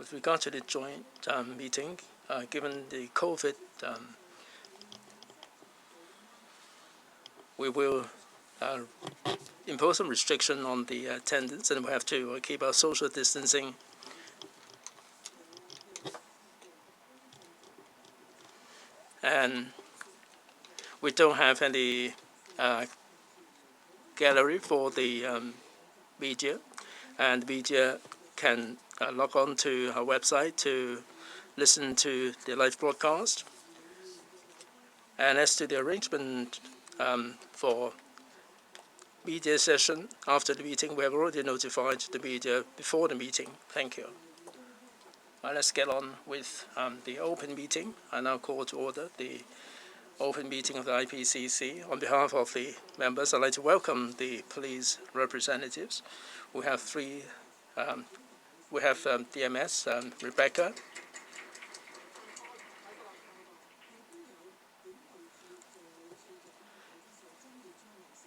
With regard to the joint meeting, given the COVID, we will impose some restriction on the attendance, and we have to keep our social distancing. And we don't have any gallery for the media, and media can log on to our website to listen to the live broadcast. And as to the arrangement for media session after the meeting, we have already notified the media before the meeting. Thank you. Let's get on with the open meeting. I now call to order the open meeting of the IPCC. On behalf of the members, I'd like to welcome the police representatives. We have three. We have DMS, Rebecca.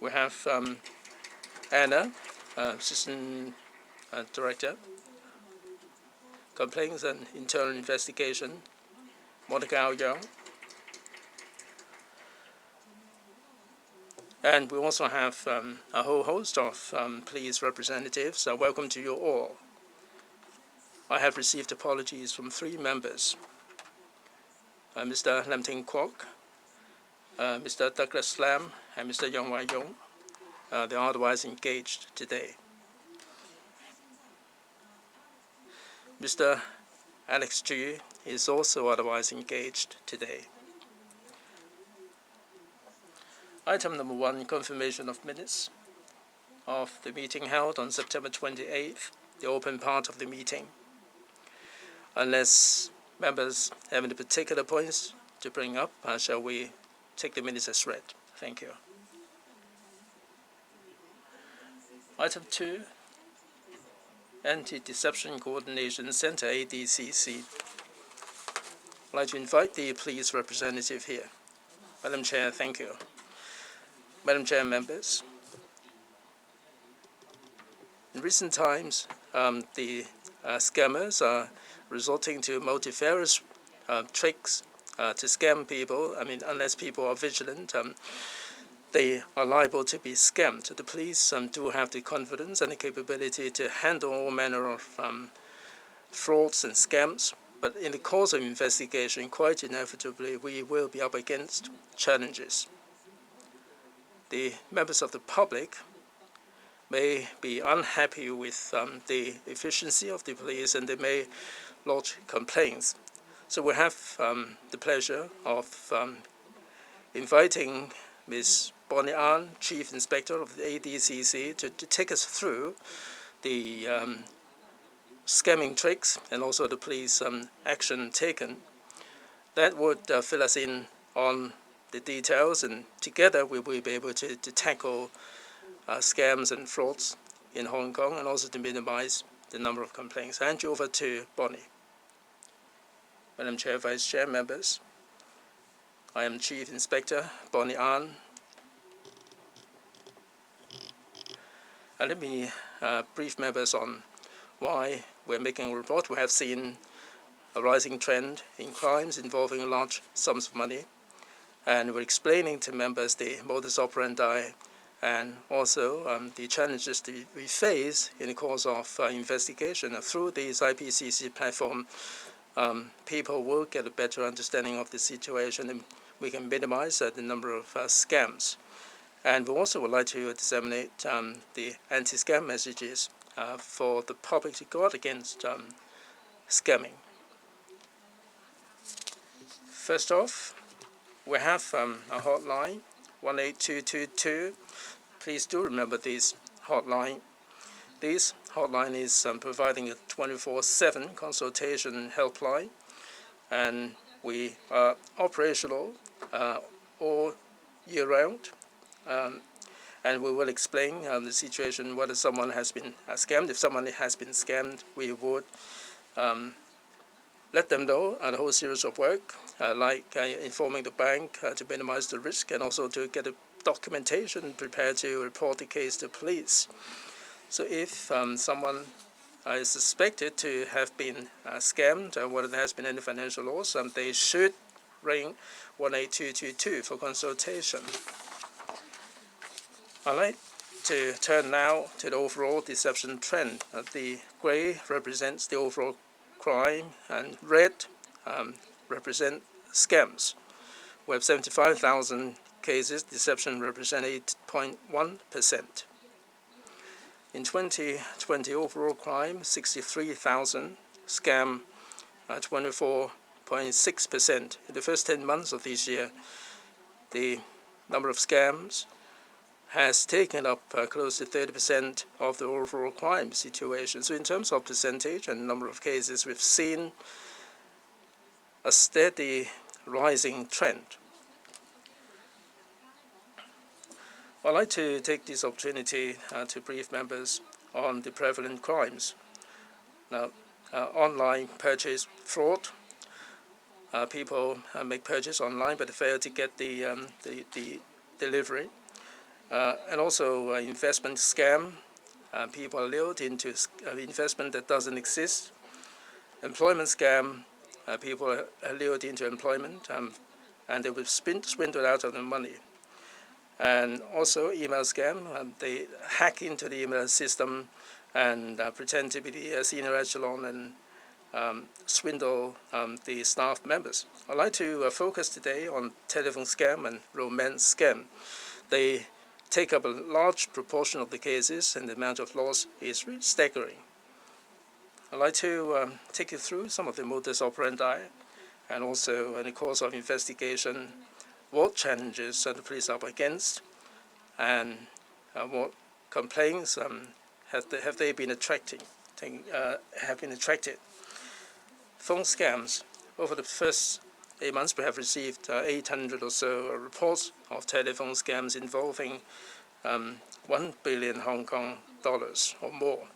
We have Anna, Assistant Director, Complaints and Internal Investigation, Monica Young. And we also have a whole host of police representatives. Welcome to you all. I have received apologies from three members, Mr. Lam Ting Kwok, Mr. Douglas Lam, and Mr. Yang Wai Yong. They are otherwise engaged today. Mr. Alex Chu is also otherwise engaged today. Item number 1, confirmation of minutes of the meeting held on September 28th, the open part of the meeting. Unless members have any particular points to bring up, shall we take the minutes as read? Thank you. Item 2, Anti-Deception Coordination Center, ADCC. I'd like to invite the police representative here. Madam Chair, thank you. Madam Chair, members. In recent times, the scammers are resorting to multifarious tricks to scam people. I mean, unless people are vigilant, they are liable to be scammed. The police do have the confidence and the capability to handle all manner of frauds and scams. But in the course of investigation, quite inevitably, we will be up against challenges. The members of the public may be unhappy with the efficiency of the police, and they may lodge complaints. So we have the pleasure of inviting Ms. Bonnie An, Chief Inspector of the ADCC, to take us through the scamming tricks and also the police action taken. That would fill us in on the details, and together we will be able to tackle scams and frauds in Hong Kong, and also to minimize the number of complaints. I hand you over to Bonnie. Madam Chair, Vice Chair, members, I am Chief Inspector Bonnie An. Let me brief members on why we're making a report. We have seen a rising trend in crimes involving large sums of money, and we're explaining to members the modus operandi and also the challenges that we face in the course of investigation. Through this IPCC platform, people will get a better understanding of the situation, and we can minimize the number of scams. And we also would like to disseminate the anti-scam messages for the public to guard against scamming. First off, we have a hotline, 18222. Please do remember this hotline. This hotline is providing a 24/7 consultation helpline, and we are operational all year round. And we will explain the situation, whether someone has been scammed. If someone has been scammed, we would let them know a whole series of work, like informing the bank to minimize the risk, and also to get a documentation prepared to report the case to police. So if someone is suspected to have been scammed, whether there has been any financial loss, they should ring 18222 for consultation. I'd like to turn now to the overall deception trend. The grey represents the overall crime, and red represent scams. We have 75,000 cases. Deception represents 8.1%. In 2020, overall crime 63,000, scam 24.6%. In the first 10 months of this year, the number of scams has taken up close to 30% of the overall crime situation. So in terms of percentage and number of cases, we've seen a steady rising trend. I'd like to take this opportunity to brief members on the prevalent crimes. Now, online purchase fraud. People make purchase online but fail to get the delivery. And also investment scam. People are lured into investment that doesn't exist. Employment scam. People are lured into employment and they will swindled out of the money. And also email scam. They hack into the email system and pretend to be the senior echelon and swindle the staff members. I'd like to focus today on telephone scam and romance scam. They take up a large proportion of the cases, and the amount of loss is really staggering. I'd like to take you through some of the modus operandi, and also in the course of investigation, what challenges the police are up against, and what complaints have they been attracted. Phone scams. Over the first 8 months, we have received 800 or so reports of telephone scams involving 1 billion Hong Kong dollars or more.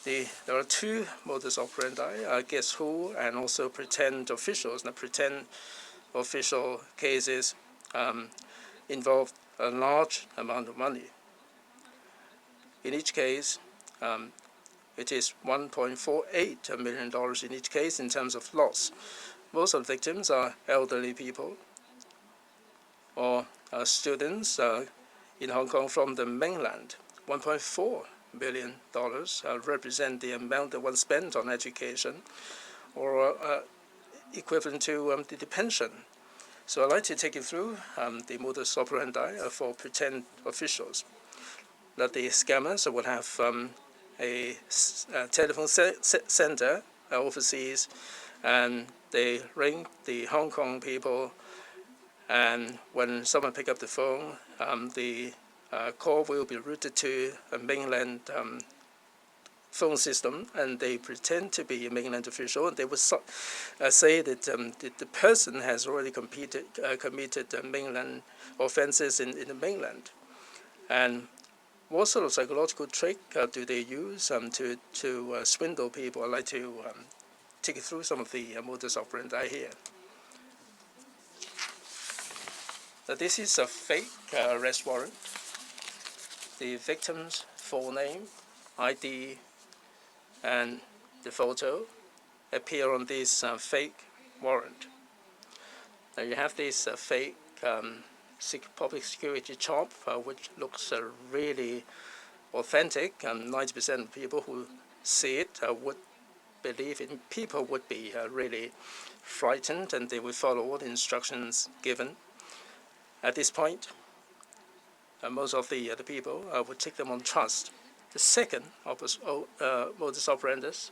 There are two modus operandi, guess who, and also pretend officials. Now, pretend official cases involve a large amount of money. In each case, it is $1.48 million in each case in terms of loss. Most of the victims are elderly people or students in Hong Kong from the mainland. $1.4 billion represent the amount that one spent on education, or equivalent to the pension. So I'd like to take you through the modus operandi for pretend officials. That the scammers would have a telephone center overseas, and they ring the Hong Kong people, and when someone pick up the phone, the call will be routed to a mainland phone system, and they pretend to be a mainland official, and they would say that the person has already committed mainland offenses in the mainland. And what sort of psychological trick do they use to swindle people? I'd like to take you through some of the modus operandi here. Now, this is a fake arrest warrant. The victim's full name, ID, and the photo appear on this fake warrant. Now, you have this fake public security chop, which looks really authentic, and 90% of people who see it would believe it. People would be really frightened, and they would follow all the instructions given. At this point, most of the people would take them on trust. The second modus operandus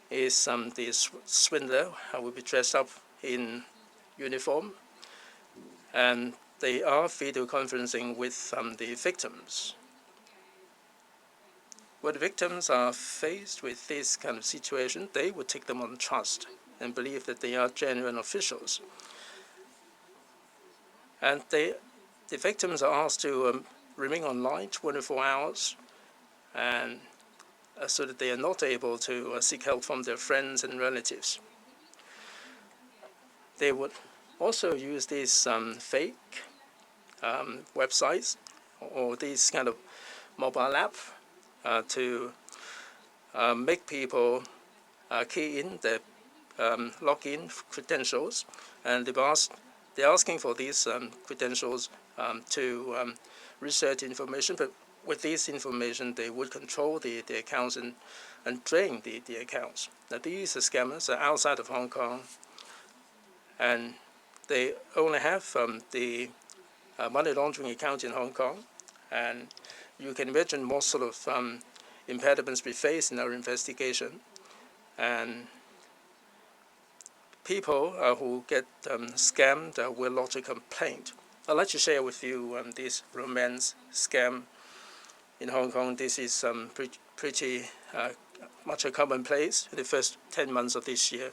is the swindler will be dressed up in uniform, and they are video conferencing with the victims. When the victims are faced with this kind of situation, they would take them on trust and believe that they are genuine officials. And the victims are asked to remain online 24 hours, and so that they are not able to seek help from their friends and relatives. They would also use these fake websites or these kind of mobile app to make people key in their login credentials, and they're asking for these credentials to research information. But with this information, they would control the accounts and drain the accounts. Now, these scammers are outside of Hong Kong, and they only have the money laundering account in Hong Kong, and you can imagine what sort of impediments we face in our investigation. And people who get scammed will lodge a complaint. I'd like to share with you this romance scam in Hong Kong. This is pretty much a commonplace. In the first 10 months of this year,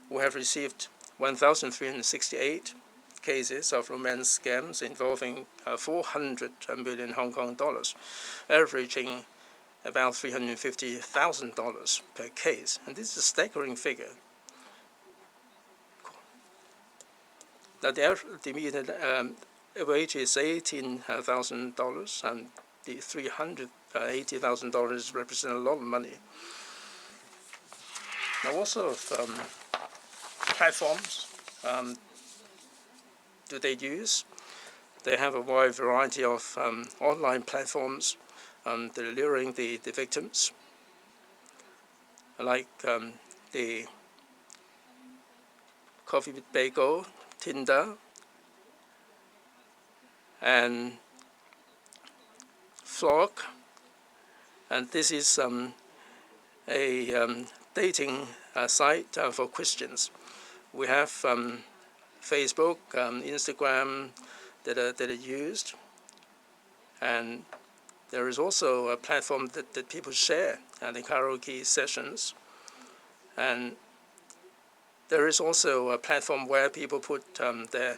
we have received 1,368 cases of romance scams involving 400 million Hong Kong dollars, averaging about $350,000 per case. And this is a staggering figure. Now, the median wage is $18,000, and the $380,000 represent a lot of money. Now, what sort of platforms do they use? They have a wide variety of online platforms that are luring the victims, like the Coffee with Bagel, Tinder, and Flock. And this is a dating site for Christians. We have Facebook, Instagram that are used, and there is also a platform that people share the karaoke sessions, and there is also a platform where people put their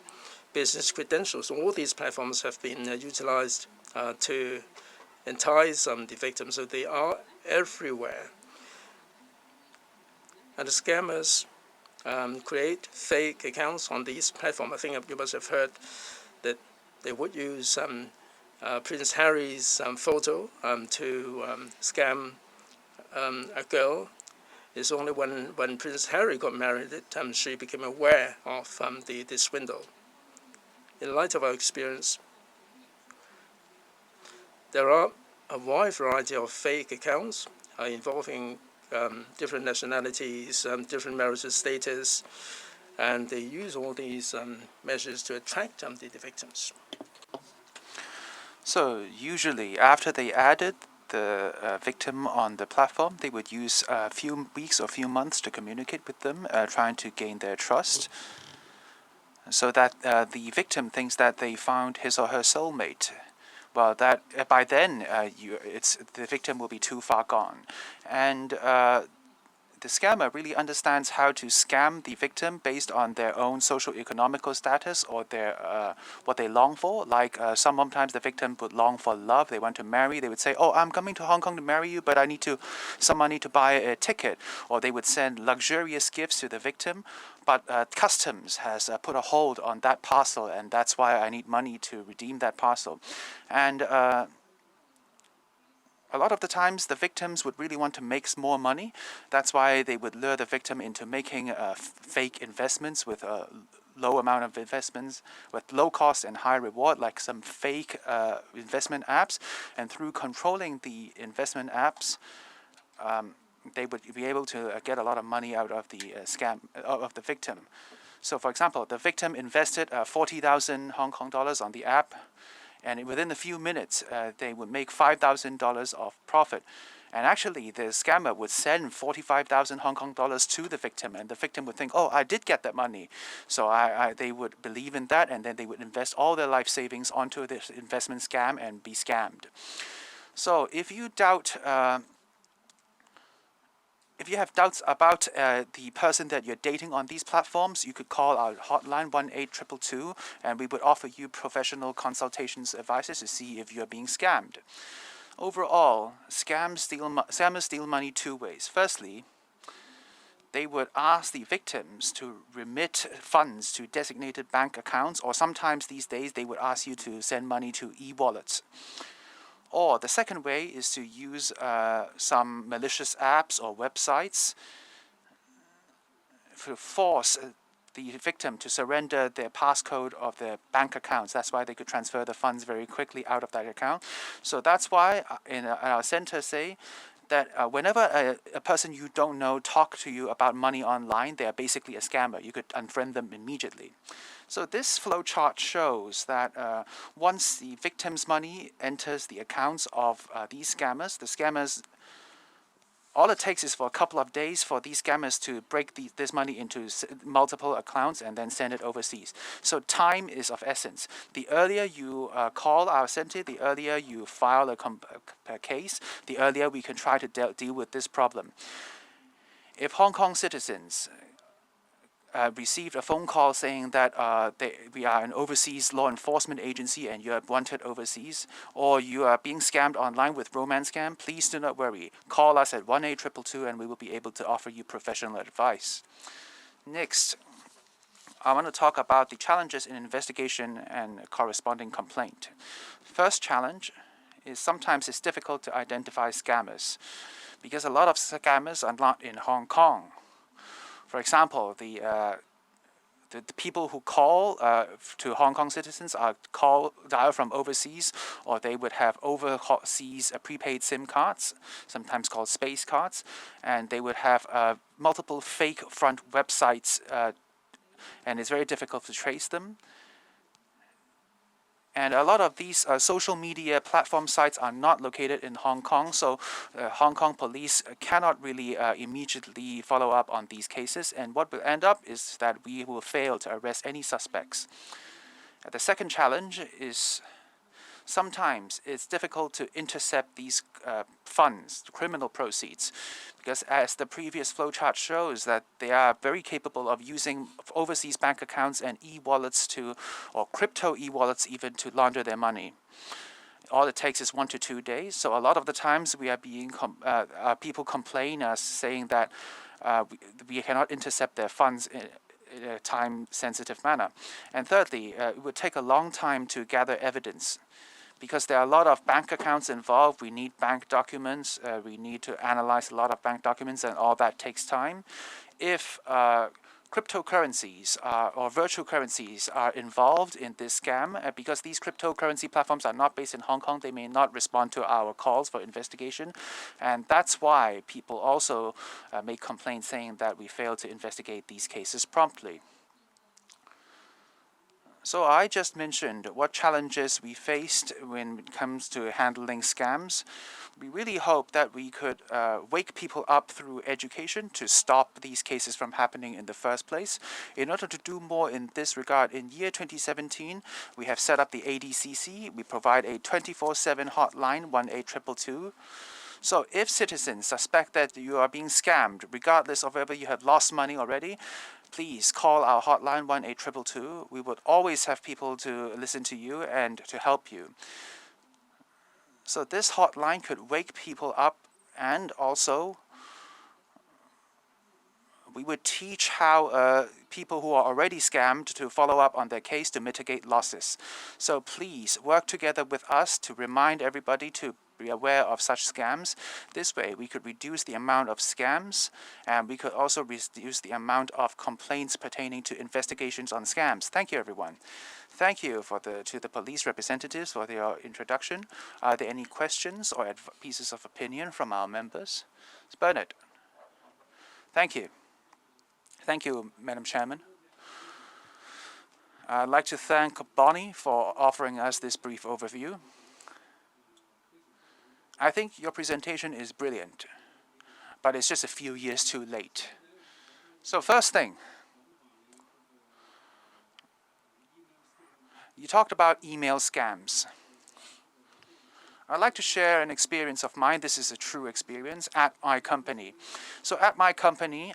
business credentials. All these platforms have been utilized to entice the victims, so they are everywhere. And the scammers create fake accounts on these platforms. I think you must have heard that they would use Prince Harry's photo to scam a girl. It's only when Prince Harry got married that she became aware of the swindle. In light of our experience, there are a wide variety of fake accounts involving different nationalities, different marital status, and they use all these measures to attract the victims. So usually after they added the victim on the platform, they would use a few weeks or few months to communicate with them, trying to gain their trust, so that the victim thinks that they found his or her soulmate. Well, that by then the victim will be too far gone, and the scammer really understands how to scam the victim based on their own socio-economical status or their what they long for. Like sometimes the victim would long for love. They want to marry. They would say, "Oh, I'm coming to Hong Kong to marry you, but I need some money to buy a ticket." Or they would send luxurious gifts to the victim, but customs has put a hold on that parcel, and that's why I need money to redeem that parcel. And a lot of the times, the victims would really want to make more money. That's why they would lure the victim into making fake investments with a low amount of investments, with low cost and high reward, like some fake investment apps. And through controlling the investment apps, they would be able to get a lot of money out of the scam of the victim. So, for example, the victim invested 40,000 Hong Kong dollars on the app, and within a few minutes, they would make $5,000 of profit. And actually, the scammer would send 45,000 Hong Kong dollars to the victim, and the victim would think, "Oh, I did get that money." So they would believe in that, and then they would invest all their life savings onto this investment scam and be scammed. So if you doubt, if you have doubts about the person that you're dating on these platforms, you could call our hotline 1-822, and we would offer you professional consultations advices to see if you're being scammed. Overall, scammers steal money two ways. Firstly, they would ask the victims to remit funds to designated bank accounts, or sometimes these days they would ask you to send money to e-wallets. Or the second way is to use some malicious apps or websites to force the victim to surrender their passcode of their bank accounts. That's why they could transfer the funds very quickly out of that account. So that's why in our center say that whenever a person you don't know talk to you about money online, they are basically a scammer. You could unfriend them immediately. So this flowchart shows that once the victim's money enters the accounts of these scammers, the scammers, all it takes is for a couple of days for these scammers to break this money into multiple accounts and then send it overseas. So time is of essence. The earlier you call our center, the earlier you file a case, the earlier we can try to deal with this problem. If Hong Kong citizens received a phone call saying that we are an overseas law enforcement agency and you are wanted overseas, or you are being scammed online with romance scam, please do not worry. Call us at 1-822 and we will be able to offer you professional advice. Next, I want to talk about the challenges in investigation and corresponding complaint. First challenge is sometimes it's difficult to identify scammers because a lot of scammers are not in Hong Kong. For example, the people who call to Hong Kong citizens are dial from overseas, or they would have overseas prepaid SIM cards, sometimes called space cards, and they would have multiple fake front websites, and it's very difficult to trace them. And a lot of these social media platform sites are not located in Hong Kong, so Hong Kong police cannot really immediately follow up on these cases. And what will end up is that we will fail to arrest any suspects. The second challenge is sometimes it's difficult to intercept these funds, criminal proceeds, because as the previous flowchart shows that they are very capable of using overseas bank accounts and e-wallets or crypto e-wallets even to launder their money. All it takes is 1 to 2 days. So a lot of the times we are people complain saying that we cannot intercept their funds in a time-sensitive manner. And thirdly, it would take a long time to gather evidence. Because there are a lot of bank accounts involved, we need bank documents, we need to analyze a lot of bank documents, and all that takes time. If cryptocurrencies or virtual currencies are involved in this scam, because these cryptocurrency platforms are not based in Hong Kong, they may not respond to our calls for investigation. And that's why people also make complaints saying that we fail to investigate these cases promptly. So I just mentioned what challenges we faced when it comes to handling scams. We really hope that we could wake people up through education to stop these cases from happening in the first place. In order to do more in this regard, in year 2017, we have set up the ADCC. We provide a 24/7 hotline, 1-822. So if citizens suspect that you are being scammed, regardless of whether you have lost money already, please call our hotline 1-822. We would always have people to listen to you and to help you. So this hotline could wake people up, and also we would teach how people who are already scammed to follow up on their case to mitigate losses. So please work together with us to remind everybody to be aware of such scams. This way we could reduce the amount of scams, and we could also reduce the amount of complaints pertaining to investigations on scams. Thank you, everyone. Thank you to the police representatives for their introduction. Are there any questions or pieces of opinion from our members? It's Bernard. Thank you. Thank you, Madam Chairman. I'd like to thank Bonnie for offering us this brief overview. I think your presentation is brilliant, but it's just a few years too late. So first thing, you talked about email scams. I'd like to share an experience of mine. This is a true experience at my company. So at my company,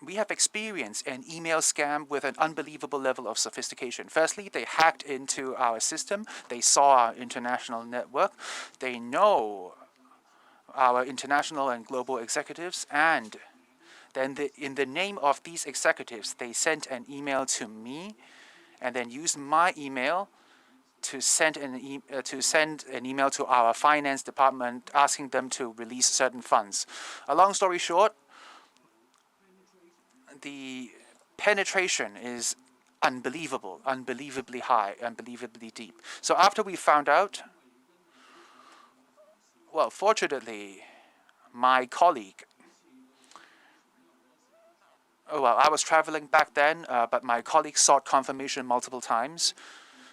we have experienced an email scam with an unbelievable level of sophistication. Firstly, they hacked into our system. They saw our international network. They know our international and global executives, and then in the name of these executives, they sent an email to me and then used my email to send an email to our finance department asking them to release certain funds. A long story short, the penetration is unbelievable, unbelievably high, unbelievably deep. So after we found out, well, fortunately, my colleague, well, I was traveling back then, but my colleague sought confirmation multiple times.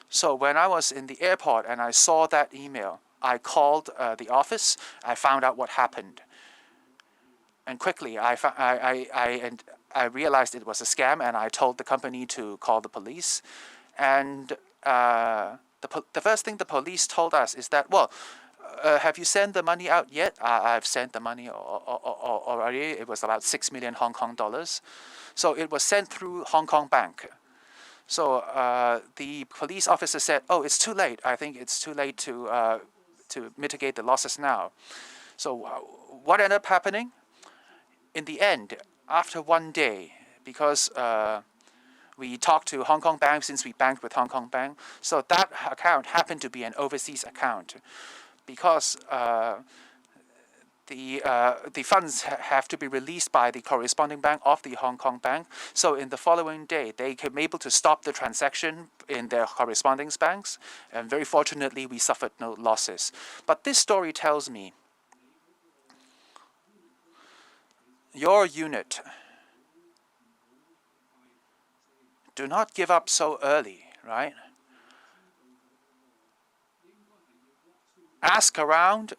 So when I was in the airport and I saw that email, I called the office. I found out what happened, and quickly I realized it was a scam, and I told the company to call the police. And the first thing the police told us is that, well, have you sent the money out yet? I've sent the money already. It was about 6 million Hong Kong dollars. So it was sent through Hong Kong Bank. So the police officer said, "Oh, it's too late. I think it's too late to mitigate the losses now." So what ended up happening? In the end, after one day, because we talked to Hong Kong Bank since we banked with Hong Kong Bank, so that account happened to be an overseas account, because the funds have to be released by the corresponding bank of the Hong Kong bank. So in the following day, they came able to stop the transaction in their corresponding banks, and very fortunately, we suffered no losses. But this story tells me your unit, do not give up so early, right? Ask around,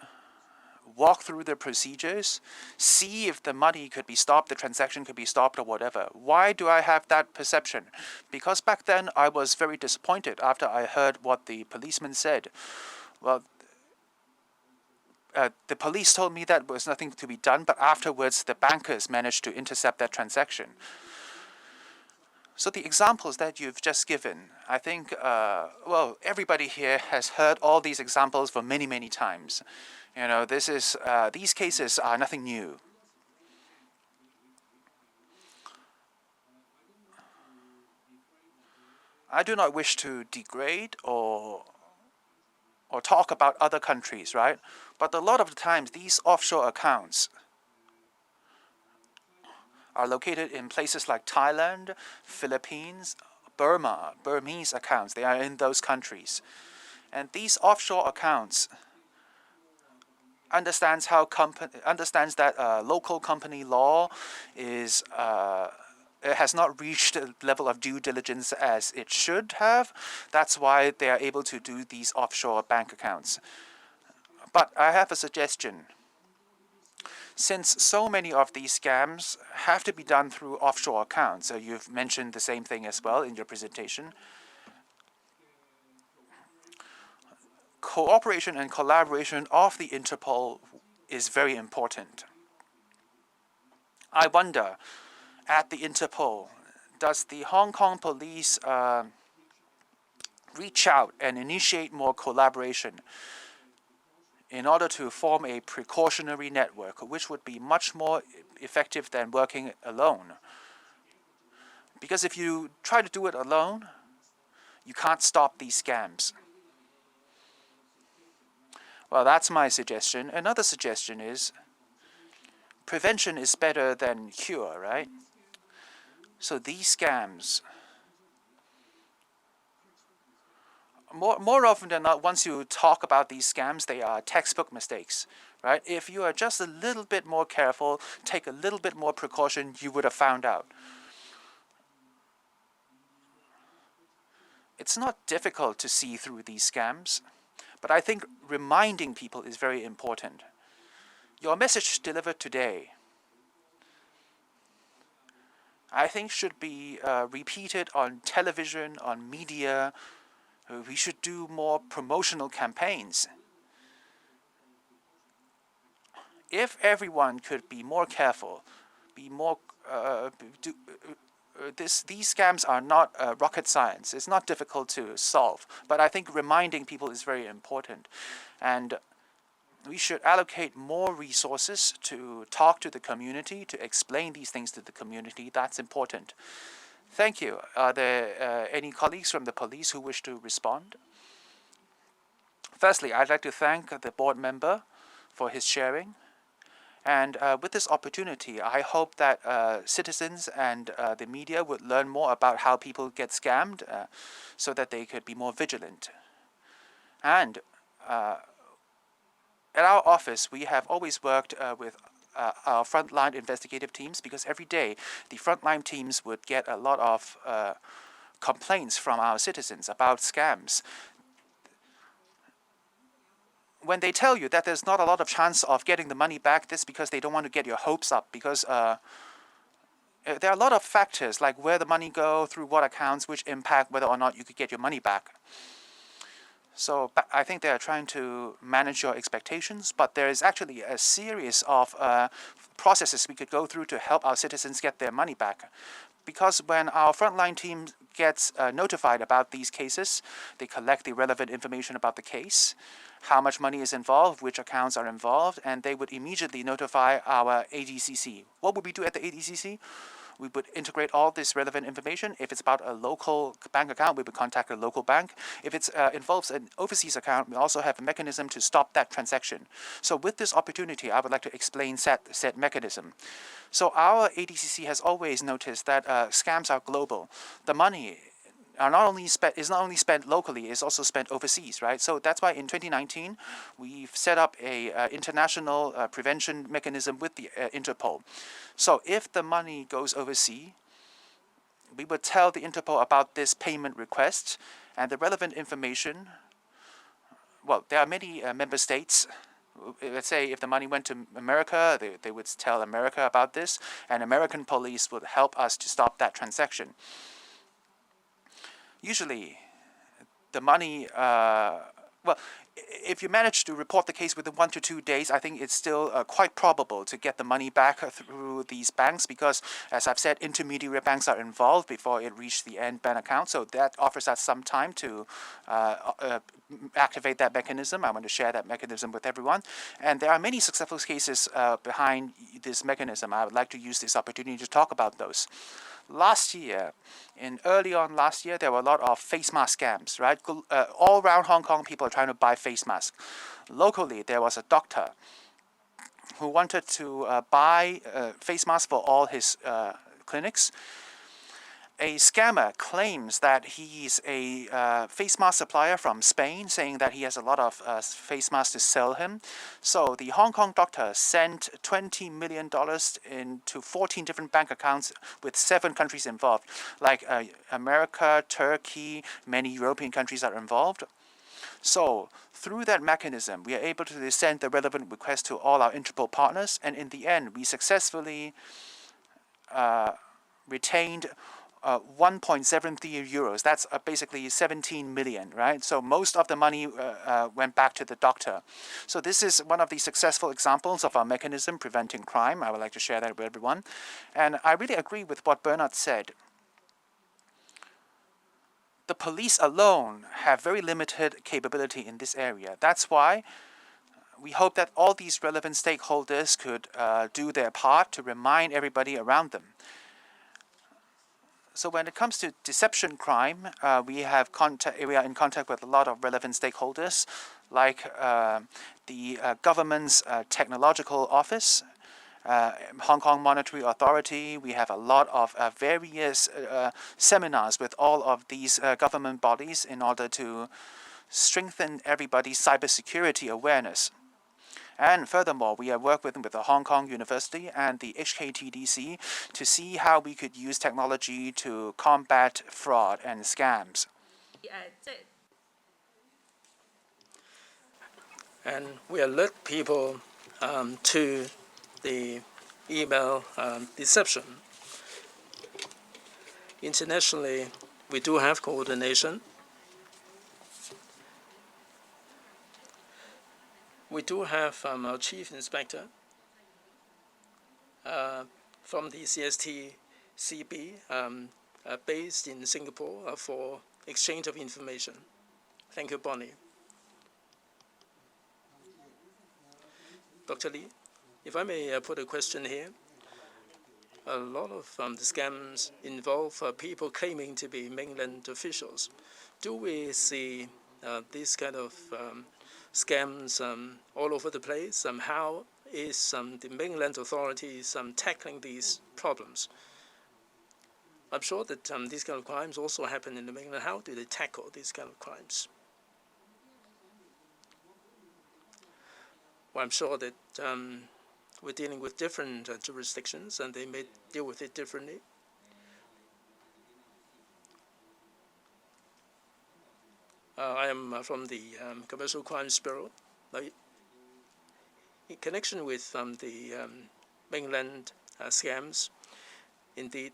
walk through the procedures, see if the money could be stopped, the transaction could be stopped or whatever. Why do I have that perception? Because back then I was very disappointed after I heard what the policeman said. Well, the police told me that there was nothing to be done, but afterwards the bankers managed to intercept that transaction. So the examples that you've just given, I think, well, everybody here has heard all these examples for many, many times. You know, these cases are nothing new. I do not wish to degrade or talk about other countries, right? But a lot of the times, these offshore accounts are located in places like Thailand, Philippines, Burma, Burmese accounts. They are in those countries. And these offshore accounts understands that local company law is it has not reached the level of due diligence as it should have. That's why they are able to do these offshore bank accounts. But I have a suggestion. Since so many of these scams have to be done through offshore accounts, you've mentioned the same thing as well in your presentation, cooperation and collaboration of the Interpol is very important. I wonder, at the Interpol, does the Hong Kong police reach out and initiate more collaboration in order to form a precautionary network, which would be much more effective than working alone? Because if you try to do it alone, you can't stop these scams. Well, that's my suggestion. Another suggestion is prevention is better than cure, right? So these scams, more often than not, once you talk about these scams, they are textbook mistakes, right? If you are just a little bit more careful, take a little bit more precaution, you would have found out. It's not difficult to see through these scams, but I think reminding people is very important. Your message delivered today, I think, should be repeated on television, on media. We should do more promotional campaigns. If everyone could be more careful, be more these scams are not rocket science. It's not difficult to solve, but I think reminding people is very important, and we should allocate more resources to talk to the community, to explain these things to the community. That's important. Thank you. Are there any colleagues from the police who wish to respond? Firstly, I'd like to thank the board member for his sharing. And with this opportunity, I hope that citizens and the media would learn more about how people get scammed so that they could be more vigilant. And at our office, we have always worked with our frontline investigative teams, because every day the frontline teams would get a lot of complaints from our citizens about scams. When they tell you that there's not a lot of chance of getting the money back, this because they don't want to get your hopes up, because there are a lot of factors like where the money go, through what accounts, which impact whether or not you could get your money back. So I think they are trying to manage your expectations, but there is actually a series of processes we could go through to help our citizens get their money back. Because when our frontline team gets notified about these cases, they collect the relevant information about the case, how much money is involved, which accounts are involved, and they would immediately notify our ADCC. What would we do at the ADCC? We would integrate all this relevant information. If it's about a local bank account, we would contact a local bank. If it involves an overseas account, we also have a mechanism to stop that transaction. So with this opportunity, I would like to explain said mechanism. So our ADCC has always noticed that scams are global. The money is not only spent locally, it's also spent overseas, right? So that's why in 2019, we've set up a international prevention mechanism with the Interpol. So if the money goes overseas, we would tell the Interpol about this payment request and the relevant information. Well, there are many member states. Let's say if the money went to America, they would tell America about this, and American police would help us to stop that transaction. Usually, the money, if you manage to report the case within 1 to 2 days, I think it's still quite probable to get the money back through these banks, because, as I've said, intermediary banks are involved before it reaches the end bank account. So that offers us some time to activate that mechanism. I want to share that mechanism with everyone. And there are many successful cases behind this mechanism. I would like to use this opportunity to talk about those. Early on last year, there were a lot of face mask scams, right? All around Hong Kong, people are trying to buy face masks. Locally, there was a doctor who wanted to buy face masks for all his clinics. A scammer claims that he's a face mask supplier from Spain, saying that he has a lot of face masks to sell him. So the Hong Kong doctor sent $20 million into 14 different bank accounts with 7 countries involved, like America, Turkey, many European countries are involved. So through that mechanism, we are able to send the relevant request to all our Interpol partners, and in the end, we successfully retained 1.73 euros. That's basically 17 million, right? So most of the money went back to the doctor. So this is one of the successful examples of our mechanism preventing crime. I would like to share that with everyone. And I really agree with what Bernard said. The police alone have very limited capability in this area. That's why we hope that all these relevant stakeholders could do their part to remind everybody around them. So when it comes to deception crime, we are in contact with a lot of relevant stakeholders, like the government's technological office, Hong Kong Monetary Authority. We have a lot of various seminars with all of these government bodies in order to strengthen everybody's cybersecurity awareness. And furthermore, we have worked with the Hong Kong University and the HKTDC to see how we could use technology to combat fraud and scams. And we alert people to the email deception. Internationally, we do have coordination. We do have our chief inspector from the CSTCB based in Singapore for exchange of information. Thank you, Bonnie. Dr. Lee, if I may put a question here. a lot of the scams involve people claiming to be mainland officials. Do we see these kind of scams all over the place? How is the mainland authorities tackling these problems? I'm sure that these kind of crimes also happen in the mainland. How do they tackle these kind of crimes? Well, I'm sure that we're dealing with different jurisdictions, and they may deal with it differently. I am from the Commercial Crimes Bureau. In connection with the mainland scams, indeed,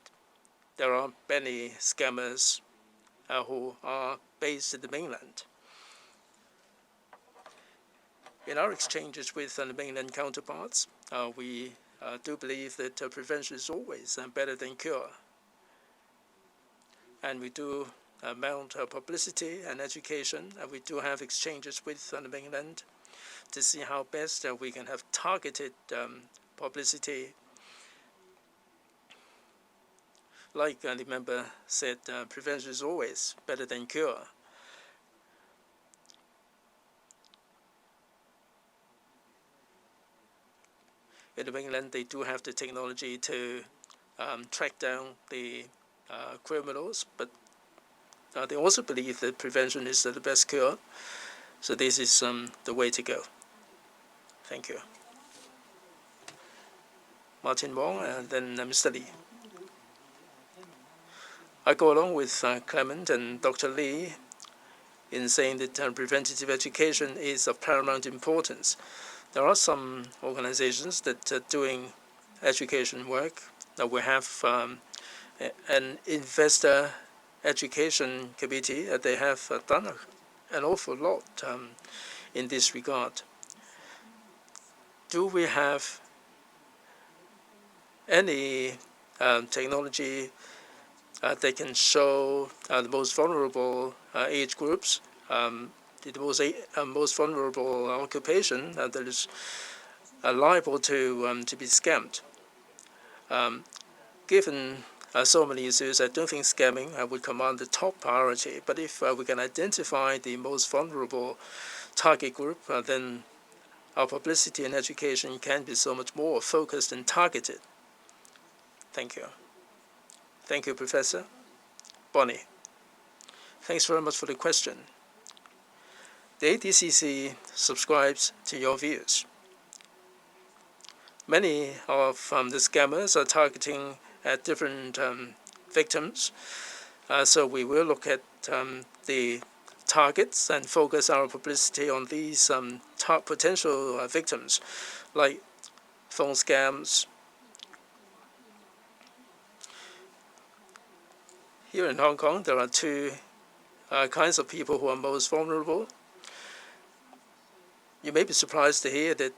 there are many scammers who are based in the mainland. In our exchanges with the mainland counterparts, we do believe that prevention is always better than cure. And we do mount publicity and education, and we do have exchanges with the mainland to see how best we can have targeted publicity. Like the member said, prevention is always better than cure. In the mainland, they do have the technology to track down the criminals, but they also believe that prevention is the best cure. So this is the way to go. Thank you. Martin Wong and then Mr. Lee. I go along with Clement and Dr. Lee in saying that preventative education is of paramount importance. There are some organizations that are doing education work. We have an investor education committee. They have done an awful lot in this regard. Do we have any technology that can show the most vulnerable age groups, the most vulnerable occupation that is liable to be scammed? Given so many issues, I don't think scamming would command the top priority. But if we can identify the most vulnerable target group, then our publicity and education can be so much more focused and targeted. Thank you. Thank you, Professor. Bonnie, thanks very much for the question. The IPCC subscribes to your views. Many of the scammers are targeting at different victims, so we will look at the targets and focus our publicity on these potential victims, like phone scams. Here in Hong Kong, there are two kinds of people who are most vulnerable. You may be surprised to hear that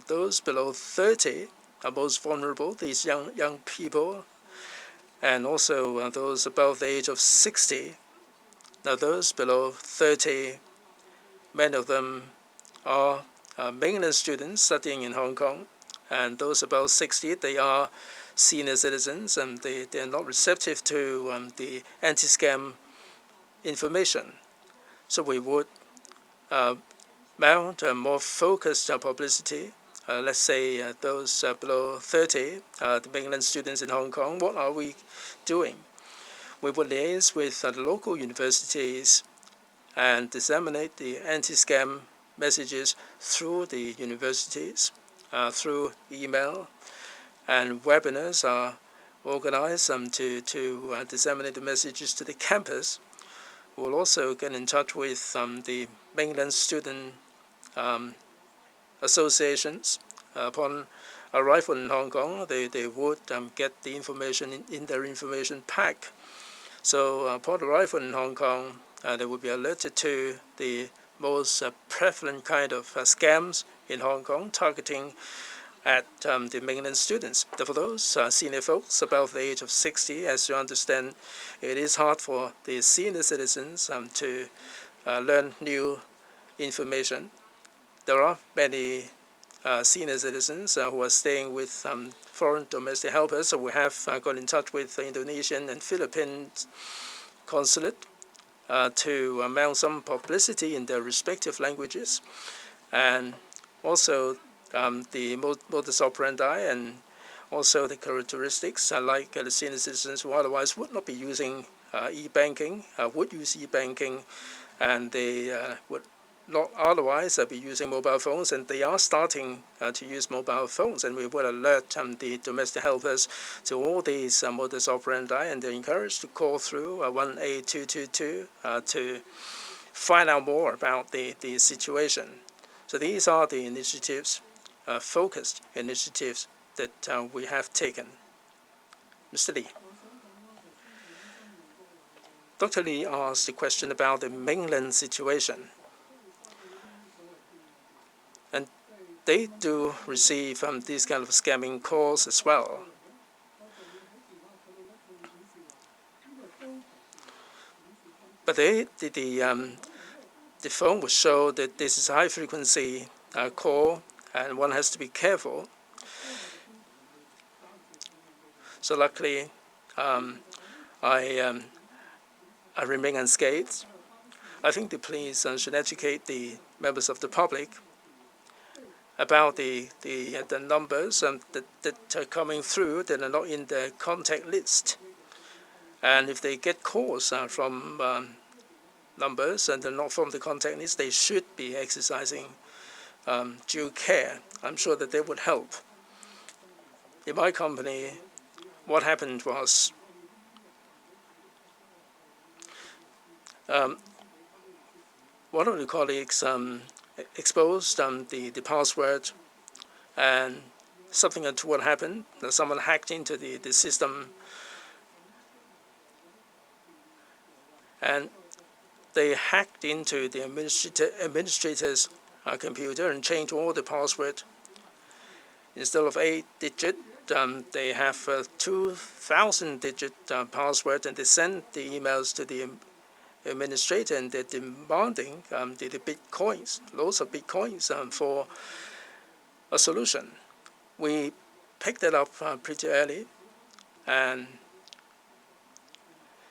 those below 30 are most vulnerable, these young people, and also those above the age of 60. Now, those below 30, many of them are mainland students studying in Hong Kong, and those above 60, they are senior citizens, and they are not receptive to the anti-scam information. So we would mount a more focused publicity. Let's say those below 30, the mainland students in Hong Kong, what are we doing? We would liaise with the local universities and disseminate the anti-scam messages through the universities, through email, and webinars are organized to disseminate the messages to the campus. We'll also get in touch with the mainland student associations. Upon arrival in Hong Kong, they would get the information in their information pack. So upon arrival in Hong Kong, they will be alerted to the most prevalent kind of scams in Hong Kong, targeting at the mainland students. For those senior folks above the age of 60, as you understand, it is hard for the senior citizens to learn new information. There are many senior citizens who are staying with foreign domestic helpers. So we have got in touch with the Indonesian and Philippine consulate to mount some publicity in their respective languages, and also the modus operandi and also the characteristics, like the senior citizens who otherwise would not be using e-banking, would use e-banking, and they would not otherwise be using mobile phones, and they are starting to use mobile phones, and we will alert the domestic helpers to all these modus operandi, and they're encouraged to call through 18222 to find out more about the situation. So these are the initiatives, focused initiatives that we have taken. Mr. Lee. Dr. Lee asked a question about the mainland situation. And they do receive these kind of scamming calls as well. But the phone will show that this is a high-frequency call, and one has to be careful. So luckily, I remain unscathed. I think the police should educate the members of the public about the numbers that are coming through that are not in the contact list. And if they get calls from numbers and they're not from the contact list, they should be exercising due care. I'm sure that they would help. In my company, what happened was one of the colleagues exposed the password, and something untoward happened. Someone hacked into the system, and they hacked into the administrator's computer and changed all the password. Instead of 8-digit, they have 2,000-digit password, and they send the emails to the administrator, and they're demanding the bitcoins, loads of bitcoins for a solution. We picked it up pretty early, and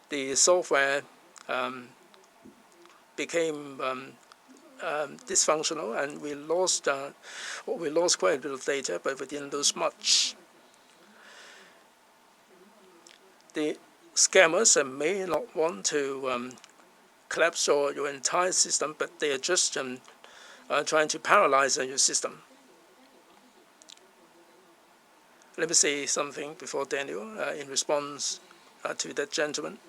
the software became dysfunctional, and we lost quite a bit of data, but we didn't lose much. The scammers may not want to collapse your entire system, but they are just trying to paralyze your system. Let me say something before Daniel in response to that gentleman.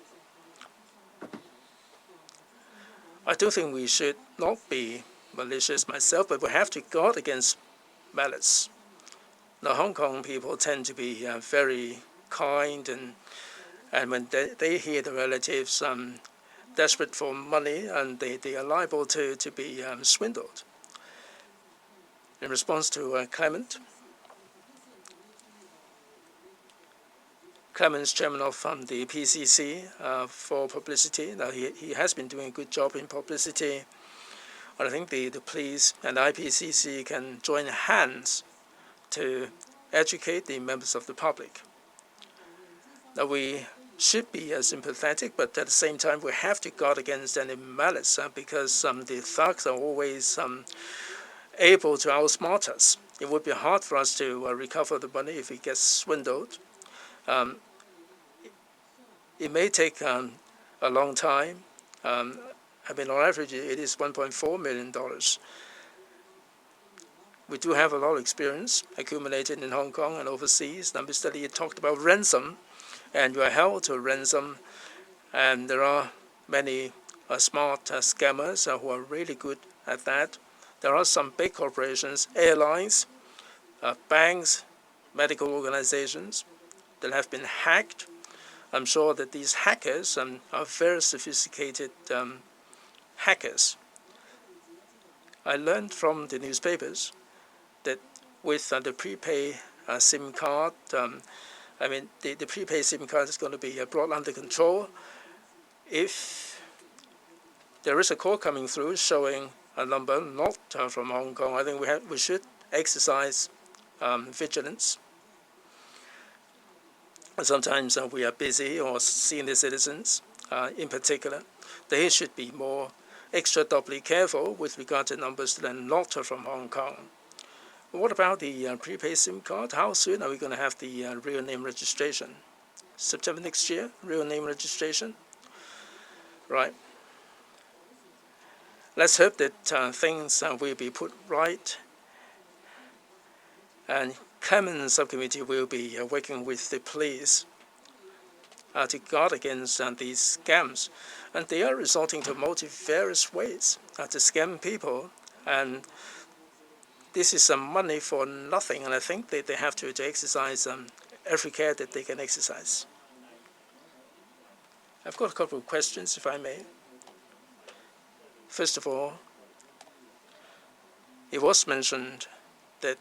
I do think we should not be malicious myself, but we have to guard against malice. Now, Hong Kong people tend to be very kind, and when they hear the relatives desperate for money, and they are liable to be swindled. In response to Clement, Clement's chairman of the IPCC for publicity. Now he has been doing a good job in publicity. And I think the police and the IPCC can join hands to educate the members of the public. Now we should be sympathetic, but at the same time we have to guard against any malice because the thugs are always able to outsmart us. It would be hard for us to recover the money if we get swindled. It may take a long time. I mean, on average, it is $1.4 million. We do have a lot of experience accumulated in Hong Kong and overseas. Now, Mr. Lee talked about ransom, and you are held to ransom. And there are many smart scammers who are really good at that. There are some big corporations, airlines, banks, medical organizations that have been hacked. I'm sure that these hackers are very sophisticated hackers. I learned from the newspapers that with the prepaid SIM card, I mean, the prepaid SIM card is going to be brought under control. If there is a call coming through showing a number not from Hong Kong, I think we should exercise vigilance. Sometimes we are busy, or senior citizens in particular, they should be more extra doubly careful with regard to numbers that are not from Hong Kong. What about the prepaid SIM card? How soon are we going to have the real name registration? September next year, real name registration? Right. Let's hope that things will be put right, and Clement Subcommittee will be working with the police to guard against these scams. And they are resorting to multifarious ways to scam people, and this is some money for nothing, and I think that they have to exercise every care that they can exercise. I've got a couple of questions, if I may. First of all, it was mentioned that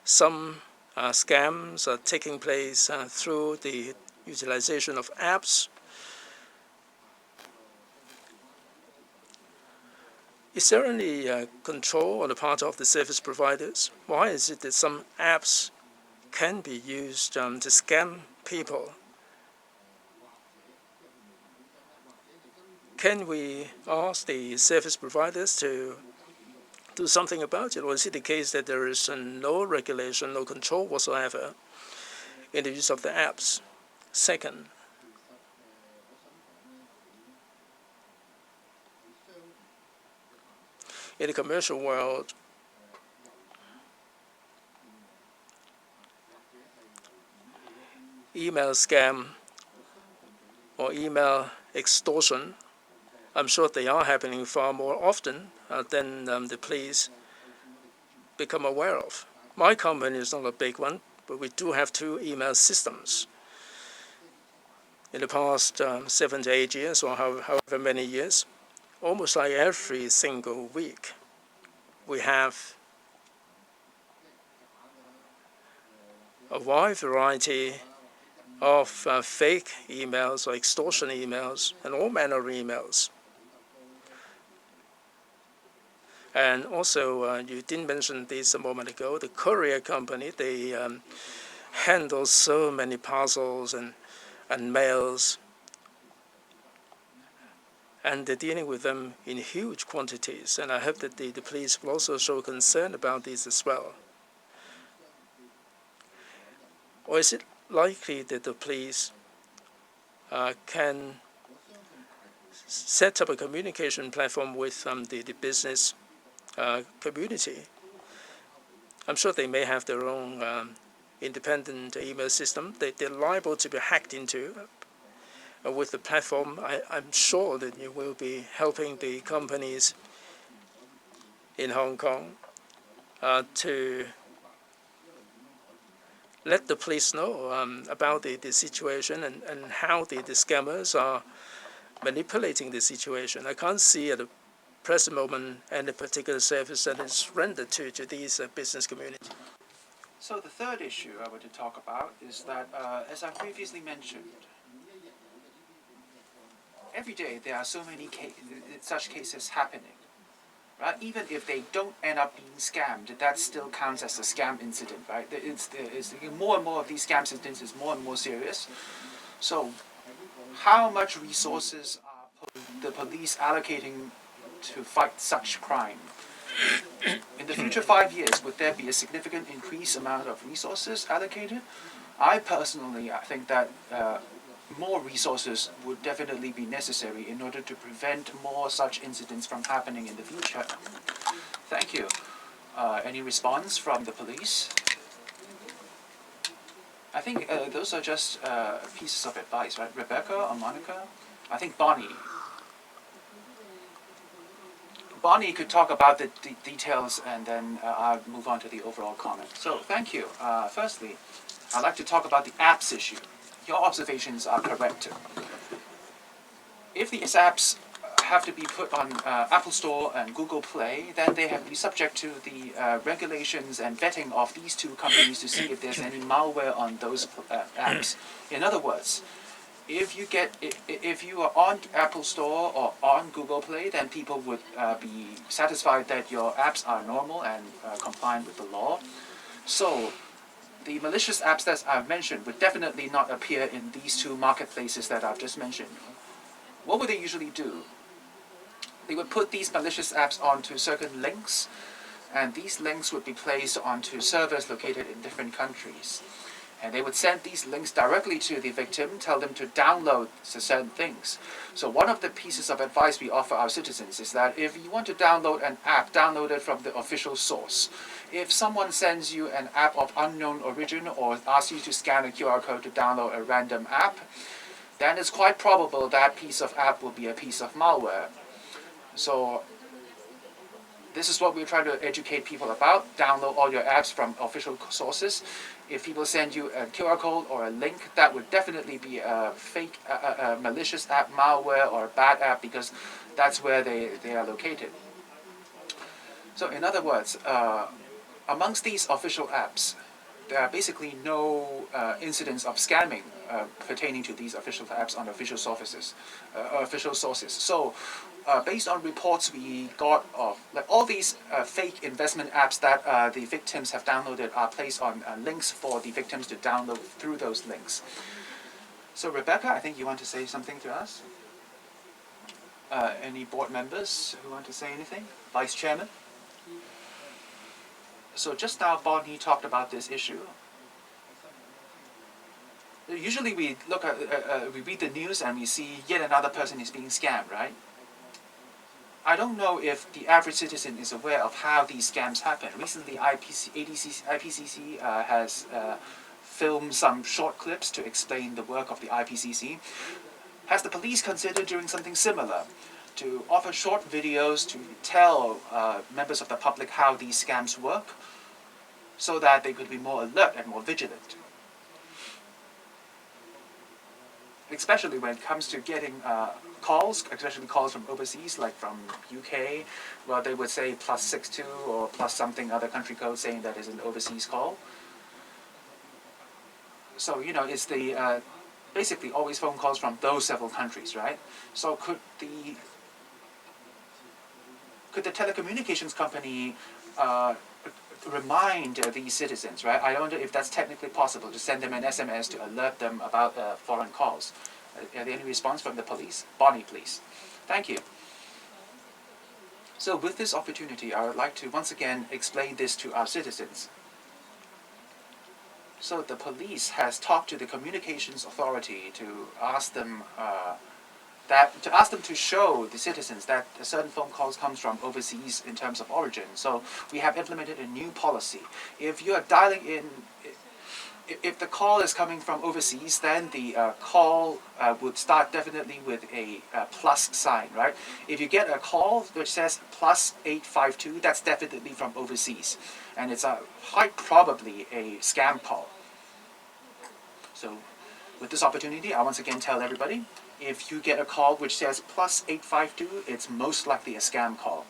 some scams are taking place through the utilization of apps. Is there any control on the part of the service providers? Why is it that some apps can be used to scam people? Can we ask the service providers to do something about it, or is it the case that there is no regulation, no control whatsoever in the use of the apps? Second, in the commercial world, email scam or email extortion, I'm sure they are happening far more often than the police become aware of. My company is not a big one, but we do have 2 email systems. In the past 7 to 8 years, or however many years, almost like every single week, we have a wide variety of fake emails or extortion emails and all manner of emails. And also, you didn't mention this a moment ago, the courier company, they handle so many parcels and mails, and they're dealing with them in huge quantities. And I hope that the police will also show concern about this as well. Or is it likely that the police can set up a communication platform with the business community? I'm sure they may have their own independent email system. They're liable to be hacked into. With the platform, I'm sure that you will be helping the companies in Hong Kong to let the police know about the situation and how the scammers are manipulating the situation. I can't see at the present moment any particular service that is rendered to these business communities. So the third issue I want to talk about is that, as I previously mentioned, every day there are so many such cases happening. Right? Even if they don't end up being scammed, that still counts as a scam incident, right? It's more and more of these scam incidents is more and more serious. So, how much resources are the police allocating to fight such crime? In the future 5 years, would there be a significant increased amount of resources allocated? I personally think that more resources would definitely be necessary in order to prevent more such incidents from happening in the future. Thank you. Any response from the police? I think those are just pieces of advice, right? Rebecca or Monica? I think Bonnie. Bonnie could talk about the details, and then I'll move on to the overall comment. So, thank you. Firstly, I'd like to talk about the apps issue. Your observations are correct. If these apps have to be put on Apple Store and Google Play, then they have to be subject to the regulations and vetting of these 2 companies to see if there's any malware on those apps. In other words, if you are on Apple Store or on Google Play, then people would be satisfied that your apps are normal and compliant with the law. So the malicious apps that I've mentioned would definitely not appear in these two marketplaces that I've just mentioned. What would they usually do? They would put these malicious apps onto certain links, and these links would be placed onto servers located in different countries. And they would send these links directly to the victim, tell them to download certain things. So one of the pieces of advice we offer our citizens is that if you want to download an app, download it from the official source. If someone sends you an app of unknown origin or asks you to scan a QR code to download a random app, then it's quite probable that piece of app will be a piece of malware. So this is what we're trying to educate people about. Download all your apps from official sources. If people send you a QR code or a link, that would definitely be a fake, a malicious app, malware, or a bad app, because that's where they are located. So in other words, amongst these official apps, there are basically no incidents of scamming pertaining to these official apps on official sources. So based on reports we got of all these fake investment apps that the victims have downloaded are placed on links for the victims to download through those links. So Rebecca, I think you want to say something to us? Any board members who want to say anything? Vice Chairman? So just now Bonnie talked about this issue. Usually we look at, we read the news and we see yet another person is being scammed, right? I don't know if the average citizen is aware of how these scams happen. Recently, IPCC has filmed some short clips to explain the work of the IPCC. Has the police considered doing something similar, to offer short videos to tell members of the public how these scams work, so that they could be more alert and more vigilant? Especially when it comes to getting calls, especially calls from overseas, like from UK, well, they would say +62 or plus something other country code saying that is an overseas call. So, you know, it's the basically always phone calls from those several countries, right? So could the telecommunications company remind these citizens, right? I wonder if that's technically possible, to send them an SMS to alert them about foreign calls. Are there any response from the police? Bonnie, please. Thank you. So with this opportunity, I would like to once again explain this to our citizens. So the police has talked to the communications authority to ask them to show the citizens that a certain phone calls comes from overseas in terms of origin. So we have implemented a new policy. If you are dialing in, if the call is coming from overseas, then the call would start definitely with a plus sign, right? If you get a call which says +852, that's definitely from overseas, and it's quite probably a scam call. So with this opportunity, I once again tell everybody, if you get a call which says +852, it's most likely a scam call.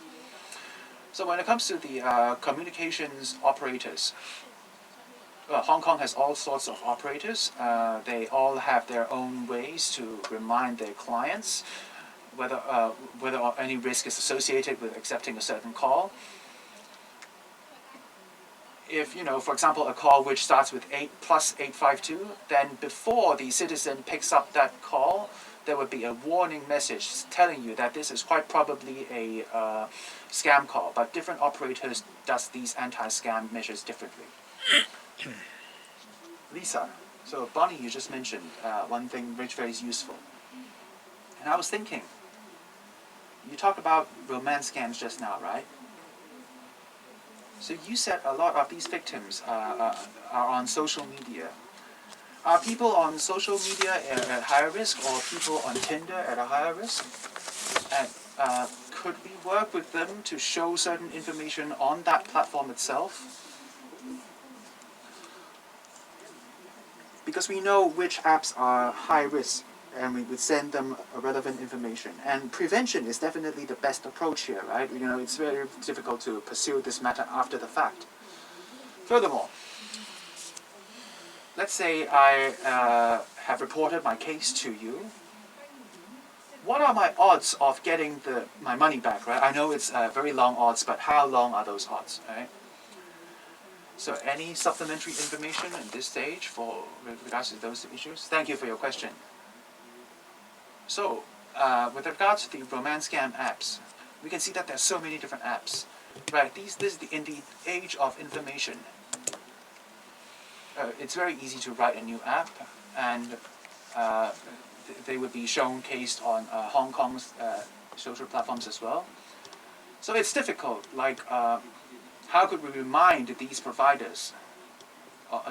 So when it comes to the communications operators, Hong Kong has all sorts of operators. They all have their own ways to remind their clients whether any risk is associated with accepting a certain call. If, you know, for example, a call which starts with +852, then before the citizen picks up that call, there would be a warning message telling you that this is quite probably a scam call. But different operators does these anti-scam measures differently. Lisa, so Bonnie, you just mentioned one thing which very useful. And I was thinking, you talked about romance scams just now, right? So you said a lot of these victims are on social media. Are people on social media at higher risk, or people on Tinder at a higher risk? And could we work with them to show certain information on that platform itself? Because we know which apps are high risk, and we would send them relevant information. And prevention is definitely the best approach here, right? You know, it's very difficult to pursue this matter after the fact. Furthermore, let's say I have reported my case to you. What are my odds of getting my money back, right? I know it's very long odds, but how long are those odds, right? So any supplementary information at this stage with regards to those issues? Thank you for your question. So with regards to the romance scam apps, we can see that there's so many different apps, right? In the age of information, it's very easy to write a new app, and they would be showcased on Hong Kong's social platforms as well. So it's difficult, like how could we remind these providers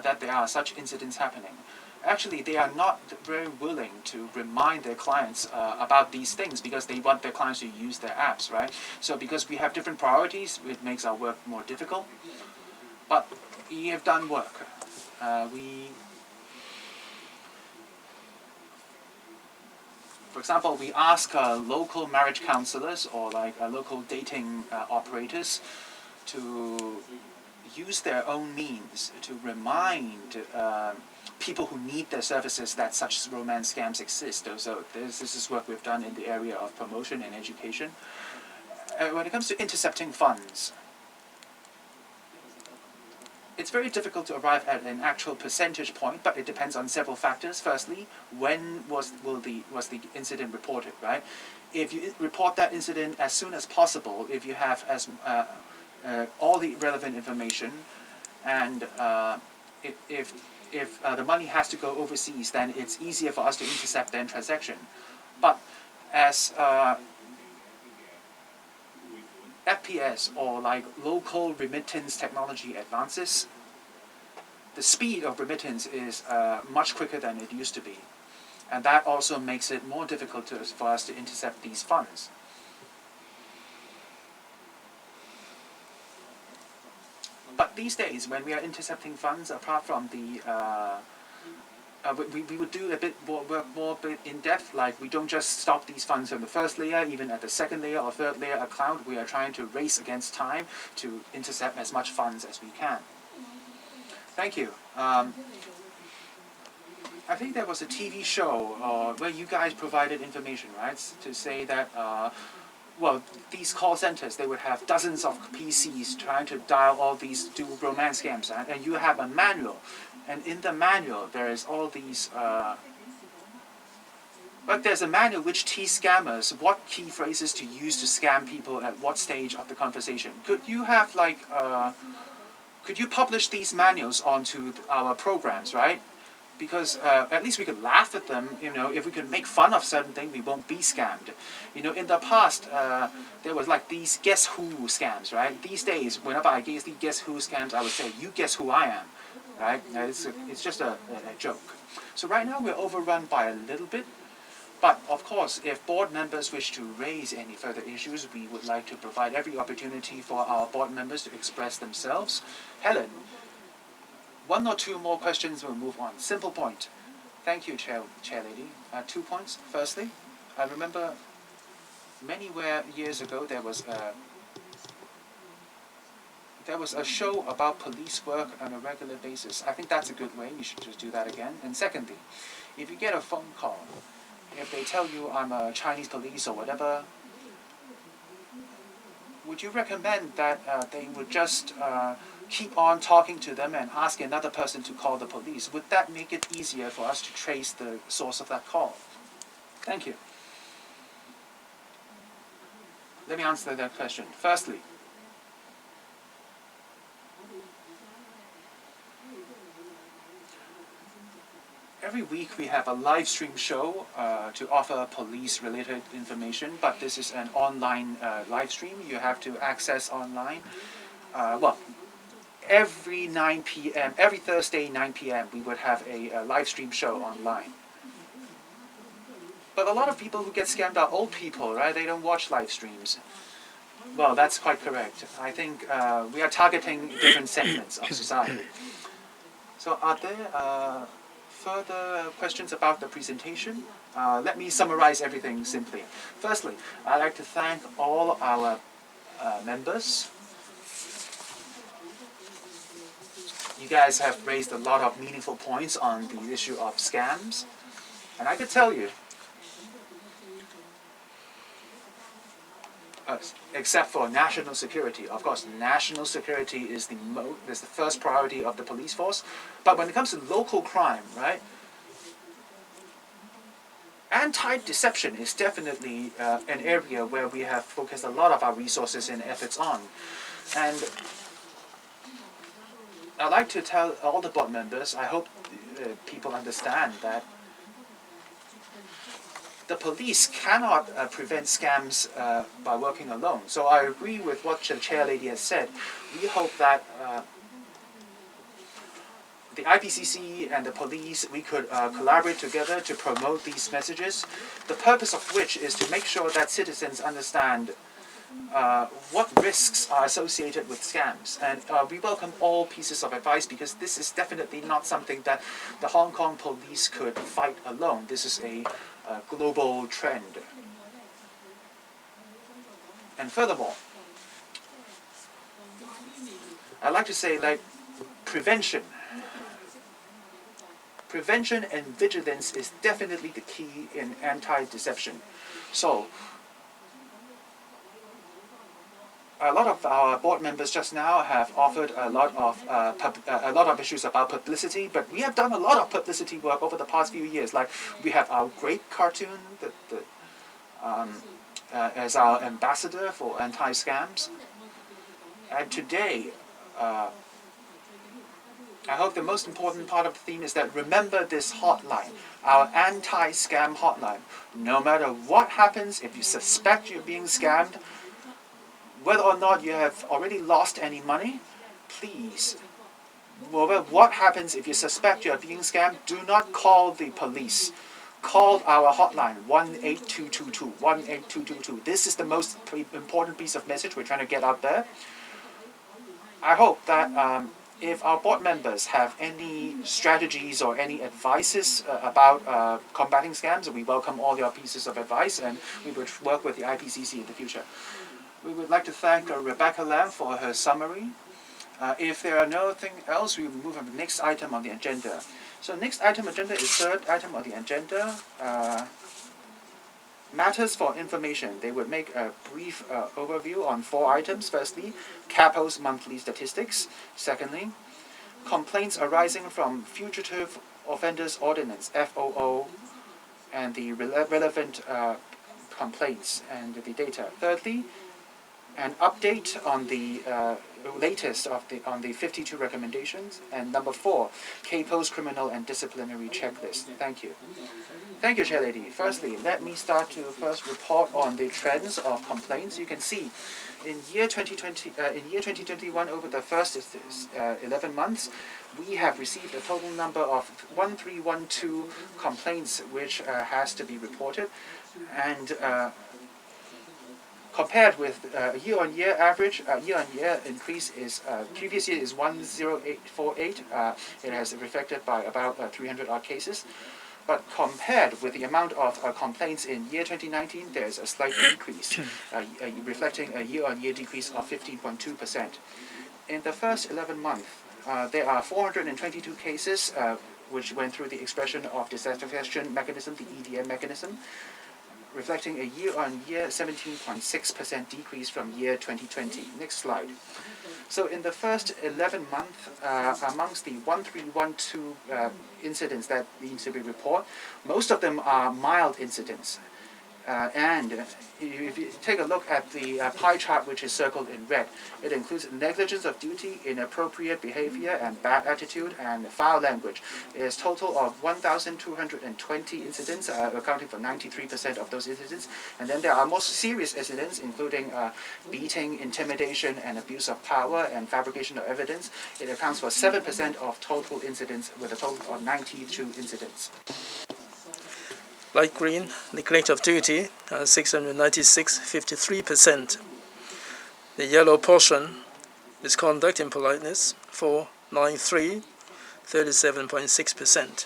that there are such incidents happening? Actually, they are not very willing to remind their clients about these things because they want their clients to use their apps, right? So because we have different priorities, it makes our work more difficult. But we have done work. For example, we ask local marriage counselors or like local dating operators to use their own means to remind people who need their services that such romance scams exist. So this is work we've done in the area of promotion and education. When it comes to intercepting funds, it's very difficult to arrive at an actual percentage point, but it depends on several factors. Firstly, when was the incident reported, right? If you report that incident as soon as possible, if you have all the relevant information, and if the money has to go overseas, then it's easier for us to intercept the transaction. But as FPS or like local remittance technology advances, the speed of remittance is much quicker than it used to be. And that also makes it more difficult for us to intercept these funds. But these days, when we are intercepting funds, apart from the we would do a bit more in depth, like we don't just stop these funds on the first layer, even at the second layer or third layer account, we are trying to race against time to intercept as much funds as we can. Thank you. I think there was a TV show where you guys provided information, right, to say that well, these call centers, they would have dozens of PCs trying to dial all these, do romance scams, and you have a manual. And in the manual, there is all these, like there's a manual which teaches scammers what key phrases to use to scam people at what stage of the conversation. Could you have like, could you publish these manuals onto our programs, right? Because at least we could laugh at them, you know, if we could make fun of certain things, we won't be scammed. You know, in the past, there was like these guess who scams, right? These days, whenever I guess who scams, I would say, you guess who I am, right? It's just a joke. So right now we're overrun by a little bit, but of course, if board members wish to raise any further issues, we would like to provide every opportunity for our board members to express themselves. Helen, one or two more questions, we'll move on. Simple point. Thank you, Chair Lady. 2 points. Firstly, I remember many years ago there was a show about police work on a regular basis. I think that's a good way. You should just do that again. And secondly, if you get a phone call, if they tell you I'm a Chinese police or whatever, would you recommend that they would just keep on talking to them and ask another person to call the police? Would that make it easier for us to trace the source of that call? Thank you. Let me answer that question. Firstly, every week we have a live stream show to offer police-related information, but this is an online live stream. You have to access online. Well, every 9 p.m., every Thursday 9 p.m., we would have a live stream show online. But a lot of people who get scammed are old people, right? They don't watch live streams. Well, that's quite correct. I think we are targeting different segments of society. So are there further questions about the presentation? Let me summarize everything simply. Firstly, I'd like to thank all our members. You guys have raised a lot of meaningful points on the issue of scams. And I could tell you, except for national security. Of course, national security is the first priority of the police force. But when it comes to local crime, right? Anti-deception is definitely an area where we have focused a lot of our resources and efforts on. And I'd like to tell all the board members, I hope people understand that the police cannot prevent scams by working alone. So I agree with what the chair lady has said. We hope that the IPCC and the police, we could collaborate together to promote these messages, the purpose of which is to make sure that citizens understand what risks are associated with scams. And we welcome all pieces of advice, because this is definitely not something that the Hong Kong police could fight alone. This is a global trend. And furthermore, I'd like to say, like, prevention and vigilance is definitely the key in anti-deception. So a lot of our board members just now have offered a lot of issues about publicity, but we have done a lot of publicity work over the past few years. Like, we have our great cartoon as our ambassador for anti-scams. And today, I hope the most important part of the theme is that remember this hotline, our anti-scam hotline. No matter what happens, if you suspect you're being scammed, whether or not you have already lost any money, please, no matter what happens, if you suspect you are being scammed, do not call the police. Call our hotline, 18222, 18222. This is the most important piece of message we're trying to get out there. I hope that if our board members have any strategies or any advices about combating scams, we welcome all your pieces of advice, and we would work with the IPCC in the future. We would like to thank Rebecca Lam for her summary. If there are nothing else, we will move on to the next item on the agenda. So next item agenda is third item on the agenda. Matters for information. They would make a brief overview on 4 items. Firstly, CAPO's monthly statistics. Secondly, complaints arising from Fugitive Offenders Ordinance, FOO, and the relevant complaints and the data. Thirdly, an update on the latest on the 52 recommendations. And number 4, CAPO's criminal and disciplinary checklist. Thank you. Thank you, Chair Lady. Firstly, let me start to first report on the trends of complaints. You can see in year 2021, over the first 11 months, we have received a total number of 1312 complaints which has to be reported, and compared with year-on-year average, year-on-year increase is previous year is 10848. It has reflected by about 300 odd cases. But compared with the amount of complaints in year 2019, there's a slight decrease, reflecting a year-on-year decrease of 15.2%. In the first 11 months, there are 422 cases which went through the expression of dissatisfaction mechanism, the EDM mechanism, reflecting a year-on-year 17.6% decrease from year 2020. Next slide. So in the first 11 months, amongst the 1312 incidents that need to be reported, most of them are mild incidents. And if you take a look at the pie chart, which is circled in red, it includes negligence of duty, inappropriate behavior, and bad attitude, and foul language. There's a total of 1,220 incidents, accounting for 93% of those incidents. And then there are more serious incidents, including beating, intimidation, and abuse of power, and fabrication of evidence. It accounts for 7% of total incidents, with a total of 92 incidents. Light green, neglect of duty, 696, 53%. The yellow portion, misconduct in politeness, 493, 37.6%.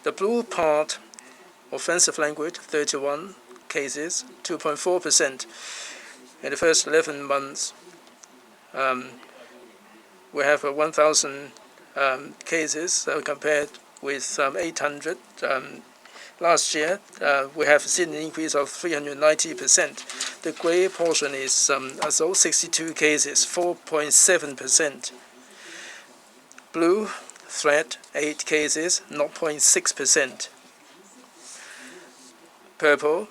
The blue part, offensive language, 31 cases, 2.4%. In the first 11 months, we have 1,000 cases compared with 800 last year. We have seen an increase of 390%. The grey portion is as though 62 cases, 4.7%. Blue thread, 8 cases, 0.6%. Purple,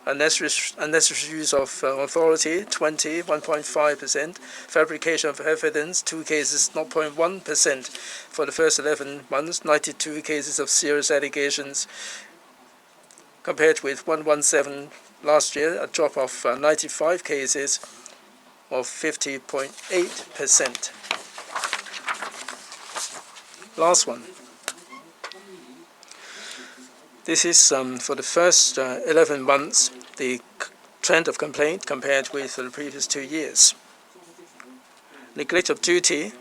unnecessary use of authority, 20, 1.5%. Fabrication of evidence, 2 cases, 0.1%. For the first 11 months, 92 cases of serious allegations, compared with 117 last year, a drop of 95 cases, of 50.8%. Last one. This is for the first 11 months, the trend of complaint compared with the previous 2 years. Neglect of duty,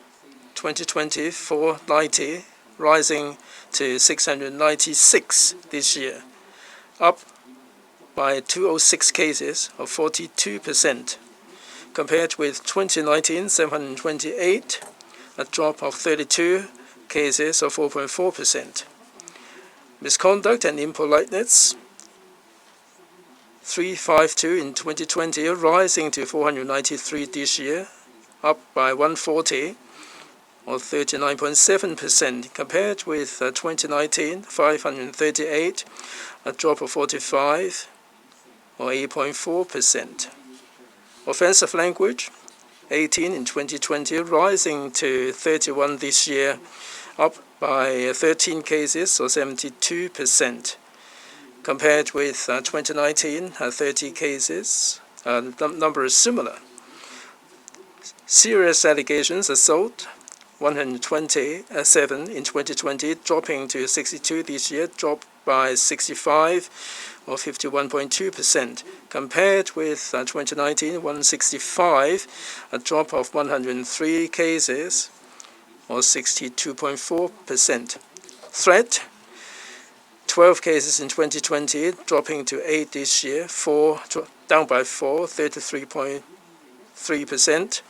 2020, 490, rising to 696 this year, up by 206 cases, of 42%, compared with 2019, 728, a drop of 32 cases, of 4.4%. Misconduct and impoliteness, 352 in 2020, rising to 493 this year, up by 140, or 39.7%, compared with 2019, 538, a drop of 45, or 8.4%. Offensive language, 18 in 2020, rising to 31 this year, up by 13 cases, or 72%, compared with 2019, 30 cases. The number is similar. Serious allegations, assault, 127 in 2020, dropping to 62 this year, dropped by 65, or 51.2%, compared with 2019, 165, a drop of 103 cases, or 62.4%. Threat, 12 cases in 2020, dropping to 8 this year, down by 4, 33.3%,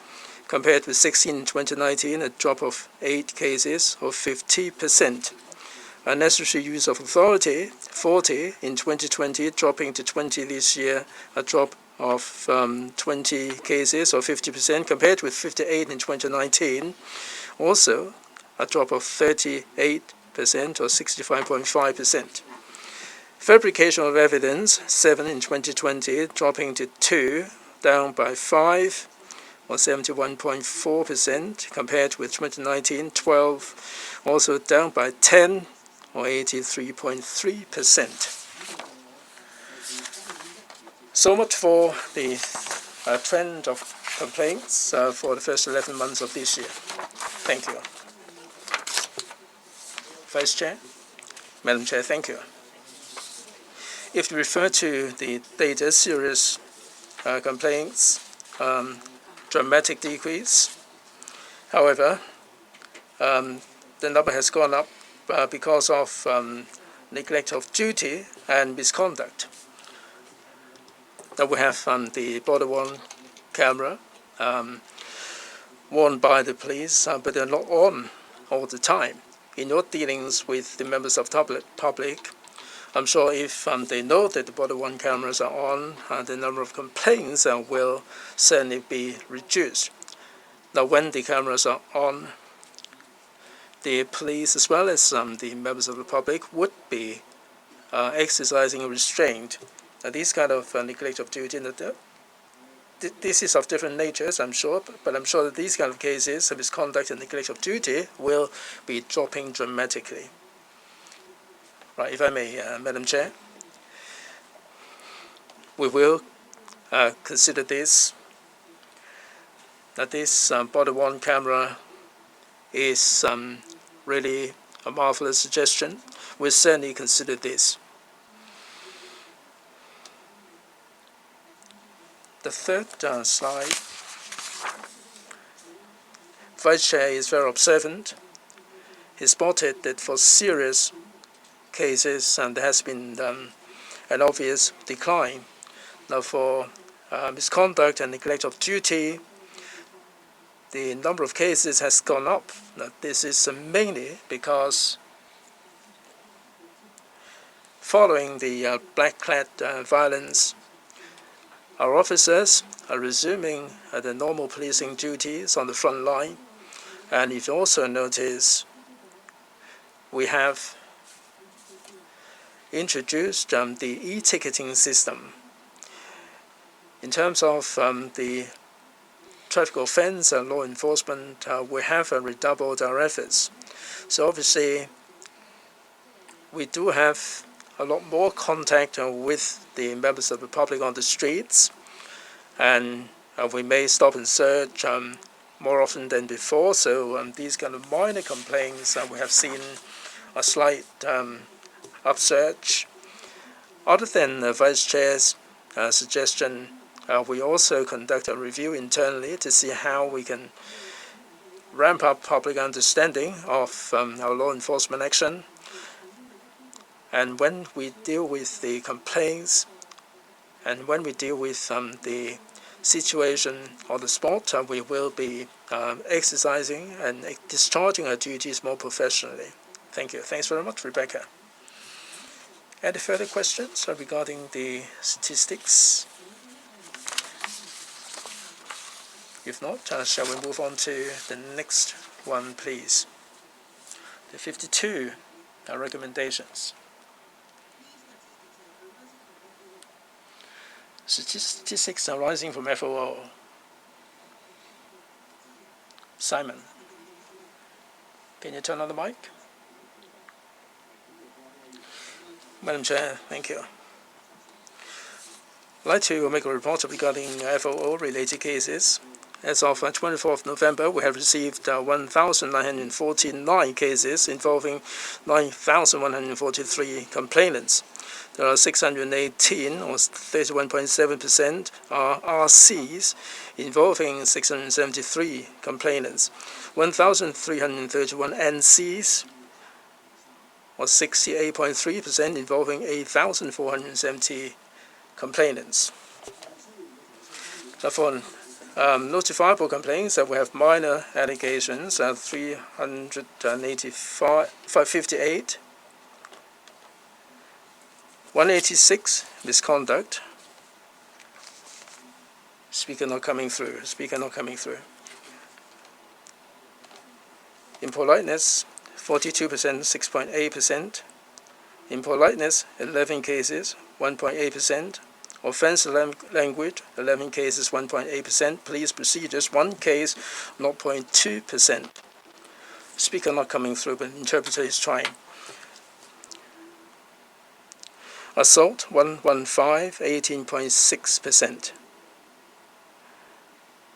compared with 16 in 2019, a drop of 8 cases, or 50%. Unnecessary use of authority, 40 in 2020, dropping to 20 this year, a drop of 20 cases, or 50%, compared with 58 in 2019, also a drop of 38%, or 65.5%. Fabrication of evidence, 7 in 2020, dropping to 2, down by 5, or 71.4%, compared with 2019, 12, also down by 10, or 83.3%. So much for the trend of complaints for the first 11 months of this year. Thank you. Vice Chair, Madam Chair, thank you. If you refer to the data, serious complaints, dramatic decrease. However, the number has gone up because of neglect of duty and misconduct. Now we have the border-worn camera worn by the police, but they're not on all the time. In your dealings with the members of the public, I'm sure if they know that the border-worn cameras are on, the number of complaints will certainly be reduced. Now when the cameras are on, the police as well as the members of the public would be exercising restraint. These kind of neglect of duty, this is of different natures, I'm sure, but I'm sure that these kind of cases of misconduct and neglect of duty will be dropping dramatically. Right, if I may, Madam Chair, we will consider this, that this border-worn camera is really a marvelous suggestion. We'll certainly consider this. The third slide, Vice Chair is very observant. He spotted that for serious cases, there has been an obvious decline. Now for misconduct and neglect of duty, the number of cases has gone up. Now, this is mainly because following the black-clad violence, our officers are resuming the normal policing duties on the front line. And if you also notice, we have introduced the e-ticketing system. In terms of the traffic offense and law enforcement, we have redoubled our efforts. So obviously, we do have a lot more contact with the members of the public on the streets, and we may stop and search more often than before. So these kind of minor complaints, we have seen a slight upsurge. Other than the Vice Chair's suggestion, we also conduct a review internally to see how we can ramp up public understanding of our law enforcement action. And when we deal with the complaints and when we deal with the situation on the spot, we will be exercising and discharging our duties more professionally. Thank you. Thanks very much, Rebecca. Any further questions regarding the statistics? If not, shall we move on to the next one, please? The 52 recommendations. Statistics arising from FOO. Simon, can you turn on the mic? Madam Chair, thank you. I'd like to make a report regarding FOO-related cases. As of 24th November, we have received 1,949 cases involving 9,143 complainants. There are 618, or 31.7%, are RCs, involving 673 complainants. 1,331 NCs, or 68.3%, involving 8,470 complainants. For notifiable complaints, we have minor allegations, 358. 186, misconduct. Speaker not coming through. Impoliteness, 42%, 6.8%. Impoliteness, 11 cases, 1.8%. Offensive language, 11 cases, 1.8%. Police procedures, 1 case, 0.2%. Speaker not coming through, but interpreter is trying. Assault, 115, 18.6%.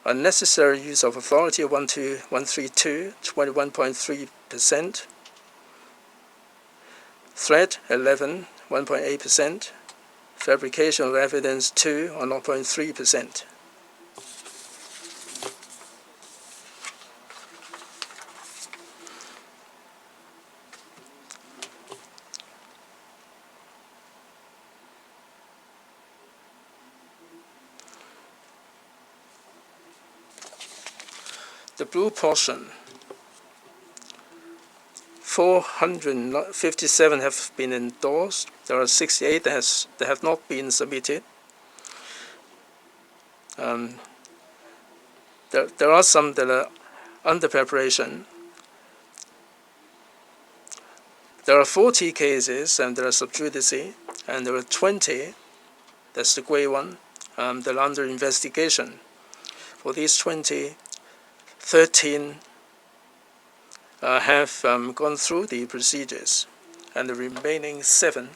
Unnecessary use of authority, 132, 21.3%. Threat, 11, 1.8%. Fabrication of evidence, 2, or 0.3%. The blue portion, 457 have been endorsed. There are 68 that have not been submitted. There are some that are under preparation. There are 40 cases and there are sub judice, and there are 20, that's the grey one, that are under investigation. For these 20, 13 have gone through the procedures, and the remaining 7,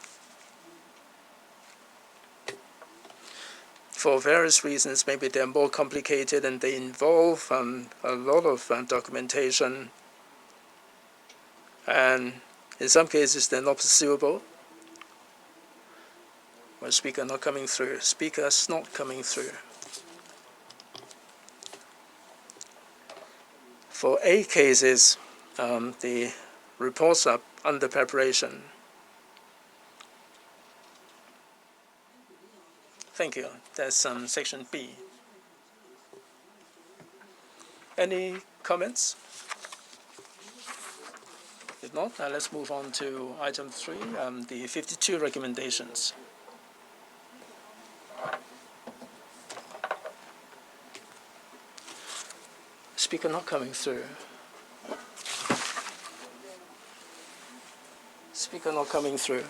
for various reasons, maybe they're more complicated and they involve a lot of documentation, and in some cases they're not pursuable. Well, speaker not coming through. Speaker's not coming through. For 8 cases, the reports are under preparation. Thank you. That's section B. Any comments? If not, let's move on to item 3, the 52 recommendations. Speaker not coming through. Speaker not coming through.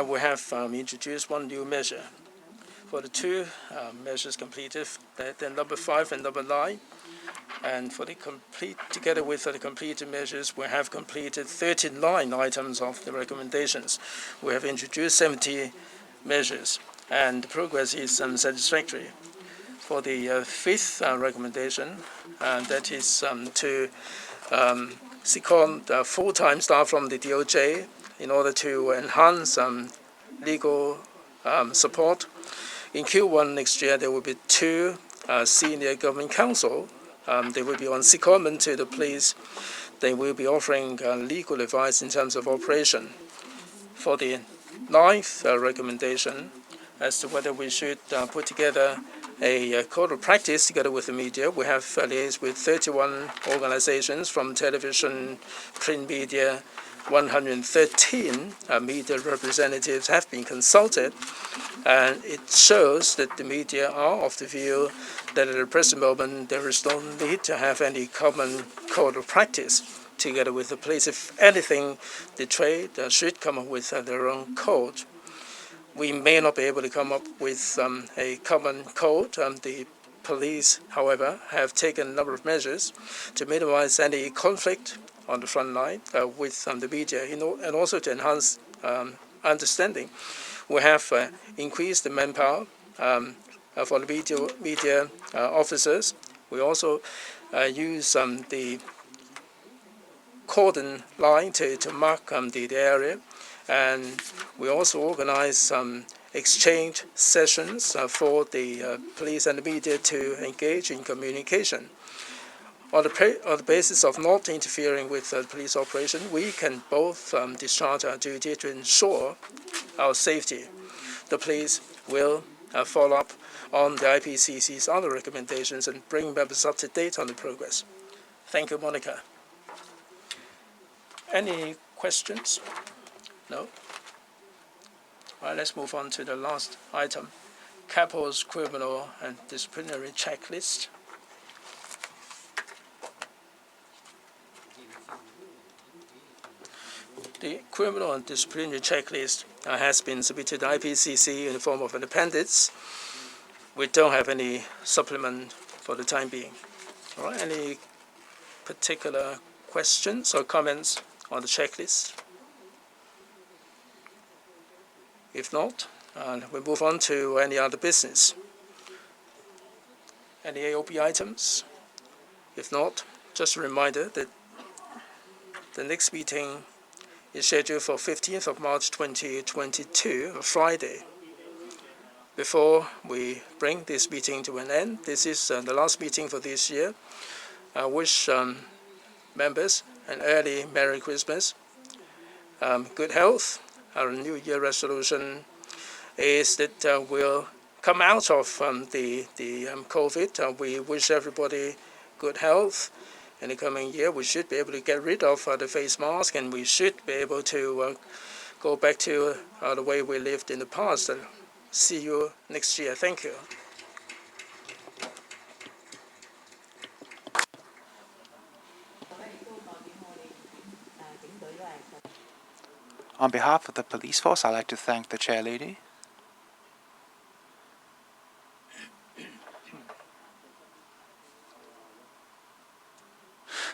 We have introduced one new measure. For the two measures completed, they're number 5 and number 9. And for the together with the completed measures, we have completed 39 items of the recommendations. We have introduced 70 measures, and the progress is satisfactory. For the fifth recommendation, that is to second full-time staff from the DOJ in order to enhance legal support. In Q1 next year, there will be 2 senior government counsel. They will be on secondment to the police. They will be offering legal advice in terms of operation. For the 9th recommendation, as to whether we should put together a code of practice together with the media, we have liaised with 31 organizations from television, print media. 113 media representatives have been consulted, and it shows that the media are of the view that at the present moment there is no need to have any common code of practice together with the police. If anything, the trade should come up with their own code. We may not be able to come up with a common code. The police, however, have taken a number of measures to minimize any conflict on the front line with the media, and also to enhance understanding. We have increased the manpower for the media officers. We also use the cordon line to mark the area, and we also organize some exchange sessions for the police and the media to engage in communication. On the basis of not interfering with the police operation, we can both discharge our duty to ensure our safety. The police will follow up on the IPCC's other recommendations and bring members up to date on the progress. Thank you, Monica. Any questions? No? All right, let's move on to the last item, CAPO's criminal and disciplinary checklist. The criminal and disciplinary checklist has been submitted to IPCC in the form of an appendix. We don't have any supplement for the time being. All right, any particular questions or comments on the checklist? If not, we move on to any other business. Any AOP items? If not, just a reminder that the next meeting is scheduled for 15th of March 2022, a Friday. Before we bring this meeting to an end, this is the last meeting for this year. I wish members an early Merry Christmas, good health. Our New Year resolution is that we'll come out of the COVID. We wish everybody good health. In the coming year, we should be able to get rid of the face mask, and we should be able to go back to the way we lived in the past. See you next year. Thank you. On behalf of the police force, I'd like to thank the chair lady.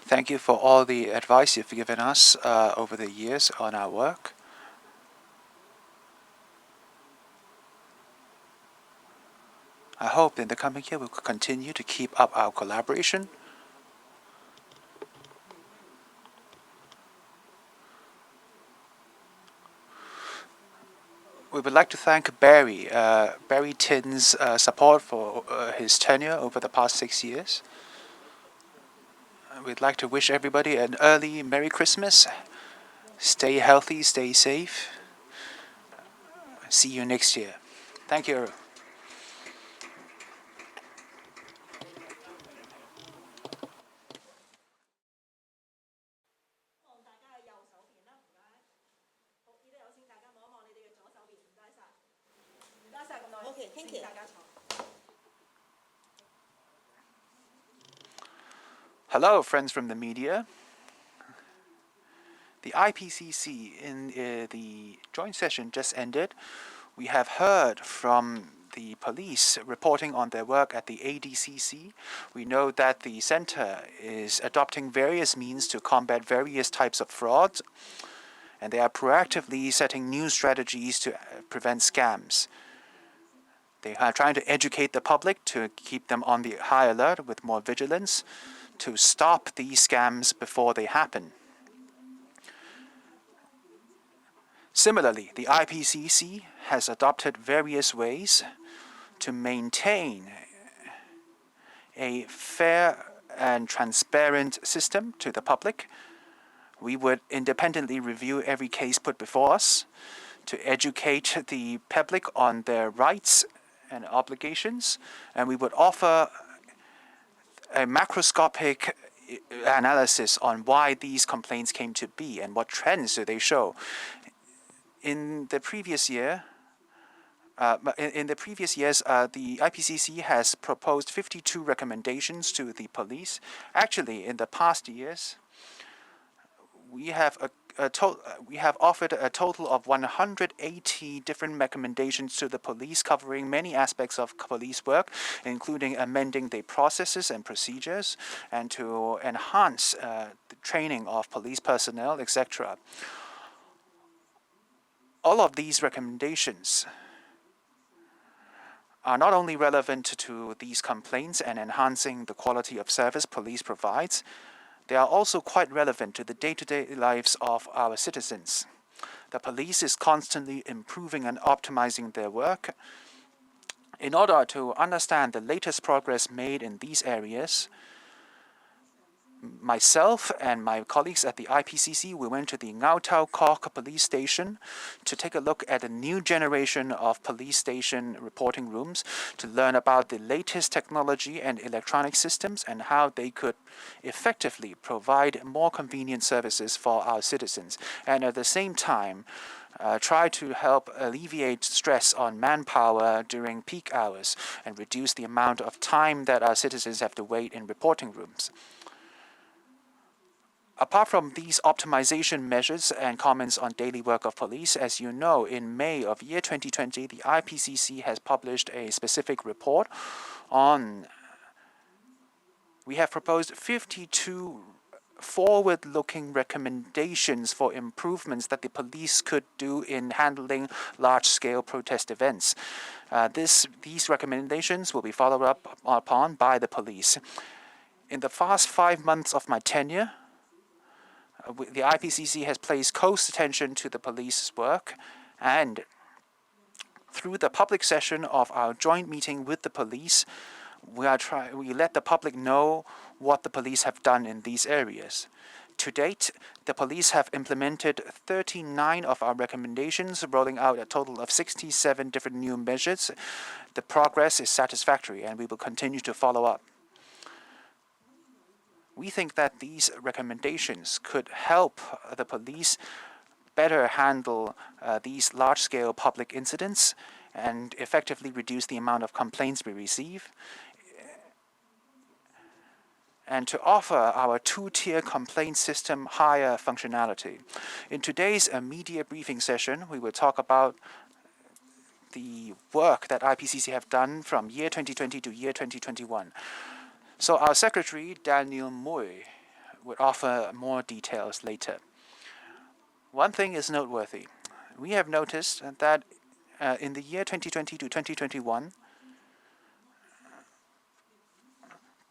Thank you for all the advice you've given us over the years on our work. I hope in the coming year we'll continue to keep up our collaboration. We would like to thank Barry Tin's support for his tenure over the past 6 years. We'd like to wish everybody an early Merry Christmas. Stay healthy, stay safe. See you next year. Thank you. Okay, thank you. Hello, friends from the media. The IPCC in the joint session just ended. We have heard from the police reporting on their work at the ADCC. We know that the center is adopting various means to combat various types of frauds, and they are proactively setting new strategies to prevent scams. They are trying to educate the public to keep them on the high alert with more vigilance to stop these scams before they happen. Similarly, the IPCC has adopted various ways to maintain a fair and transparent system to the public. We would independently review every case put before us to educate the public on their rights and obligations, and we would offer a macroscopic analysis on why these complaints came to be and what trends do they show. In the previous years, the IPCC has proposed 52 recommendations to the police. Actually, in the past years, we have offered a total of 180 different recommendations to the police, covering many aspects of police work, including amending the processes and procedures, and to enhance the training of police personnel, etc. All of these recommendations are not only relevant to these complaints and enhancing the quality of service police provides, they are also quite relevant to the day-to-day lives of our citizens. The police is constantly improving and optimizing their work. In order to understand the latest progress made in these areas, myself and my colleagues at the IPCC, we went to the Ngau Tau Kok police station to take a look at a new generation of police station reporting rooms to learn about the latest technology and electronic systems and how they could effectively provide more convenient services for our citizens, and at the same time try to help alleviate stress on manpower during peak hours and reduce the amount of time that our citizens have to wait in reporting rooms. Apart from these optimization measures and comments on daily work of police, as you know, in May of year 2020, the IPCC has published a specific report on. We have proposed 52 forward-looking recommendations for improvements that the police could do in handling large-scale protest events. These recommendations will be followed up upon by the police. In the past 5 months of my tenure, the IPCC has placed close attention to the police's work, and through the public session of our joint meeting with the police, we let the public know what the police have done in these areas. To date, the police have implemented 39 of our recommendations, rolling out a total of 67 different new measures. The progress is satisfactory, and we will continue to follow up. We think that these recommendations could help the police better handle these large-scale public incidents and effectively reduce the amount of complaints we receive, and to offer our two-tier complaint system higher functionality. In today's media briefing session, we will talk about the work that IPCC have done from year 2020 to year 2021. So our Secretary, Daniel Mui, would offer more details later. One thing is noteworthy. We have noticed that in the year 2020 to 2021,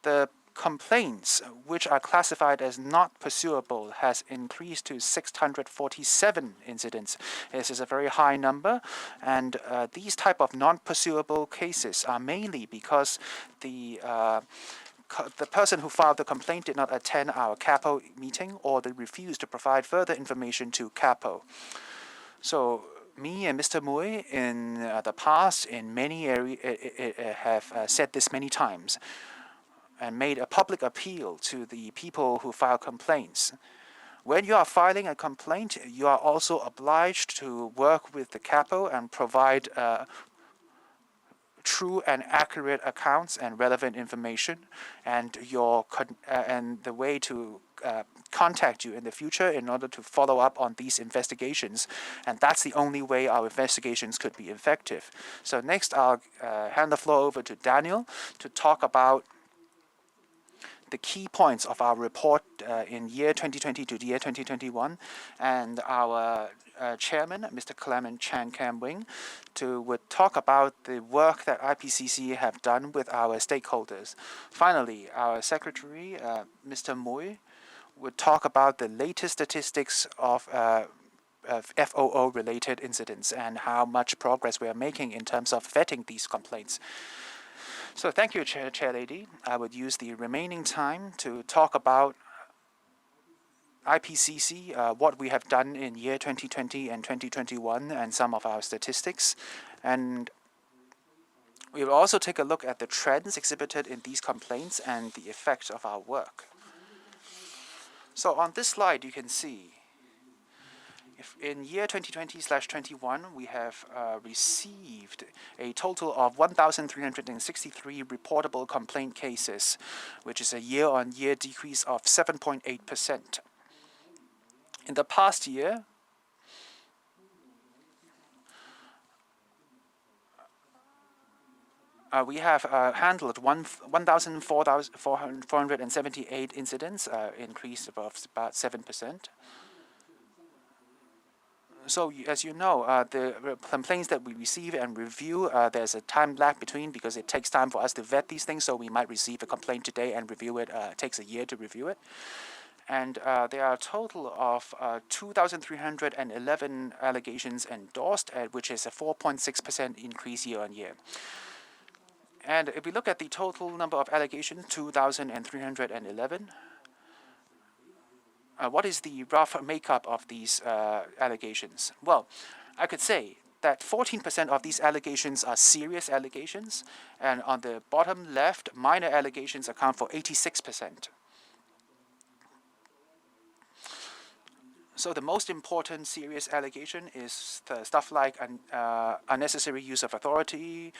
the complaints which are classified as not pursuable has increased to 647 incidents. This is a very high number, and these type of non-pursuable cases are mainly because the person who filed the complaint did not attend our CAPO meeting, or they refused to provide further information to CAPO. So me and Mr. Mui in the past in many areas have said this many times and made a public appeal to the people who file complaints. When you are filing a complaint, you are also obliged to work with the CAPO and provide true and accurate accounts and relevant information, and the way to contact you in the future in order to follow up on these investigations. And that's the only way our investigations could be effective. So next, I'll hand the floor over to Daniel to talk about the key points of our report in year 2020 to year 2021, and our chairman, Mr. Clement Chan Kam-wing, would talk about the work that IPCC have done with our stakeholders. Finally, our secretary, Mr. Mui, would talk about the latest statistics of FOO-related incidents and how much progress we are making in terms of vetting these complaints. So thank you, Chair Lady. I would use the remaining time to talk about IPCC, what we have done in year 2020 and 2021, and some of our statistics. And we will also take a look at the trends exhibited in these complaints and the effects of our work. So on this slide, you can see in year 2020/21, we have received a total of 1,363 reportable complaint cases, which is a year-on-year decrease of 7.8%. In the past year, we have handled 1,478 incidents, increase of about 7%. So as you know, the complaints that we receive and review, there's a time lag between because it takes time for us to vet these things. So we might receive a complaint today and review it. It takes a year to review it. And there are a total of 2,311 allegations endorsed, which is a 4.6% increase year on year. And if we look at the total number of allegations, 2,311, what is the rough makeup of these allegations? Well, I could say that 14% of these allegations are serious allegations, and on the bottom left, minor allegations account for 86%. So the most important serious allegation is the stuff like unnecessary use of authority,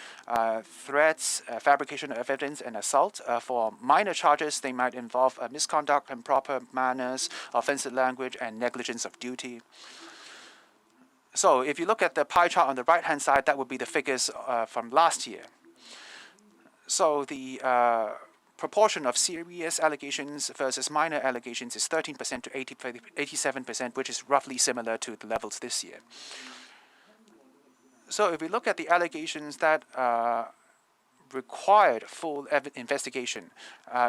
threats, fabrication of evidence, and assault. For minor charges, they might involve misconduct, improper manners, offensive language, and negligence of duty. So if you look at the pie chart on the right-hand side, that would be the figures from last year. So the proportion of serious allegations versus minor allegations is 13% to 87%, which is roughly similar to the levels this year. So if we look at the allegations that required full investigation,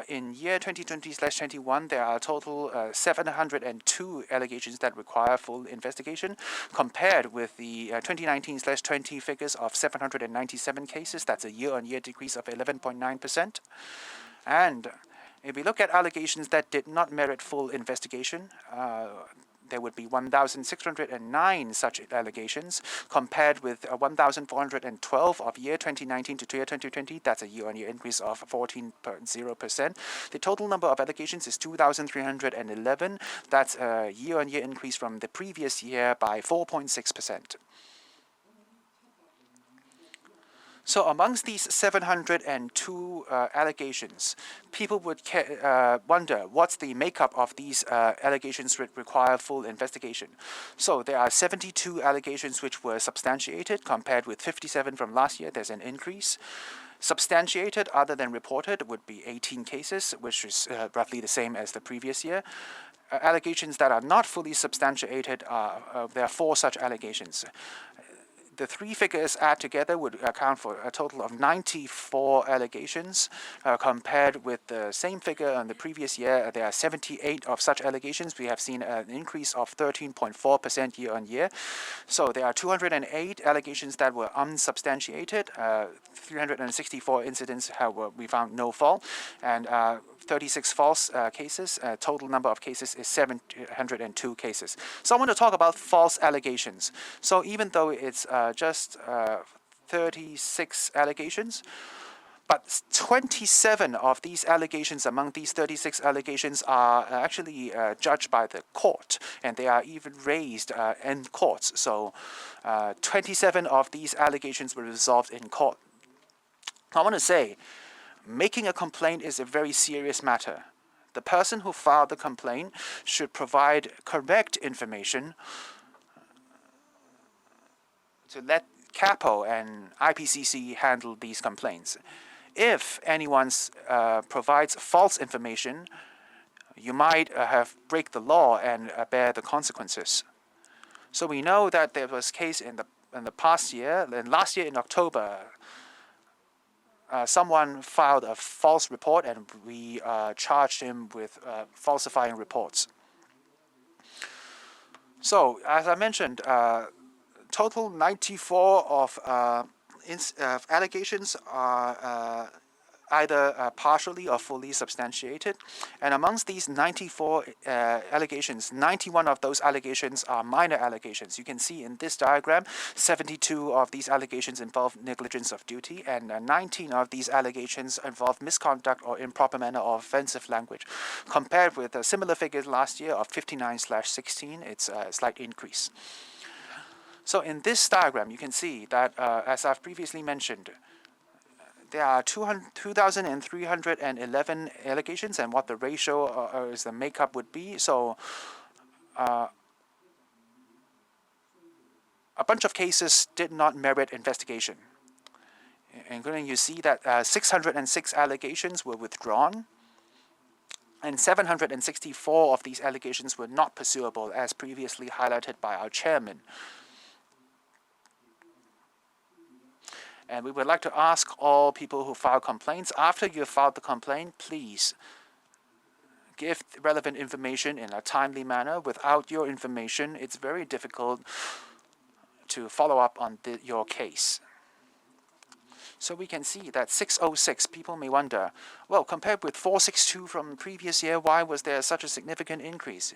in year 2020/21, there are a total 702 allegations that require full investigation, compared with the 2019/20 figures of 797 cases. That's a year-on-year decrease of 11.9%. And if we look at allegations that did not merit full investigation, there would be 1,609 such allegations, compared with 1,412 of year 2019 to year 2020. That's a year-on-year increase of 14.0%. The total number of allegations is 2,311. That's a year-on-year increase from the previous year by 4.6%. So amongst these 702 allegations, people would wonder what's the makeup of these allegations that require full investigation. So there are 72 allegations which were substantiated, compared with 57 from last year. There's an increase. Substantiated other than reported would be 18 cases, which is roughly the same as the previous year. Allegations that are not fully substantiated, there are 4 such allegations. the three figures add together would account for a total of 94 allegations. Compared with the same figure on the previous year, there are 78 of such allegations. We have seen an increase of 13.4% year on year. So there are 208 allegations that were unsubstantiated. 364 incidents we found no fault, and 36 false cases. Total number of cases is 702 cases. So I want to talk about false allegations. So even though it's just 36 allegations, but 27 of these allegations among these 36 allegations are actually judged by the court, and they are even raised in courts. So 27 of these allegations were resolved in court. I want to say, making a complaint is a very serious matter. The person who filed the complaint should provide correct information to let CAPO and IPCC handle these complaints. If anyone provides false information, you might have break the law and bear the consequences. So we know that there was a case in the past year, and last year in October, someone filed a false report, and we charged him with falsifying reports. So, as I mentioned, total 94 of allegations are either partially or fully substantiated. And amongst these 94 allegations, 91 of those allegations are minor allegations. You can see in this diagram, 72 of these allegations involve negligence of duty, and 19 of these allegations involve misconduct or improper manner or offensive language. Compared with similar figures last year of 59/16, it's a slight increase. So in this diagram, you can see that, as I've previously mentioned, there are 2,311 allegations, and what the ratio is the makeup would be. So a bunch of cases did not merit investigation. Including, you see that 606 allegations were withdrawn, and 764 of these allegations were not pursuable, as previously highlighted by our chairman. And we would like to ask all people who file complaints, after you have filed the complaint, please give relevant information in a timely manner. Without your information, it's very difficult to follow up on your case. So we can see that 606, people may wonder, well, compared with 462 from the previous year, why was there such a significant increase?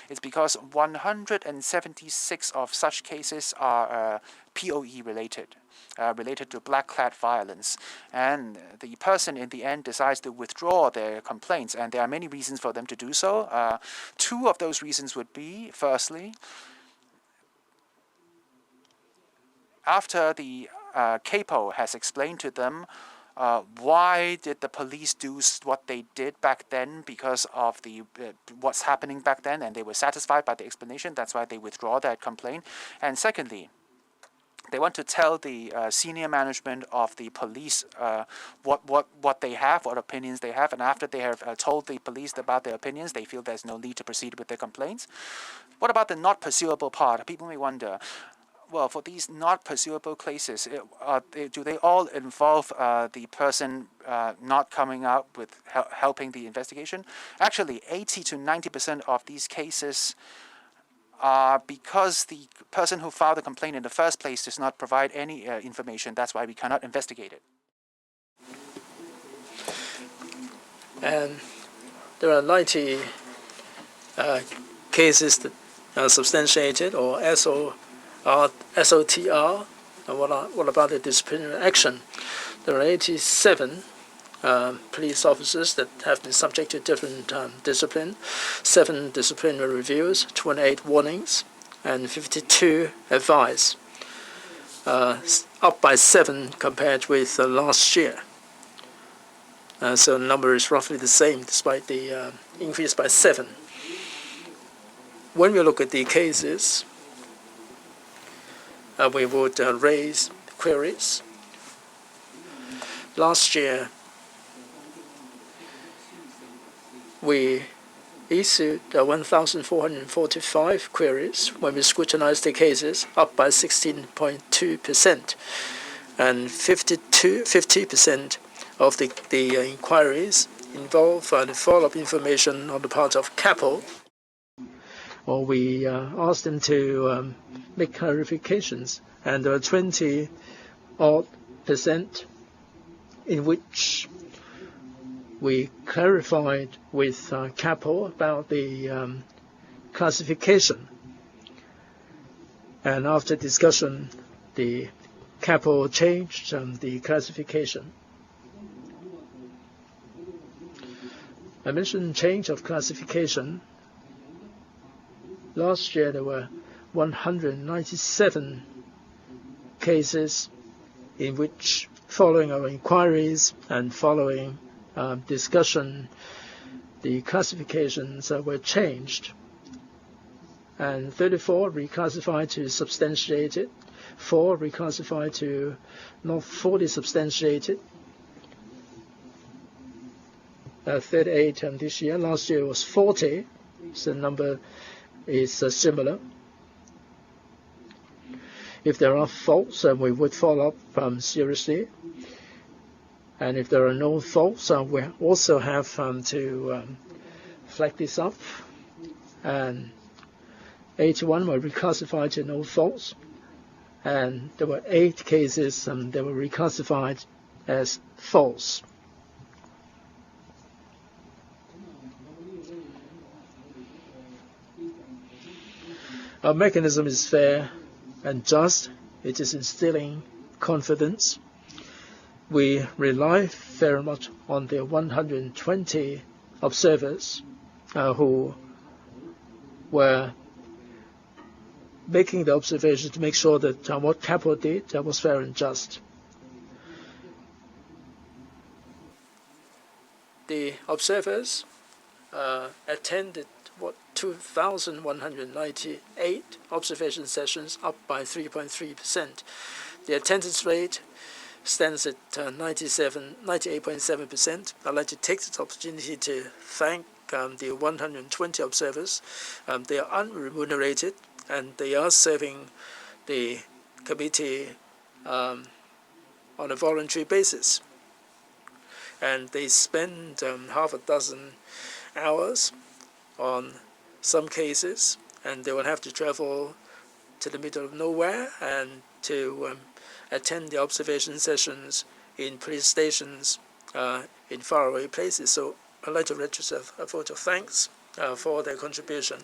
It's because 176 of such cases are POE related. Related to black-clad violence, and the person in the end decides to withdraw their complaints, and there are many reasons for them to do so. Two of those reasons would be, firstly, after the CAPO has explained to them why did the police do what they did back then because of the what's happening back then, and they were satisfied by the explanation. That's why they withdraw that complaint. And secondly, they want to tell the senior management of the police what they have, what opinions they have, and after they have told the police about their opinions, they feel there's no need to proceed with their complaints. What about the not pursuable part? People may wonder, well, for these not pursuable cases, do they all involve the person not coming out with helping the investigation? Actually, 80 to 90% of these cases because the person who filed the complaint in the first place does not provide any information. That's why we cannot investigate it. And there are 90 cases that are substantiated, or SOTR. And what about the disciplinary action? There are 87 police officers that have been subject to different discipline, 7 disciplinary reviews, 28 warnings, and 52 advice, up by 7 compared with last year. So the number is roughly the same, despite the increase by 7. When we look at the cases, we would raise queries. Last year, we issued 1,445 queries when we scrutinized the cases, up by 16.2%. And 50% of the inquiries involve the follow-up information on the part of CAPO, or we asked them to make clarifications, and there are 20-odd% in which we clarified with CAPO about the classification. And after discussion, the CAPO changed the classification. I mentioned change of classification. Last year there were 197 cases in which, following our inquiries and following discussion, the classifications were changed, and 34 reclassified to substantiated, 4 reclassified to not fully substantiated, 38 this year. Last year was 40, so the number is similar. If there are faults, we would follow up seriously. And if there are no faults, we also have to flag this up. And 81 were reclassified to no faults. And there were 8 cases that were reclassified as false. Our mechanism is fair and just. It is instilling confidence. We rely very much on the 120 observers who were making the observations to make sure that what CAPO did was fair and just. The observers attended 2,198 observation sessions, up by 3.3%. The attendance rate stands at 98.7%. I'd like to take this opportunity to thank the 120 observers. They are unremunerated, and they are serving the committee on a voluntary basis. And they spend half a dozen hours on some cases, and they will have to travel to the middle of nowhere and to attend the observation sessions in police stations in faraway places. So I'd like to register a vote of thanks for their contribution.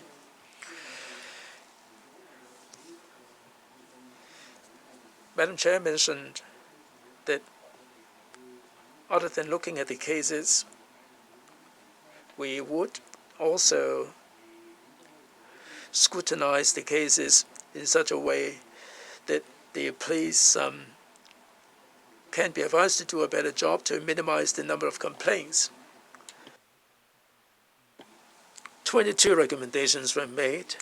Madam Chair mentioned that other than looking at the cases, we would also scrutinize the cases in such a way that the police can be advised to do a better job to minimize the number of complaints. 22 recommendations were made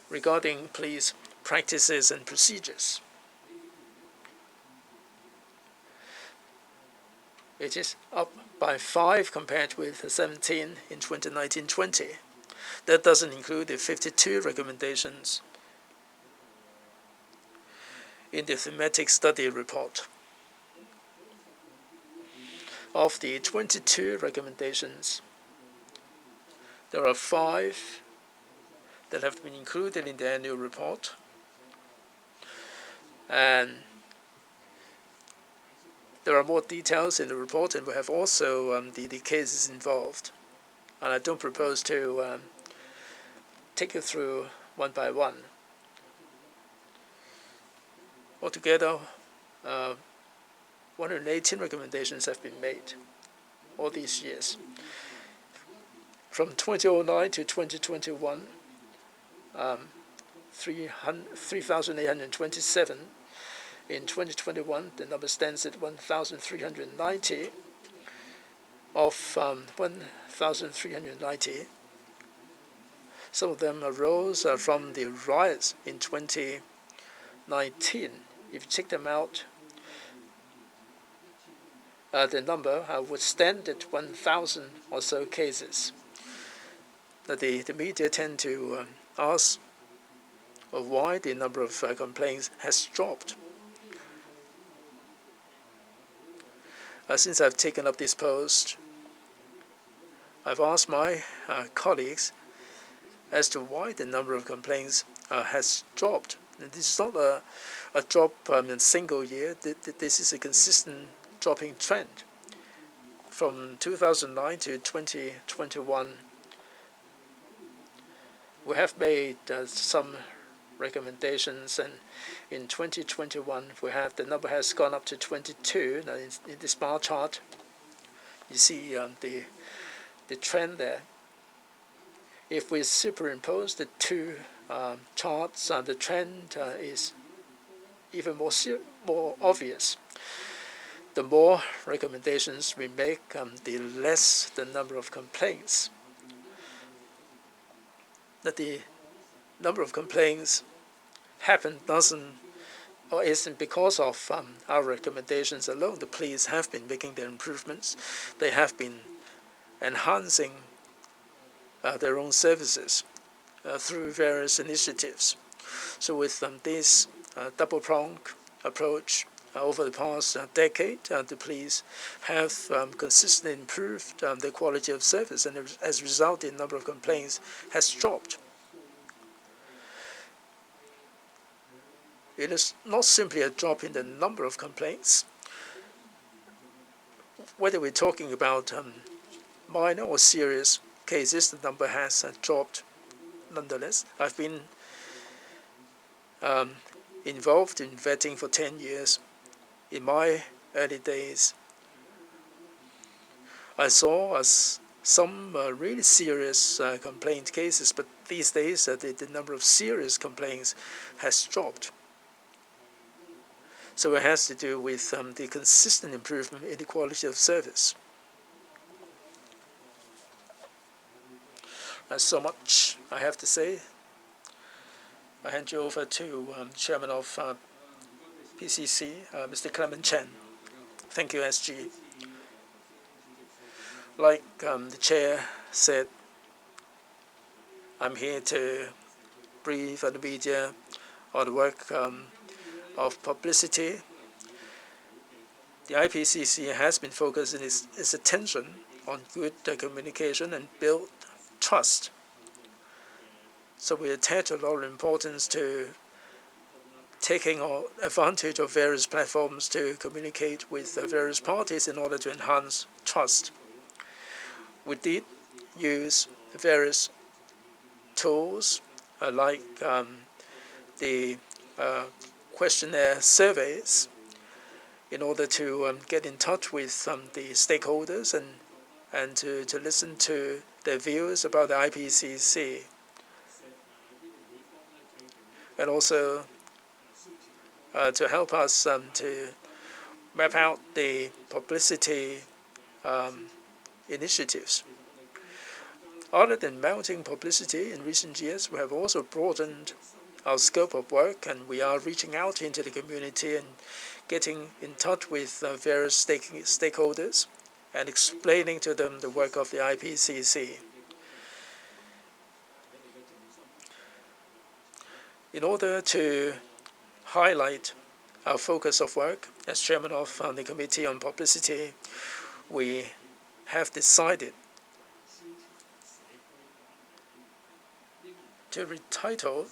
regarding police practices and procedures. It is up by 5 compared with 17 in 2019-20. That doesn't include the 52 recommendations in the Thematic Study Report. Of the 22 recommendations, there are 5 that have been included in the annual report, and there are more details in the report, and we have also the cases involved. And I don't propose to take you through one by one. Altogether, 118 recommendations have been made all these years. From 2009 to 2021, 3,827. In 2021, the number stands at 1,390. Of 1,390, some of them arose from the riots in 2019. If you check them out, the number would stand at 1,000 or so cases. The media tend to ask why the number of complaints has dropped. Since I've taken up this post, I've asked my colleagues as to why the number of complaints has dropped. And this is not a drop in a single year. This is a consistent dropping trend. From 2009 to 2021, we have made some recommendations, and in 2021 the number has gone up to 22. Now in this bar chart, you see the trend there. If we superimpose the two charts, the trend is even more obvious. The more recommendations we make, the less the number of complaints. That the number of complaints isn't because of our recommendations alone. The police have been making their improvements. They have been enhancing their own services through various initiatives. So with this double-pronged approach over the past decade, the police have consistently improved the quality of service, and as a result, the number of complaints has dropped. It is not simply a drop in the number of complaints. Whether we're talking about minor or serious cases, the number has dropped nonetheless. I've been involved in vetting for 10 years. In my early days, I saw some really serious complaint cases, but these days the number of serious complaints has dropped. So it has to do with the consistent improvement in the quality of service. That's so much I have to say. I hand you over to Chairman of PCC, Mr. Clement Chan. Thank you, SG. Like the Chair said, I'm here to brief the media on the work of publicity. The IPCC has been focusing its attention on good communication and build trust. So we attach a lot of importance to taking advantage of various platforms to communicate with various parties in order to enhance trust. We did use various tools like the questionnaire surveys in order to get in touch with the stakeholders and to listen to their views about the IPCC. And also to help us to map out the publicity initiatives. Other than mounting publicity in recent years, we have also broadened our scope of work, and we are reaching out into the community and getting in touch with various stakeholders and explaining to them the work of the IPCC. In order to highlight our focus of work, as chairman of the Committee on Publicity, we have decided to retitle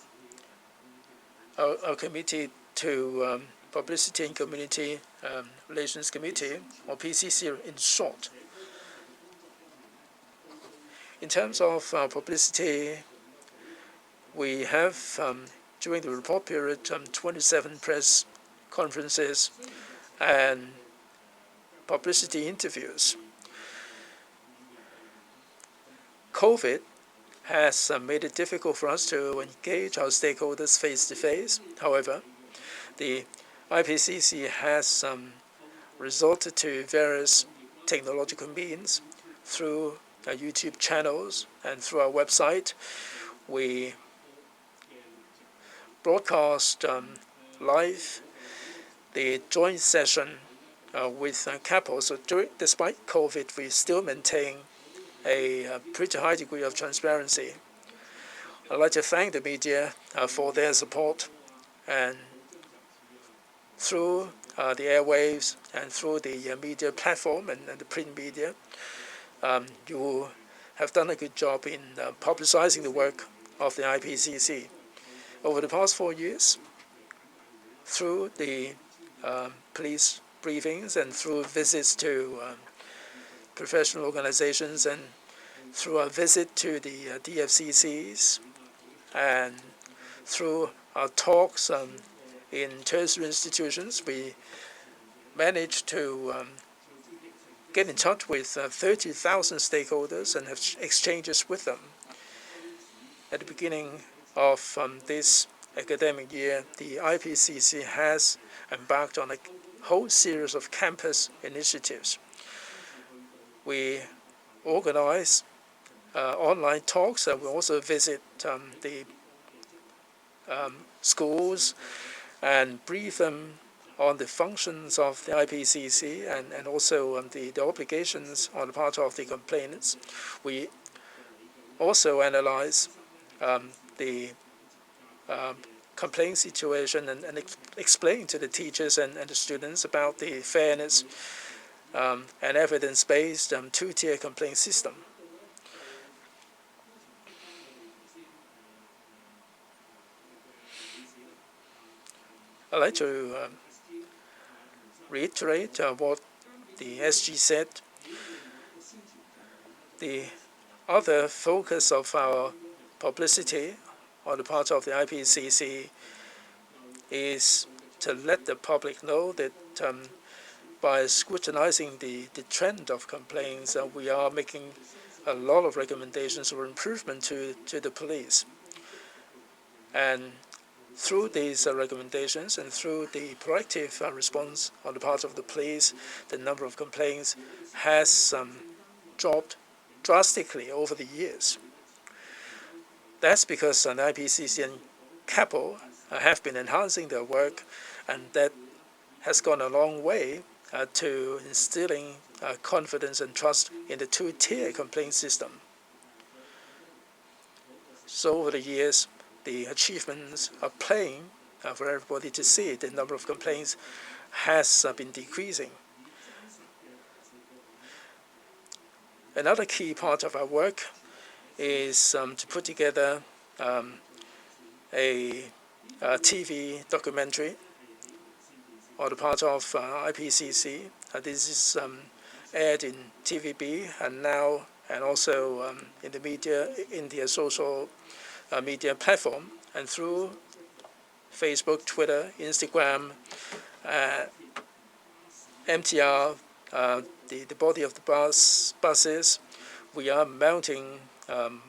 our committee to Publicity and Community Relations Committee, or PCC in short. In terms of publicity, we have, during the report period, 27 press conferences and publicity interviews. COVID has made it difficult for us to engage our stakeholders face-to-face. However, the IPCC has resorted to various technological means through our YouTube channels and through our website. We broadcast live the joint session with CAPO. So despite COVID, we still maintain a pretty high degree of transparency. I'd like to thank the media for their support, and through the airwaves and through the media platform and the print media, you have done a good job in publicizing the work of the IPCC. Over the past 4 years, through the police briefings and through visits to professional organizations and through a visit to the DFCCs and through our talks in tertiary institutions, we managed to get in touch with 30,000 stakeholders and have exchanges with them. At the beginning of this academic year, the IPCC has embarked on a whole series of campus initiatives. We organize online talks, and we also visit the schools and brief them on the functions of the IPCC and also the obligations on the part of the complainants. We also analyze the complaint situation and explain to the teachers and the students about the fairness and evidence-based two-tier complaint system. I'd like to reiterate what the SG said. The other focus of our publicity on the part of the IPCC is to let the public know that by scrutinizing the trend of complaints, we are making a lot of recommendations for improvement to the police. And through these recommendations and through the proactive response on the part of the police, the number of complaints has dropped drastically over the years. That's because the IPCC and CAPO have been enhancing their work, and that has gone a long way to instilling confidence and trust in the two-tier complaint system. So over the years, the achievements are plain for everybody to see. The number of complaints has been decreasing. Another key part of our work is to put together a TV documentary on the part of IPCC. This is aired in TVB and also in the media, in the social media platform, and through Facebook, Twitter, Instagram, MTR, the body of the buses, we are mounting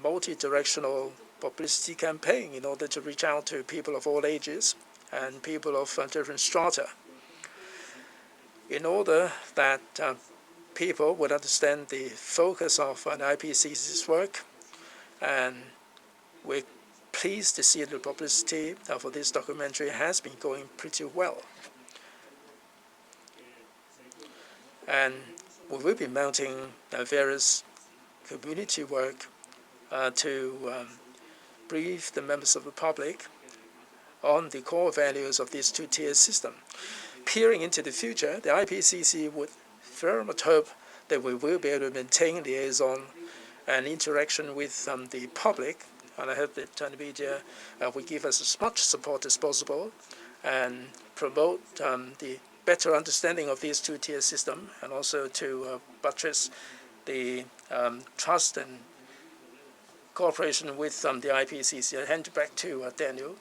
multi-directional publicity campaign in order to reach out to people of all ages and people of different strata, in order that people would understand the focus of an IPCC's work. And we're pleased to see that the publicity for this documentary has been going pretty well. And we will be mounting various community work to brief the members of the public on the core values of this two-tier system. Peering into the future, the IPCC would very much hope that we will be able to maintain liaison and interaction with the public, and I hope that the media will give us as much support as possible and promote the better understanding of this two-tier system, and also to buttress the trust and cooperation with the IPCC. I hand it back to Daniel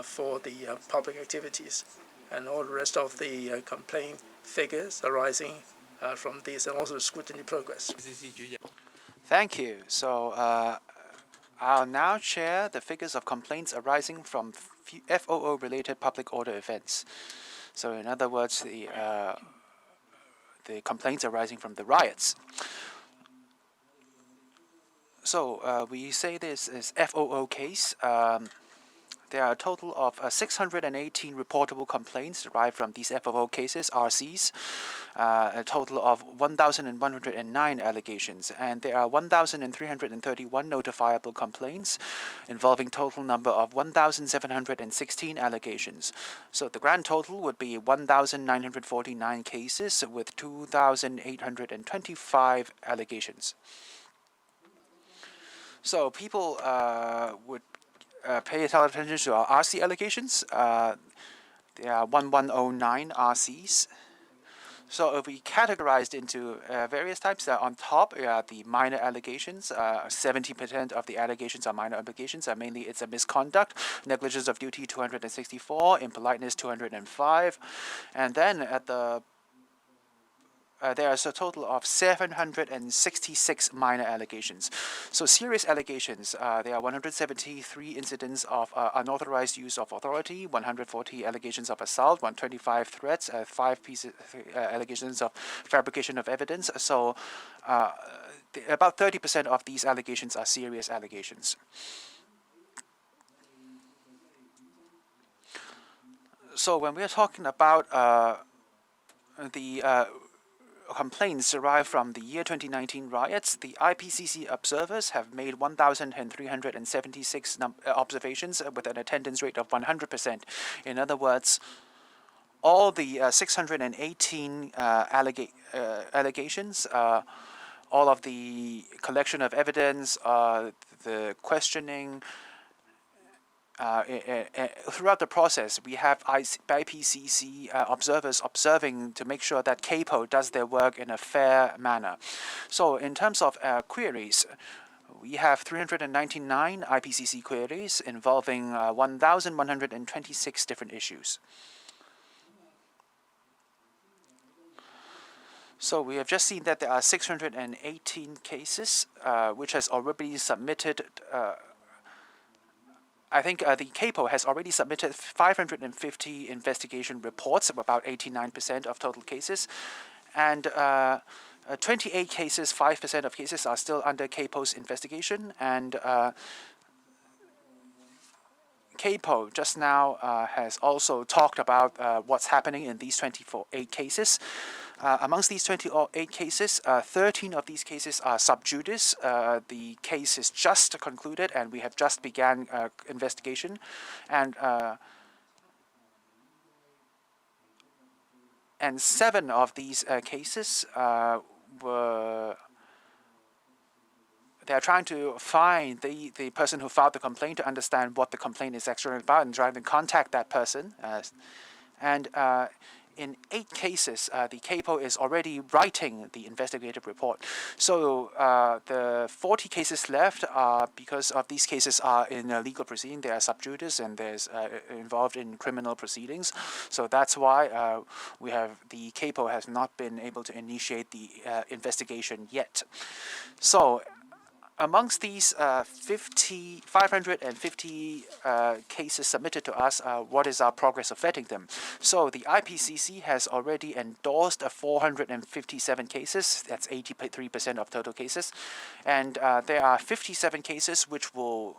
for the public activities and all the rest of the complaint figures arising from this, and also the scrutiny progress. Thank you. So I'll now share the figures of complaints arising from FOO-related public order events. So in other words, the complaints arising from the riots. So we say this is FOO case. there are a total of 618 reportable complaints derived from these FOO cases, RCs, a total of 1,109 allegations, and there are 1,331 notifiable complaints involving total number of 1,716 allegations. So the grand total would be 1,949 cases with 2,825 allegations. So people would pay attention to our RC allegations. There are 1,109 RCs. So if we categorized into various types, on top are the minor allegations. 70% of the allegations are minor allegations. Mainly it's a misconduct, negligence of duty 264, impoliteness 205. And then at the there is a total of 766 minor allegations. So serious allegations, there are 173 incidents of unauthorized use of authority, 140 allegations of assault, 125 threats, 5 allegations of fabrication of evidence. So about 30% of these allegations are serious allegations. So when we are talking about the complaints derived from the year 2019 riots, the IPCC observers have made 1,376 observations with an attendance rate of 100%. In other words, all the 618 allegations, all of the collection of evidence, the questioning, throughout the process, we have IPCC observers observing to make sure that CAPO does their work in a fair manner. So in terms of queries, we have 399 IPCC queries involving 1,126 different issues. So we have just seen that there are 618 cases which has already submitted. I think the CAPO has already submitted 550 investigation reports, about 89% of total cases, and 28 cases, 5% of cases are still under CAPO's investigation, and CAPO just now has also talked about what's happening in these 28 cases. Amongst these 28 cases, 13 of these cases are sub judice. The case is just concluded and we have just began investigation. And 7 of these cases they are trying to find the person who filed the complaint to understand what the complaint is actually about and trying to contact that person. In 8 cases, the CAPO is already writing the investigative report. So the 40 cases left are because of these cases are in a legal proceeding. They are sub judice and there's involved in criminal proceedings. So that's why the CAPO has not been able to initiate the investigation yet. So amongst these 550 cases submitted to us, what is our progress of vetting them? So the IPCC has already endorsed 457 cases. That's 83% of total cases. And there are 57 cases which will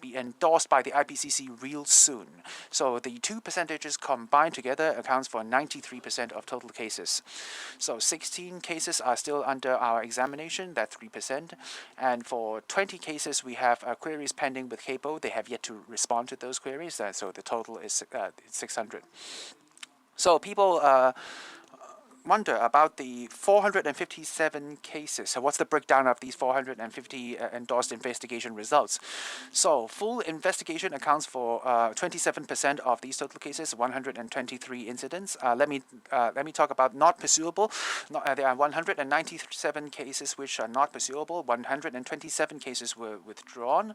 be endorsed by the IPCC real soon. So the 2 percentages combined together accounts for 93% of total cases. So 16 cases are still under our examination, that's 3%. And for 20 cases, we have queries pending with CAPO. They have yet to respond to those queries, so the total is 600. So people wonder about the 457 cases. So what's the breakdown of these 450 endorsed investigation results? So full investigation accounts for 27% of these total cases, 123 incidents. Let me talk about not pursuable. There are 197 cases which are not pursuable. 127 cases were withdrawn,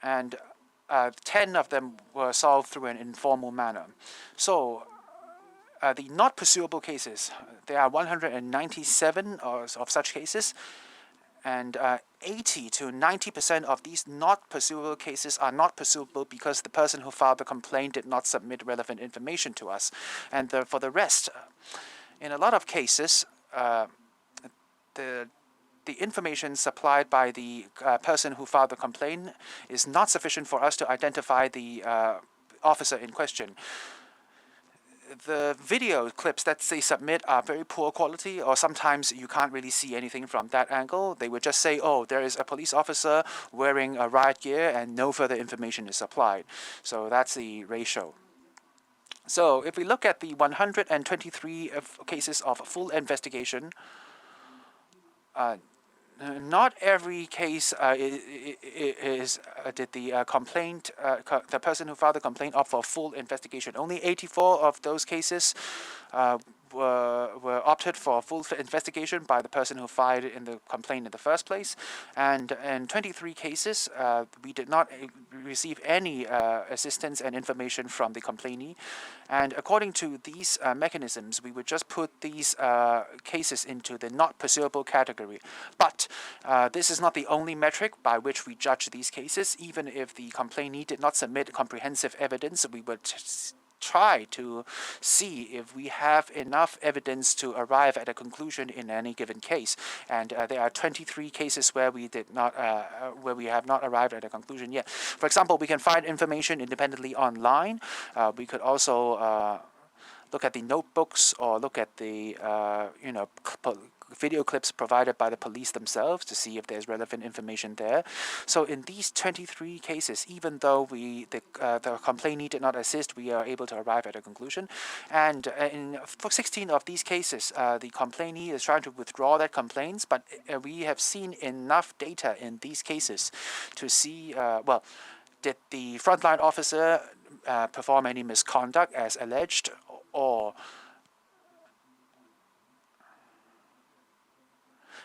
and 10 of them were solved through an informal manner. So the not pursuable cases, there are 197 of such cases, and 80 to 90% of these not pursuable cases are not pursuable because the person who filed the complaint did not submit relevant information to us. And for the rest, in a lot of cases, the the information supplied by the person who filed the complaint is not sufficient for us to identify the officer in question. The video clips that they submit are very poor quality, or sometimes you can't really see anything from that angle. They would just say, oh, there is a police officer wearing a riot gear, and no further information is supplied. So that's the ratio. So if we look at the 123 cases of full investigation, not every case did the complaint, the person who filed the complaint opt for full investigation. Only 84 of those cases were opted for full investigation by the person who filed in the complaint in the first place. And in 23 cases, we did not receive any assistance and information from the complainee. And according to these mechanisms, we would just put these cases into the not pursuable category. But this is not the only metric by which we judge these cases. Even if the complainee did not submit comprehensive evidence, we would try to see if we have enough evidence to arrive at a conclusion in any given case. And there are 23 cases where we did not, where we have not arrived at a conclusion yet. For example, we can find information independently online. We could also look at the notebooks or look at the video clips provided by the police themselves to see if there's relevant information there. So in these 23 cases, even though the complainee did not assist, we are able to arrive at a conclusion. And for 16 of these cases, the complainee is trying to withdraw that complaints, but we have seen enough data in these cases to see, did the frontline officer perform any misconduct as alleged, or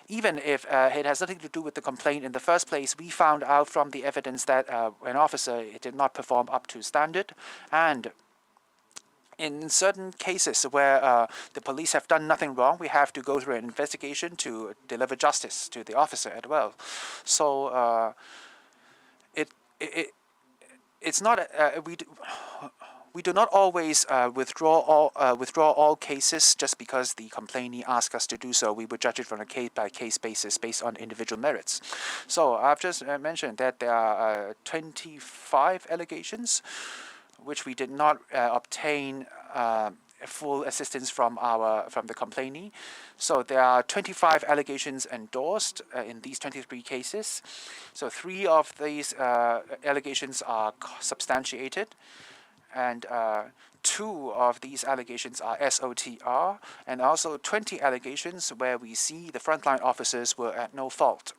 even if it has nothing to do with the complaint in the first place, we found out from the evidence that an officer did not perform up to standard. And in certain cases where the police have done nothing wrong, we have to go through an investigation to deliver justice to the officer as well. So it's not we do not always withdraw all cases just because the complainee asks us to do so. We would judge it from a case-by-case basis based on individual merits. So I've just mentioned that there are 25 allegations which we did not obtain full assistance from the complainee. So there are 25 allegations endorsed in these 23 cases. So 3 of these allegations are substantiated, and 2 of these allegations are SOTR, and also 20 allegations where we see the frontline officers were at no fault.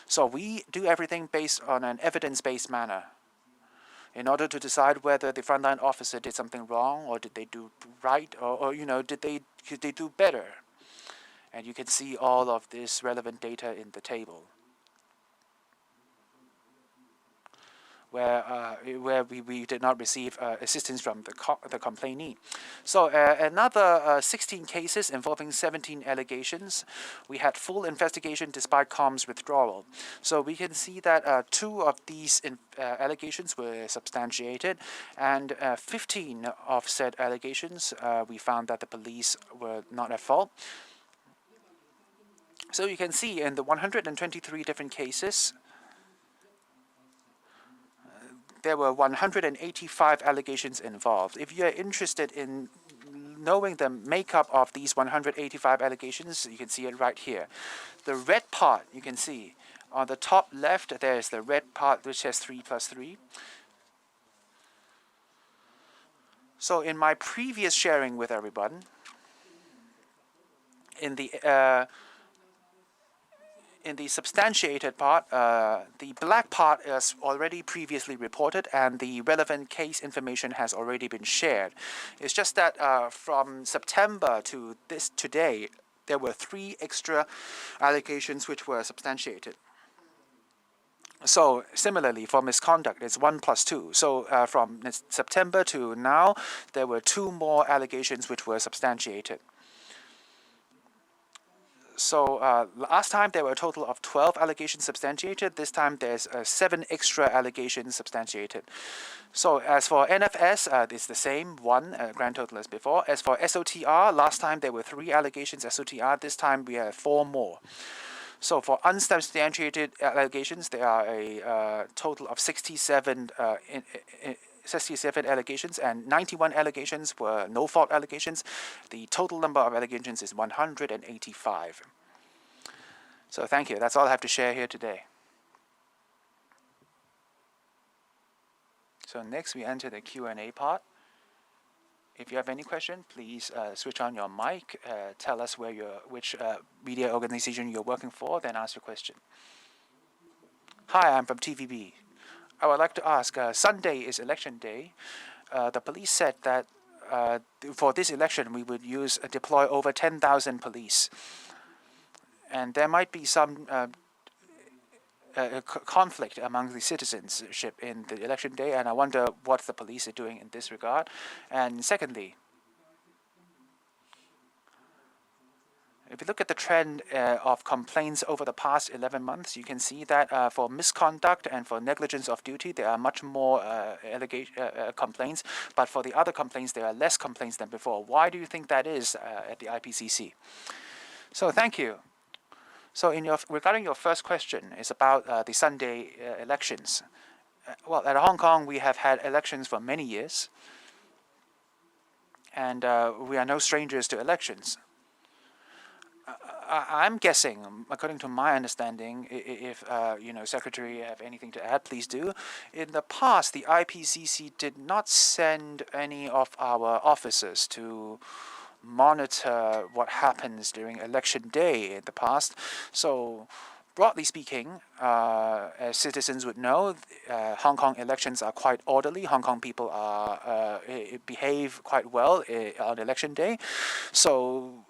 So we do everything based on an evidence-based manner in order to decide whether the frontline officer did something wrong, or did they do right, or could they do better. And you can see all of this relevant data in the table, where we did not receive assistance from the complainee. So another 16 cases involving 17 allegations, we had full investigation despite comms withdrawal. So we can see that 2 of these allegations were substantiated, and 15 of said allegations we found that the police were not at fault. So you can see in the 123 different cases, there were 185 allegations involved. If you are interested in knowing the makeup of these 185 allegations, you can see it right here. The red part, you can see on the top left, there is the red part which has 3 plus 3. So in my previous sharing with everyone, in the substantiated part, the black part is already previously reported, and the relevant case information has already been shared. It's just that from September to today, there were 3 extra allegations which were substantiated. So similarly, for misconduct, it's 1 plus 2. So from September to now, there were 2 more allegations which were substantiated. So last time there were a total of 12 allegations substantiated. This time there's 7 extra allegations substantiated. So as for NFS, it's the same, 1 grand total as before. As for SOTR, last time there were 3 allegations SOTR. This time we have 4 more. So for unsubstantiated allegations, there are a total of 67 allegations, and 91 allegations were no-fault allegations. The total number of allegations is 185. So thank you. That's all I have to share here today. So next we enter the Q&A part. If you have any question, please switch on your mic, tell us which media organization you're working for, then ask your question. Hi, I'm from TVB. I would like to ask, Sunday is election day. The police said that for this election we would deploy over 10,000 police. And there might be some conflict among the citizenship in the election day, and I wonder what the police are doing in this regard. And secondly, if you look at the trend of complaints over the past 11 months, you can see that for misconduct and for negligence of duty, there are much more complaints, but for the other complaints, there are less complaints than before. Why do you think that is at the IPCC? So thank you. So regarding your first question, is about the Sunday elections. Well, at Hong Kong, we have had elections for many years, and we are no strangers to elections. I'm guessing, according to my understanding, if Secretary have anything to add, please do. In the past, the IPCC did not send any of our officers to monitor what happens during election day in the past. So broadly speaking, as citizens would know, Hong Kong elections are quite orderly. Hong Kong people behave quite well on election day. So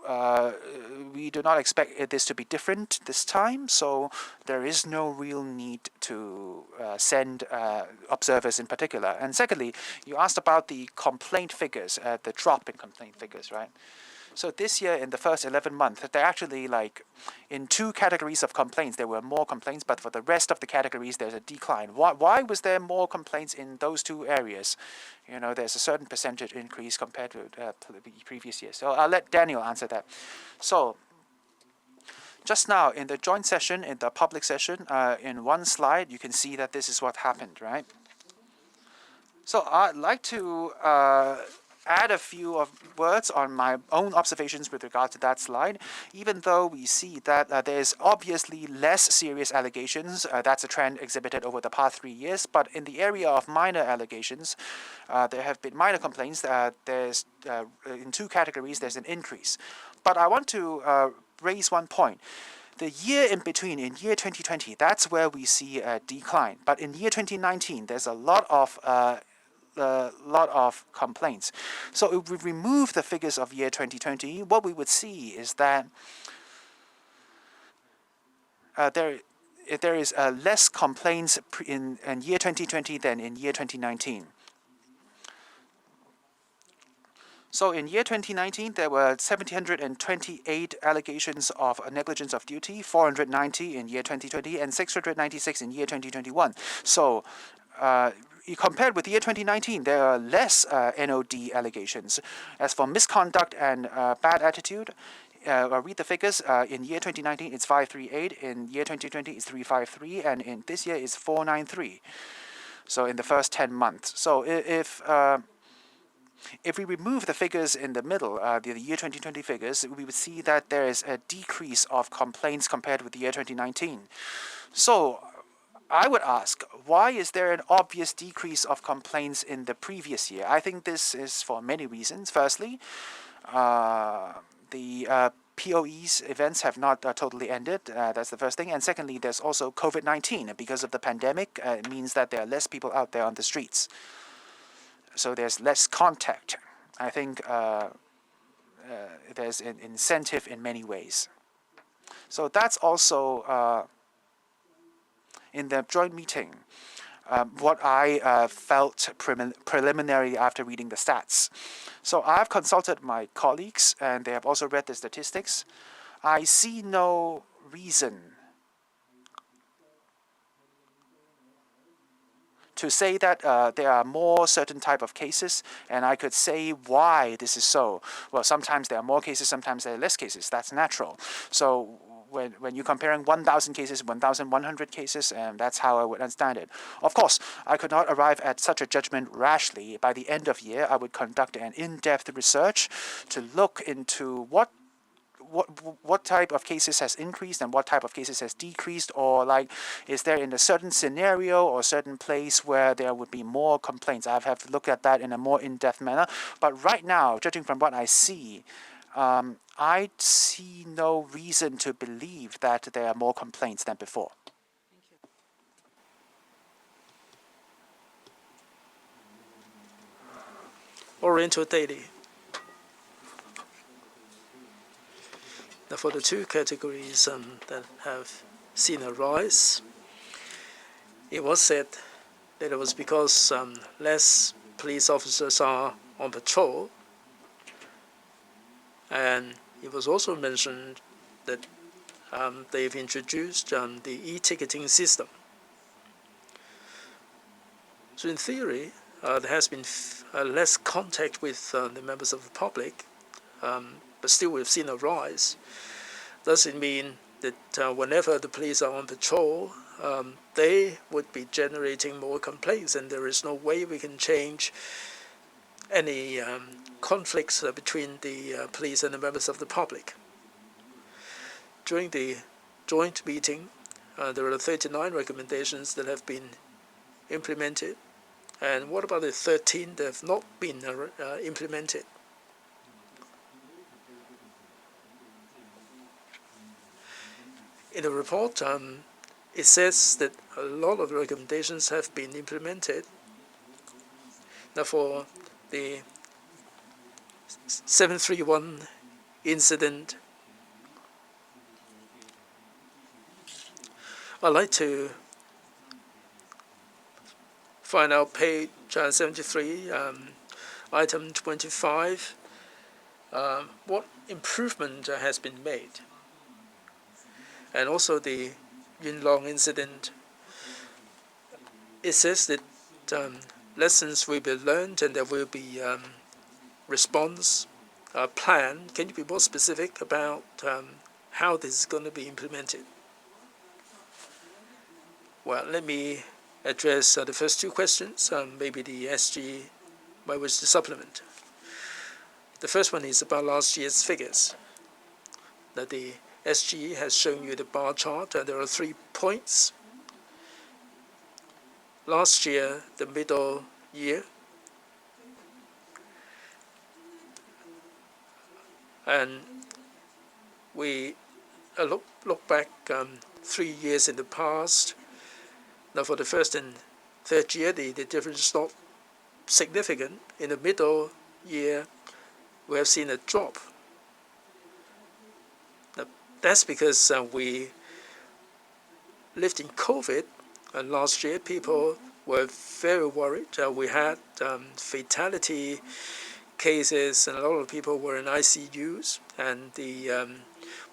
we do not expect this to be different this time. So there is no real need to send observers in particular. And secondly, you asked about the complaint figures, the drop in complaint figures, right? So this year, in the first 11 months, they're actually in two categories of complaints, there were more complaints, but for the rest of the categories, there's a decline. Why was there more complaints in those two areas? There's a certain percentage increase compared to the previous years. So I'll let Daniel answer that. So just now, in the joint session, in the public session, in one slide, you can see that this is what happened, right? So I'd like to add a few words on my own observations with regard to that slide. Even though we see that there's obviously less serious allegations, that's a trend exhibited over the past 3 years, but in the area of minor allegations, there have been minor complaints. There's in two categories, there's an increase. But I want to raise one point. The year in between, in year 2020, that's where we see a decline. But in year 2019, there's a lot of complaints. So if we remove the figures of year 2020, what we would see is that there is less complaints in year 2020 than in year 2019. So in year 2019, there were 1,728 allegations of negligence of duty, 490 in year 2020, and 696 in year 2021. So compared with year 2019, there are less NOD allegations. As for misconduct and bad attitude, I'll read the figures. In year 2019, it's 538. In year 2020, it's 353. And in this year, it's 493. So in the first 10 months. So if we remove the figures in the middle, the year 2020 figures, we would see that there is a decrease of complaints compared with the year 2019. So I would ask, why is there an obvious decrease of complaints in the previous year? I think this is for many reasons. Firstly, the POE's events have not totally ended. That's the first thing. And secondly, there's also COVID-19. Because of the pandemic, it means that there are less people out there on the streets. So there's less contact. I think there's an incentive in many ways. So that's also in the joint meeting, what I felt preliminary after reading the stats. So I've consulted my colleagues, and they have also read the statistics. I see no reason to say that there are more certain type of cases, and I could say why this is so. Well, sometimes there are more cases, sometimes there are less cases. That's natural. So when you're comparing 1,000 cases, 1,100 cases, that's how I would understand it. Of course, I could not arrive at such a judgment rashly. By the end of year, I would conduct an in-depth research to look into what type of cases has increased and what type of cases has decreased, or like, is there in a certain scenario or certain place where there would be more complaints? I have to look at that in a more in-depth manner. But right now, judging from what I see, I see no reason to believe that there are more complaints than before. Oriental Daily. Now, for the two categories that have seen a rise, it was said that it was because less police officers are on patrol, and it was also mentioned that they've introduced the e-ticketing system. So in theory, there has been less contact with the members of the public, but still we've seen a rise. Does it mean that whenever the police are on patrol, they would be generating more complaints, and there is no way we can change any conflicts between the police and the members of the public? During the joint meeting, there are 39 recommendations that have been implemented. And what about the 13 that have not been implemented? In the report, it says that a lot of the recommendations have been implemented. Now, for the 731 incident, I'd like to find out page 73, item 25, what improvement has been made. And also the Yunlong incident, it says that lessons will be learned and there will be response plan. Can you be more specific about how this is going to be implemented? Well, let me address the first two questions. Maybe the SG might wish to supplement. The first one is about last year's figures. That the SG has shown you the bar chart, and there are 3 points. Last year, the middle year, and we look back 3 years in the past. Now, for the first and third year, the difference is not significant. In the middle year, we have seen a drop. Now, that's because we lived in COVID, and last year people were very worried. We had fatality cases, and a lot of people were in ICUs, and the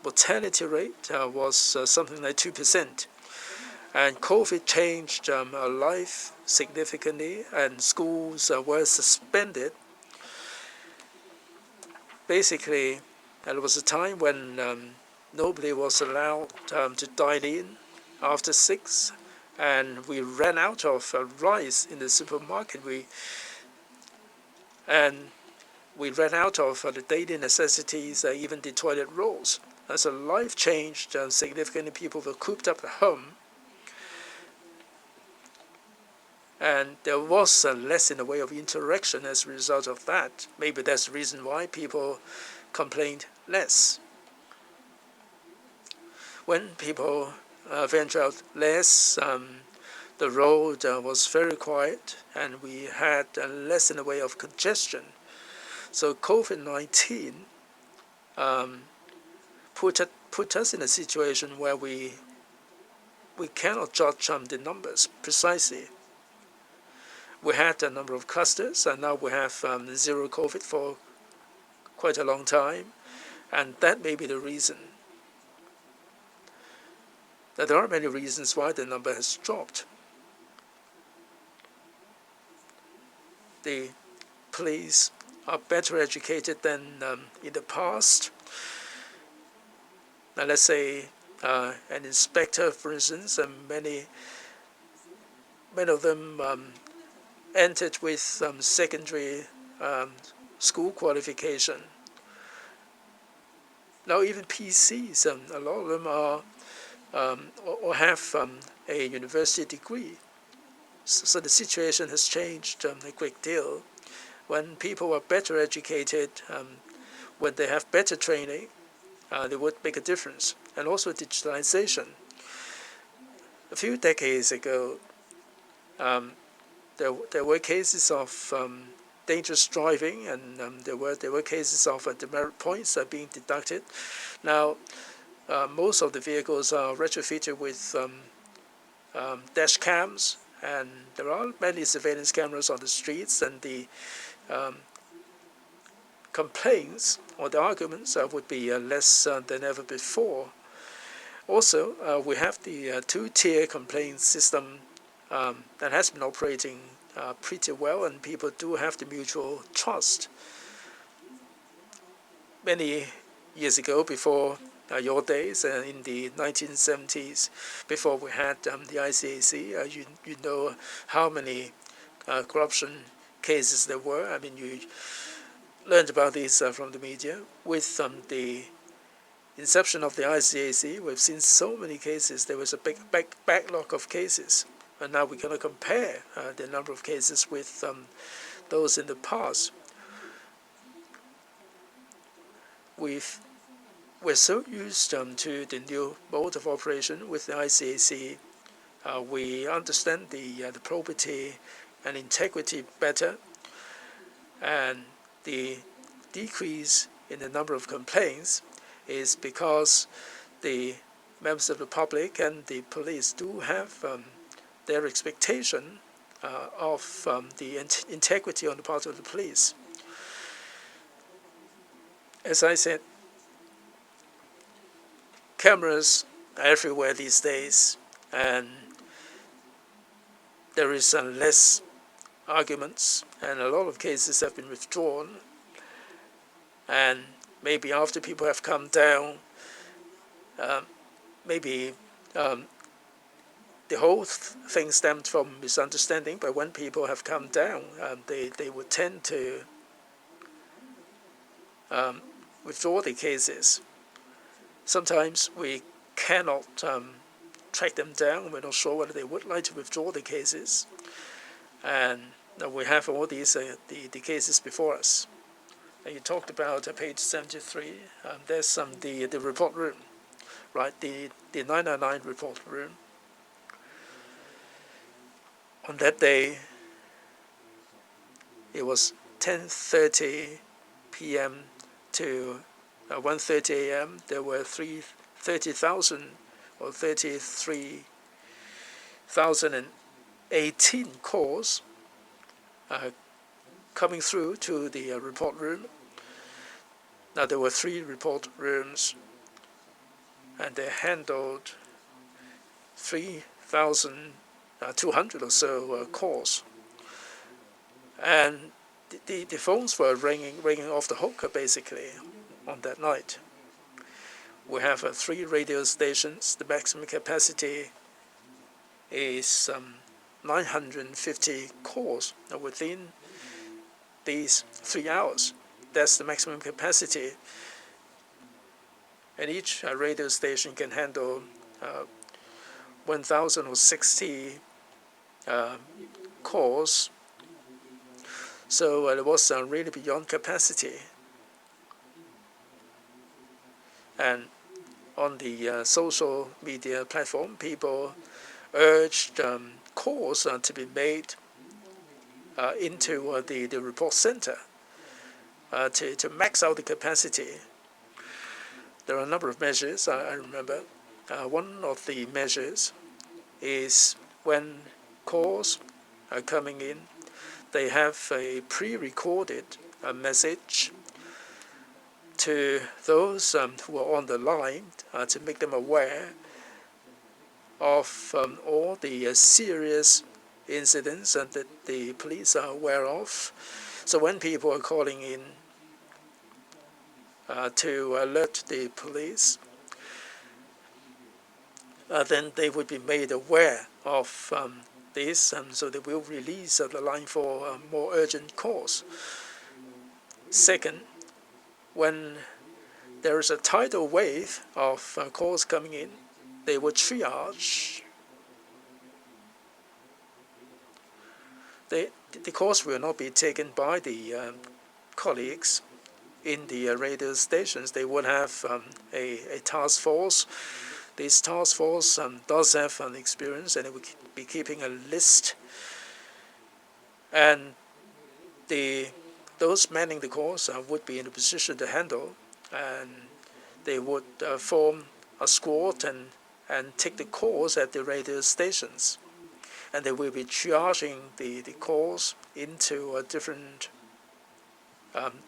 mortality rate was something like 2%. And COVID changed our life significantly, and schools were suspended. Basically, there was a time when nobody was allowed to dine in after 6, and we ran out of rice in the supermarket. We ran out of the daily necessities, even the toilet rolls. So life changed significantly. People were cooped up at home. And there was less in the way of interaction as a result of that. Maybe that's the reason why people complained less. When people venture out less, the road was very quiet, and we had less in the way of congestion. So COVID-19 put us in a situation where we cannot judge the numbers precisely. We had a number of clusters, and now we have zero COVID for quite a long time, and that may be the reason. Now, there are many reasons why the number has dropped. The police are better educated than in the past. Now, let's say an inspector, for instance, and many of them entered with secondary school qualification. Now even PCs, a lot of them are or have a university degree. So the situation has changed a great deal. When people are better educated, when they have better training, they would make a difference. And also digitalization. A few decades ago, there were cases of dangerous driving, and there were cases of demerit points being deducted. Now, most of the vehicles are retrofitted with dash cams, and there are many surveillance cameras on the streets, and the complaints or the arguments would be less than ever before. Also, we have the two-tier complaint system that has been operating pretty well, and people do have the mutual trust. Many years ago, before your days, in the 1970s, before we had the ICAC, you know how many corruption cases there were. I mean, you learned about these from the media. With the inception of the ICAC, we've seen so many cases. There was a big backlog of cases, and now we're going to compare the number of cases with those in the past. We're so used to the new mode of operation with the ICAC. We understand the probity and integrity better, and the decrease in the number of complaints is because the members of the public and the police do have their expectation of the integrity on the part of the police. As I said, cameras are everywhere these days, and there is less arguments, and a lot of cases have been withdrawn. And maybe after people have come down, maybe the whole thing stemmed from misunderstanding, but when people have come down, they would tend to withdraw the cases. Sometimes we cannot track them down. We're not sure whether they would like to withdraw the cases. And we have all these the cases before us. You talked about page 73. There's the report room, right? The 999 report room. On that day, it was 10:30 p.m. to 1:30 a.m. There were 30,000 or 33,018 calls coming through to the report room. Now there were 3 report rooms, and they handled 3,200 or so calls. And the phones were ringing off the hook, basically, on that night. We have 3 radio stations. The maximum capacity is 950 calls within these 3 hours. That's the maximum capacity. And each radio station can handle 1,060 calls. So it was really beyond capacity. And on the social media platform, people urged calls to be made into the report center to max out the capacity. There are a number of measures, I remember. One of the measures is when calls are coming in, they have a pre-recorded message to those who are on the line to make them aware of all the serious incidents that the police are aware of. So when people are calling in to alert the police, then they would be made aware of this, so they will release the line for more urgent calls. Second, when there is a tidal wave of calls coming in, they will triage. The calls will not be taken by the colleagues in the radio stations. They would have a task force. This task force does have an experience, and it will be keeping a list. And those manning the calls would be in a position to handle, and they would form a squad and take the calls at the radio stations. And they will be triaging the calls into different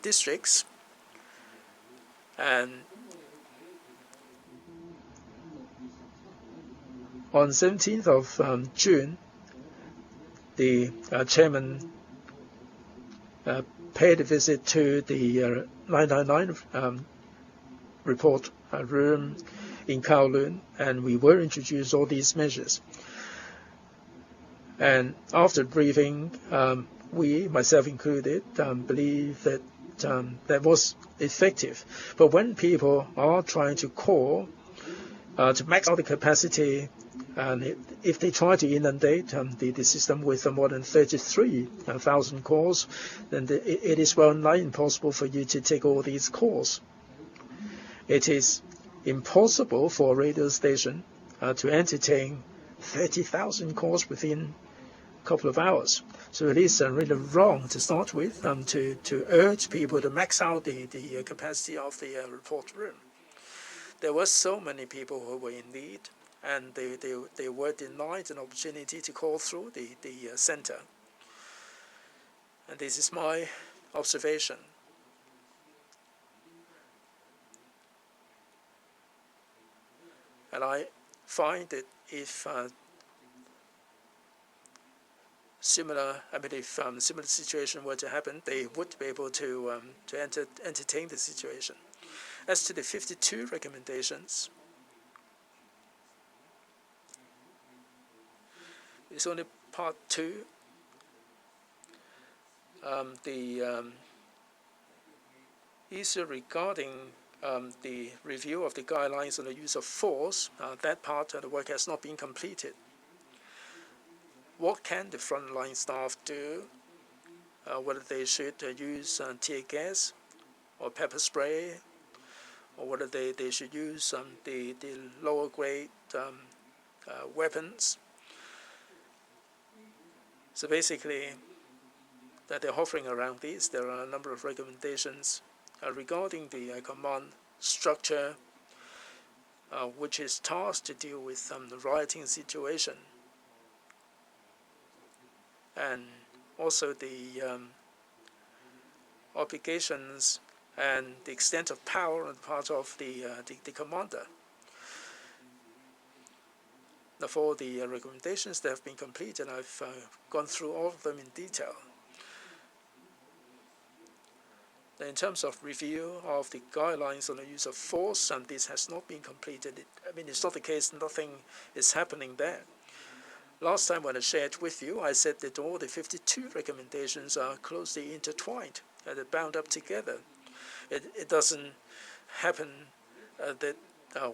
districts. And on 17th of June, the chairman paid a visit to the 999 report room in Kowloon, and we were introduced all these measures. And after briefing, we, myself included, believe that that was effective. But when people are trying to call to max out the capacity, and if they try to inundate the system with more than 33,000 calls, then it is well nigh impossible for you to take all these calls. It is impossible for a radio station to entertain 30,000 calls within a couple of hours. So it is really wrong to start with to urge people to max out the capacity of the report room. There were so many people who were in need, and they were denied an opportunity to call through the center. And this is my observation. And I find that if similar situation were to happen, they would be able to entertain the situation. As to the 52 recommendations, it's only part 2. The issue regarding the review of the guidelines on the use of force, that part of the work has not been completed. What can the frontline staff do? Whether they should use tear gas or pepper spray, or whether they should use the lower grade weapons. So basically, that they're hovering around these. There are a number of recommendations regarding the command structure, which is tasked to deal with the rioting situation, and also the obligations and the extent of power on the part of the commander. For the recommendations that have been completed, I've gone through all of them in detail. In terms of review of the guidelines on the use of force, and this has not been completed. It's not the case, nothing is happening there. Last time when I shared with you, I said that all the 52 recommendations are closely intertwined, they're bound up together. It doesn't happen that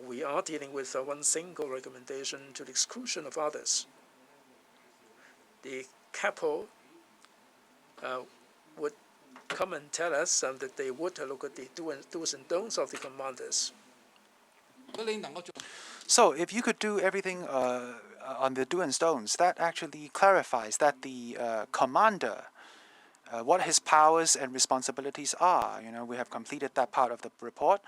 we are dealing with one single recommendation to the exclusion of others. The CAPO would come and tell us that they would look at the do's and don'ts of the commanders. So if you could do everything on the do and don'ts, that actually clarifies that the commander, what his powers and responsibilities are. We have completed that part of the report.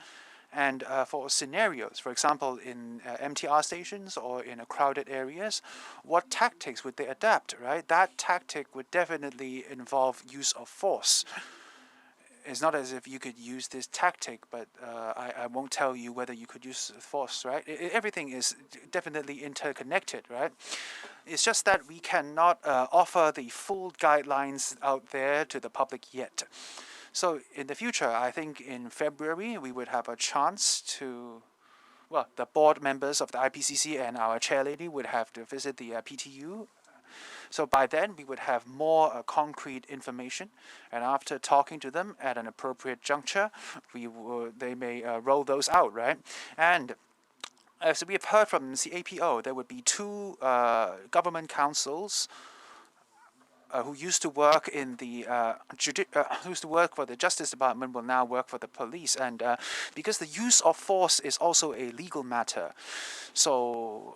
And for scenarios, for example, in MTR stations or in crowded areas, what tactics would they adapt, right? That tactic would definitely involve use of force. It's not as if you could use this tactic, but I won't tell you whether you could use force, right? Everything is definitely interconnected, right? It's just that we cannot offer the full guidelines out there to the public yet. So in the future, I think in February, we would have a chance to well, the board members of the IPCC and our chairlady would have to visit the PTU. So by then, we would have more concrete information, and after talking to them at an appropriate juncture, they may roll those out, right? And as we have heard from CAPO, there would be two government councils who used to work in the who used to work for the Justice Department will now work for the police, and because the use of force is also a legal matter, so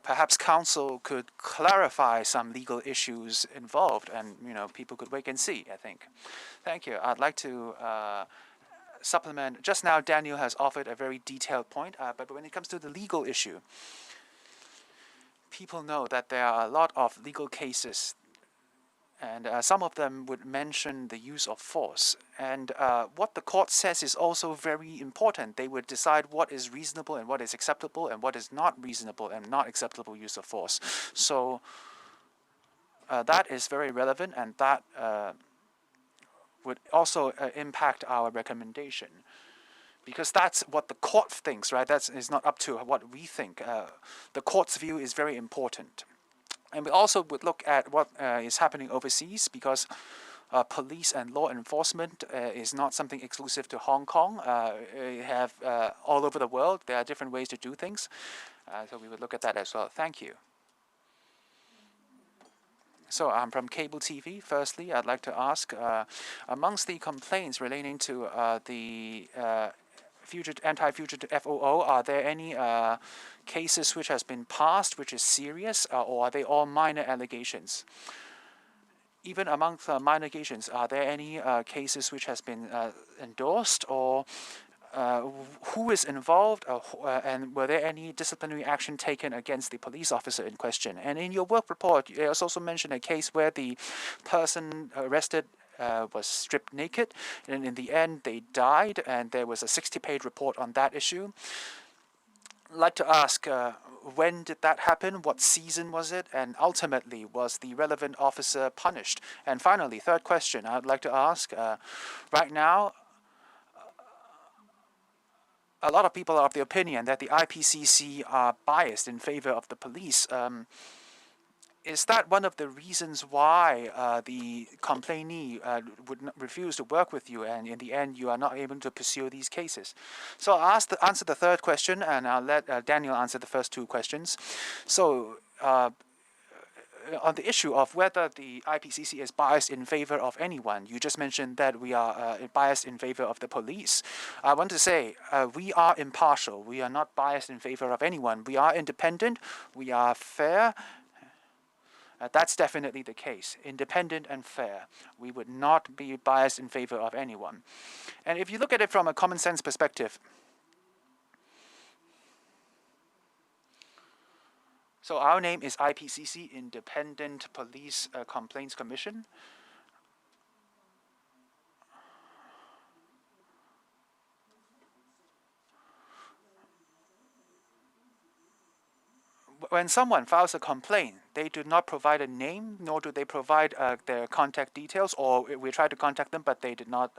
perhaps council could clarify some legal issues involved, and people could wait and see. I think. Thank you. I'd like to supplement. Just now, Daniel has offered a very detailed point, but when it comes to the legal issue, people know that there are a lot of legal cases. And some of them would mention the use of force. And what the court says is also very important. They would decide what is reasonable and what is acceptable and what is not reasonable and not acceptable use of force. So that is very relevant, and that would also impact our recommendation. Because that's what the court thinks, right? That is not up to what we think. The court's view is very important. And we also would look at what is happening overseas, because police and law enforcement is not something exclusive to Hong Kong. We have all over the world, there are different ways to do things. So we would look at that as well. Thank you. So I'm from Cable TV. Firstly, I'd like to ask, amongst the complaints relating to the anti-fugitive FOO, are there any cases which has been passed which is serious, or are they all minor allegations? Even among the minor allegations, are there any cases which has been endorsed, or who is involved, and were there any disciplinary action taken against the police officer in question? And in your work report, you also mentioned a case where the person arrested was stripped naked, and in the end they died, and there was a 60-page report on that issue. I'd like to ask, when did that happen? What season was it? And ultimately, was the relevant officer punished? And finally, third question I'd like to ask, right now, a lot of people are of the opinion that the IPCC are biased in favor of the police. Is that one of the reasons why the complainee would refuse to work with you, and in the end you are not able to pursue these cases? So I'll answer the third question, and I'll let Daniel answer the first two questions. So on the issue of whether the IPCC is biased in favor of anyone, you just mentioned that we are biased in favor of the police. I want to say we are impartial. We are not biased in favor of anyone. We are independent. We are fair. That's definitely the case. Independent and fair. We would not be biased in favor of anyone. And if you look at it from a common sense perspective, so our name is IPCC, Independent Police Complaints Commission. When someone files a complaint, they do not provide a name, nor do they provide their contact details, or we try to contact them, but they did not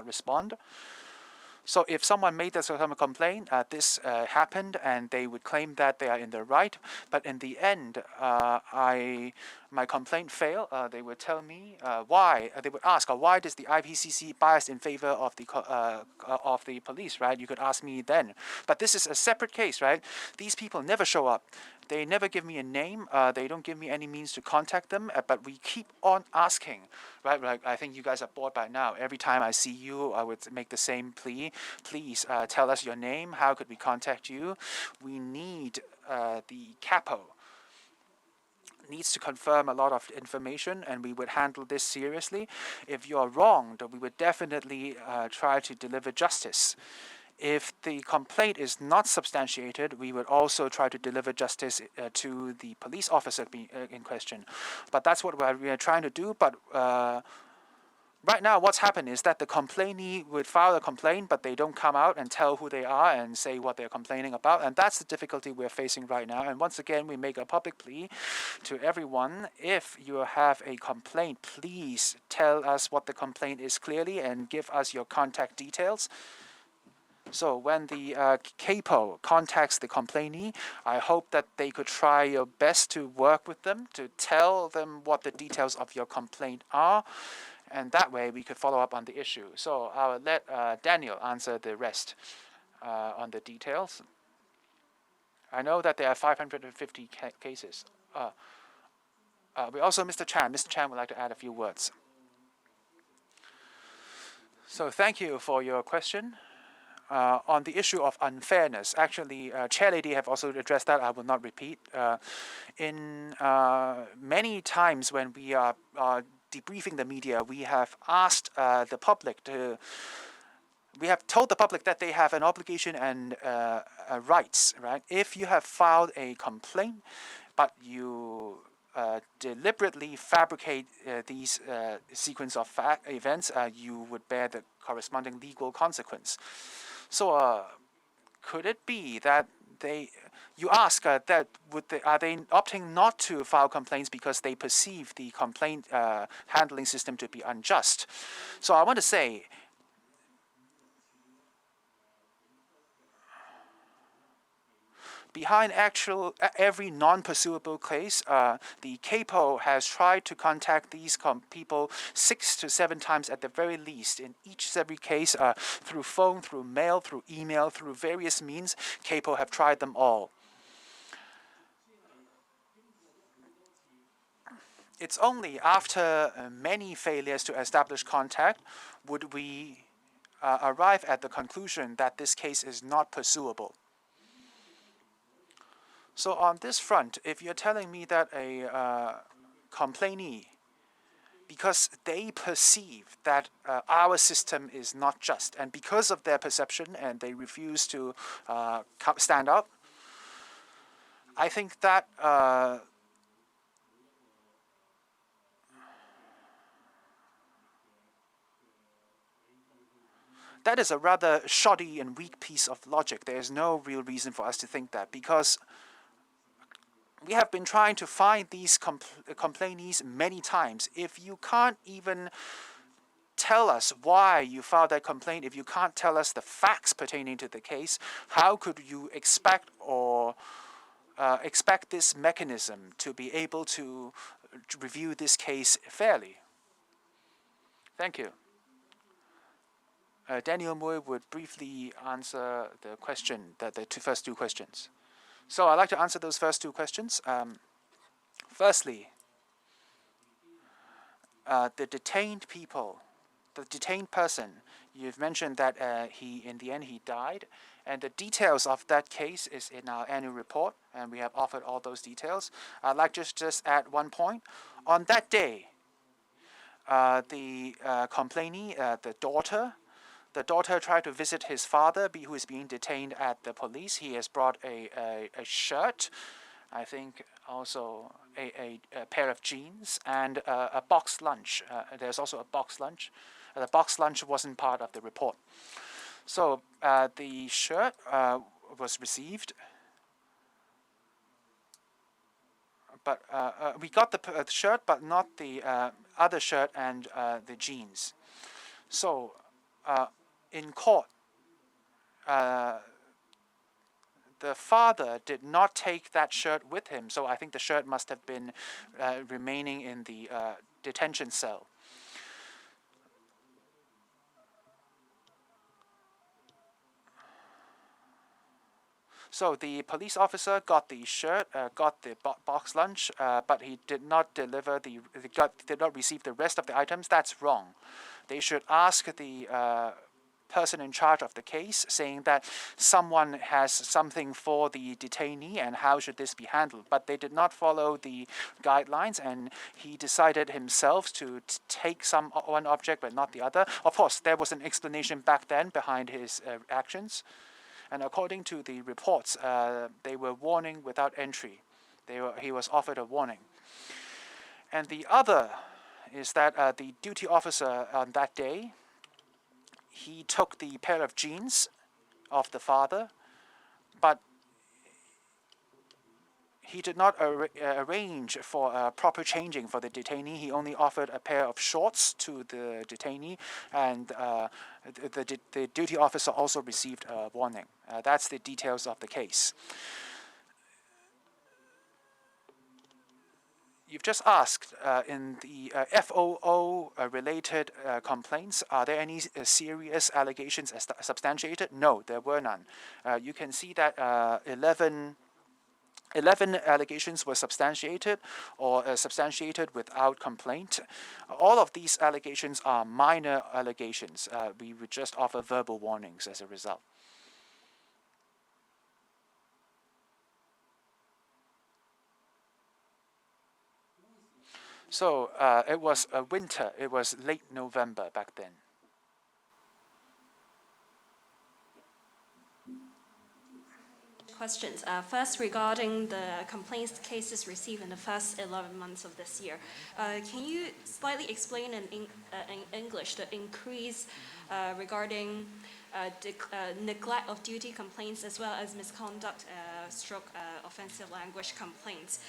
respond. So if someone made this kind of complaint, this happened, and they would claim that they are in the right, but in the end, my complaint failed. They would tell me why. They would ask, why does the IPCC bias in favor of the police, right? You could ask me then. But this is a separate case, right? These people never show up. They never give me a name. They don't give me any means to contact them. But we keep on asking, right? Like, I think you guys are bored by now. Every time I see you, I would make the same plea. Please tell us your name. How could we contact you? We need the CAPO. Needs to confirm a lot of information, and we would handle this seriously. If you're wronged, we would definitely try to deliver justice. If the complaint is not substantiated, we would also try to deliver justice to the police officer in question. But that's what we are trying to do. But right now, what's happened is that the complainee would file a complaint, but they don't come out and tell who they are and say what they're complaining about. And that's the difficulty we're facing right now. And once again, we make a public plea to everyone. If you have a complaint, please tell us what the complaint is clearly and give us your contact details. So when the CAPO contacts the complainee, I hope that they could try your best to work with them, to tell them what the details of your complaint are, and that way we could follow up on the issue. So I'll let Daniel answer the rest on the details. I know that there are 550 cases. We also, Mr. Chan would like to add a few words. So thank you for your question. On the issue of unfairness, actually, Chairlady have also addressed that. I will not repeat. In many times when we are debriefing the media, we have asked the public to. We have told the public that they have an obligation and rights, right? If you have filed a complaint, but you deliberately fabricate these sequence of events, you would bear the corresponding legal consequence. So, could it be that you ask that are they opting not to file complaints because they perceive the complaint handling system to be unjust? So I want to say, behind every non-pursuable case, the CAPO has tried to contact these people 6 to 7 times at the very least. In every case, through phone, through mail, through email, through various means, CAPO have tried them all. It's only after many failures to establish contact would we arrive at the conclusion that this case is not pursuable. So on this front, if you're telling me that a complainee, because they perceive that our system is not just, and because of their perception and they refuse to stand up, I think that that is a rather shoddy and weak piece of logic. There is no real reason for us to think that, because we have been trying to find these complainees many times. If you can't even tell us why you filed that complaint, if you can't tell us the facts pertaining to the case, how could you expect this mechanism to be able to review this case fairly? Thank you. Daniel Mui would briefly answer the question, the first two questions. So I'd like to answer those first two questions. Firstly, the detained person, you've mentioned that in the end he died, and the details of that case is in our annual report, and we have offered all those details. I'd like to just add one point. On that day, the complainee, the daughter tried to visit his father, who is being detained at the police. He has brought a shirt, I think also a pair of jeans, and a boxed lunch. There's also a boxed lunch. The boxed lunch wasn't part of the report. So the shirt was received, but we got the shirt, but not the other shirt and the jeans. So in court, the father did not take that shirt with him, so I think the shirt must have been remaining in the detention cell. So the police officer got the shirt, got the box lunch, but he did not deliver did not receive the rest of the items. That's wrong. They should ask the person in charge of the case, saying that someone has something for the detainee and how should this be handled. But they did not follow the guidelines, and he decided himself to take one object but not the other. Of course, there was an explanation back then behind his actions. And according to the reports, they were warning without entry. He was offered a warning. And the other is that the duty officer on that day, he took the pair of jeans of the father, but he did not arrange for proper changing for the detainee. He only offered a pair of shorts to the detainee, and the duty officer also received a warning. That's the details of the case. You've just asked in the FOO related complaints, are there any serious allegations substantiated? No, there were none. You can see that 11 allegations were substantiated or substantiated without complaint. All of these allegations are minor allegations. We would just offer verbal warnings as a result. So it was a winter. It was late November back then. Questions. First, regarding the complaints cases received in the first 11 months of this year, can you slightly explain in English the increase regarding neglect of duty complaints as well as misconduct offensive language complaints?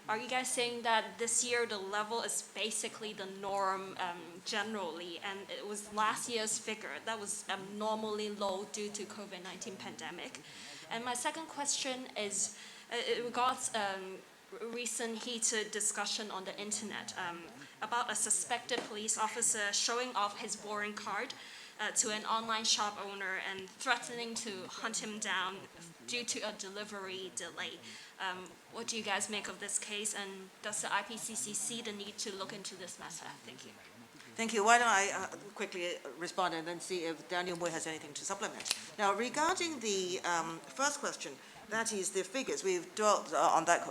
Are you guys saying that this year the level is basically the norm generally, and it was last year's figure that was abnormally low due to COVID-19 pandemic? And my second question is, it regards recent heated discussion on the internet about a suspected police officer showing off his warrant card to an online shop owner and threatening to hunt him down due to a delivery delay. What do you guys make of this case, and does the IPCC see the need to look into this matter? Thank you. Thank you. Why don't I quickly respond and then see if Daniel Mui has anything to supplement. Now, regarding the first question, that is the figures. We've dwelt on that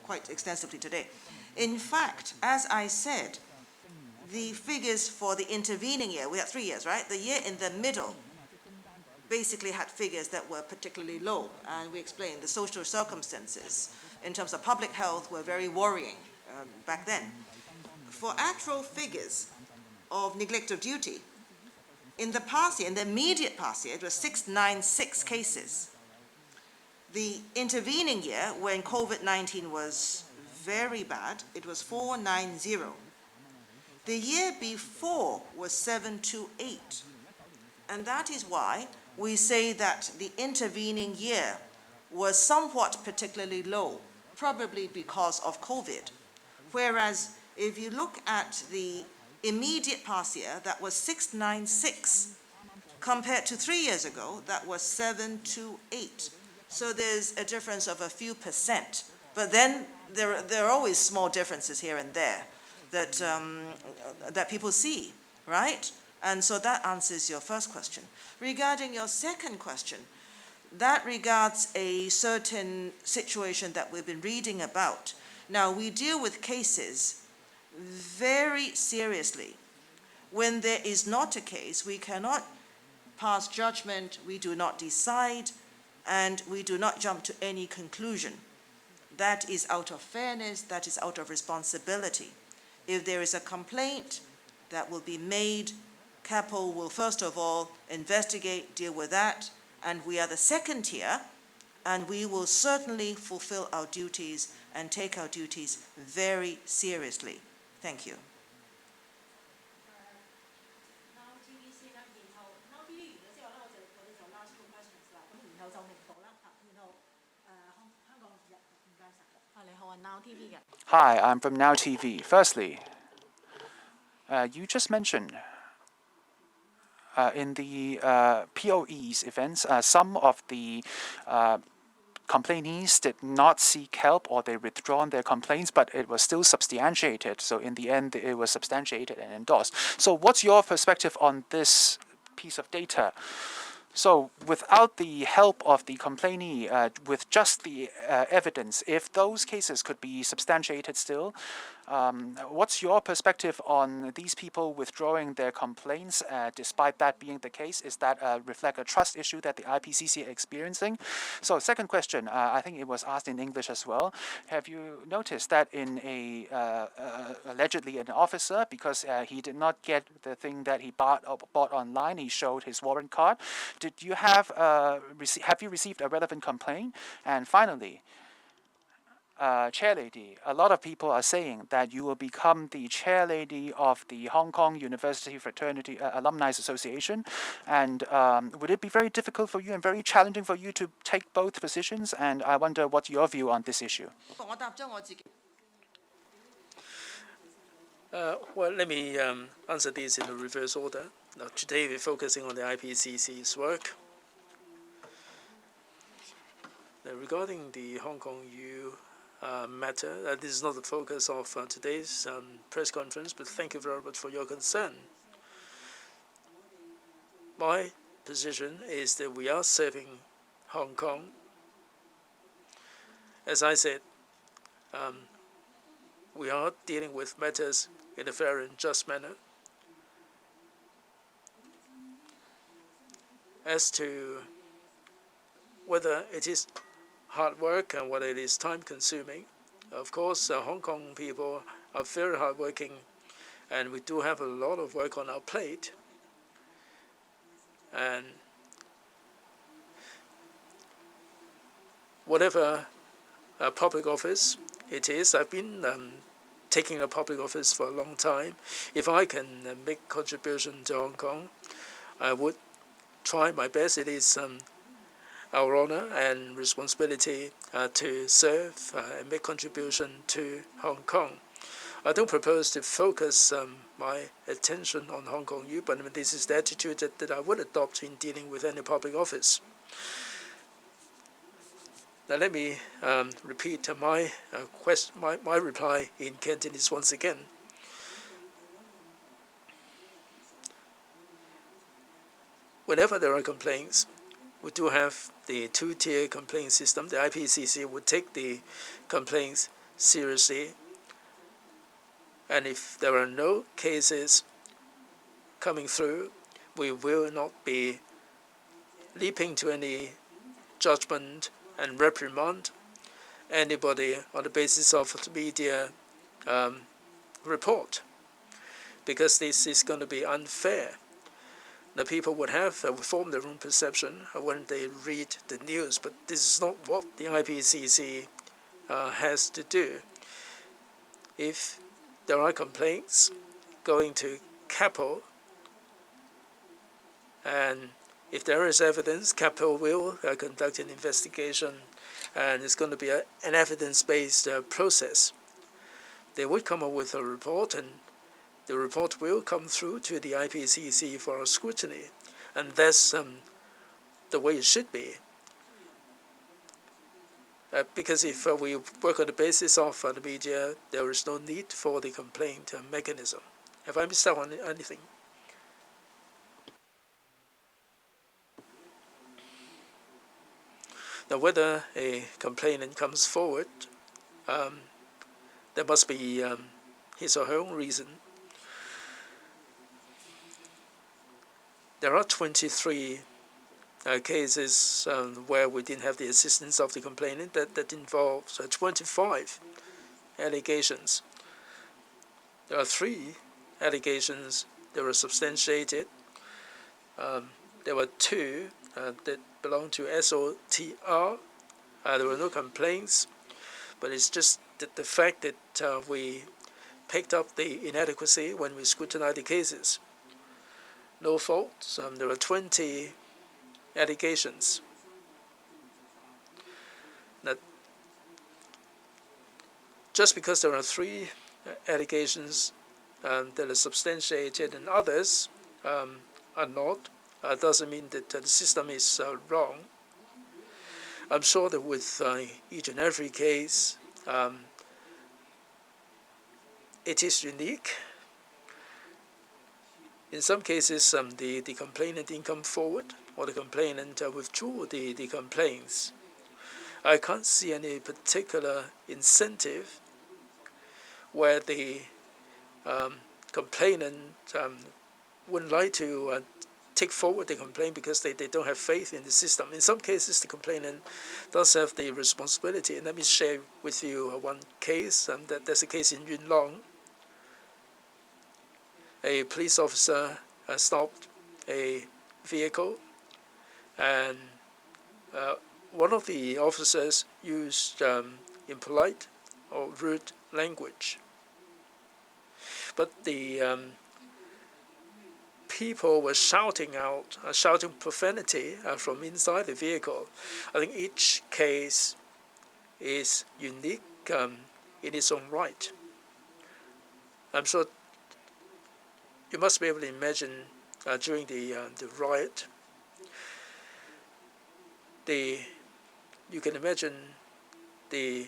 quite extensively today. In fact, as I said, the figures for the intervening year, we had 3 years, right? The year in the middle basically had figures that were particularly low, and we explained the social circumstances in terms of public health were very worrying back then. For actual figures of neglect of duty, in the past year, in the immediate past year, it was 696 cases. The intervening year, when COVID-19 was very bad, it was 490. The year before was 728. And that is why we say that the intervening year was somewhat particularly low, probably because of COVID. Whereas if you look at the immediate past year, that was 696, compared to 3 years ago, that was 728. So there's a difference of a few percent. But then there are always small differences here and there that, that people see, right? And so that answers your first question. Regarding your second question, that regards a certain situation that we've been reading about. Now, we deal with cases very seriously. When there is not a case, we cannot pass judgment, we do not decide, and we do not jump to any conclusion. That is out of fairness, that is out of responsibility. If there is a complaint that will be made, CAPO will first of all investigate, deal with that, and we are the second tier, and we will certainly fulfill our duties and take our duties very seriously. Thank you. Hi, I'm from Now TV. Firstly, you just mentioned in the POE's events, some of the complainees did not seek help or they withdrawn their complaints, but it was still substantiated. So in the end, it was substantiated and endorsed. So what's your perspective on this piece of data? So without the help of the complainee, with just the evidence, if those cases could be substantiated still, what's your perspective on these people withdrawing their complaints despite that being the case? Is that reflect a trust issue that the IPCC are experiencing? So second question, I think it was asked in English as well. Have you noticed that in allegedly an officer, because he did not get the thing that he bought online, he showed his warrant card. Did you have you received a relevant complaint? And finally, chairlady. A lot of people are saying that you will become the chairlady of the Hong Kong University Fraternity Alumni Association. And would it be very difficult for you and very challenging for you to take both positions? And I wonder what's your view on this issue. Well, let me answer these in the reverse order. Now, today we're focusing on the IPCC's work. Now, regarding the Hong Kong U matter, this is not the focus of today's press conference, but thank you very much for your concern. My position is that we are serving Hong Kong. As I said, we are dealing with matters in a fair and just manner. As to whether it is hard work and whether it is time-consuming, of course, Hong Kong people are very hardworking, and we do have a lot of work on our plate. And whatever public office it is, I've been taking a public office for a long time. If I can make contribution to Hong Kong, I would try my best. It is our honor and responsibility to serve and make contribution to Hong Kong. I don't propose to focus my attention on Hong Kong U, but this is the attitude that I would adopt in dealing with any public office. Now let me repeat my reply in Cantonese once again. Whenever there are complaints, we do have the two-tier complaint system. The IPCC would take the complaints seriously, and if there are no cases coming through, we will not be leaping to any judgment and reprimand anybody on the basis of the media report, because this is going to be unfair. The people would have formed their own perception when they read the news, but this is not what the IPCC has to do. If there are complaints going to CAPO, and if there is evidence, CAPO will conduct an investigation, and it's going to be an evidence-based process. They would come up with a report, and the report will come through to the IPCC for scrutiny, and that's the way it should be. Because if we work on the basis of the media, there is no need for the complaint mechanism. Have I missed out on anything? Now, whether a complainant comes forward, there must be his or her own reason. There are 23 cases where we didn't have the assistance of the complainant. That involves 25 allegations. There are 3 allegations that were substantiated. There were 2 that belong to SOTR. There were no complaints, but it's just the fact that we picked up the inadequacy when we scrutinized the cases. No faults. There were 20 allegations. Now, just because there are 3 allegations that are substantiated and others are not, doesn't mean that the system is wrong. I'm sure that with each and every case, it is unique. In some cases, the complainant didn't come forward, or the complainant withdrew the complaints. I can't see any particular incentive where the complainant wouldn't like to take forward the complaint because they don't have faith in the system. In some cases, the complainant does have the responsibility. And let me share with you one case. There's a case in Yuen Long. A police officer stopped a vehicle, and one of the officers used impolite or rude language. But the people were shouting out, shouting profanity from inside the vehicle. I think each case is unique in its own right. I'm sure you must be able to imagine during the riot, you can imagine the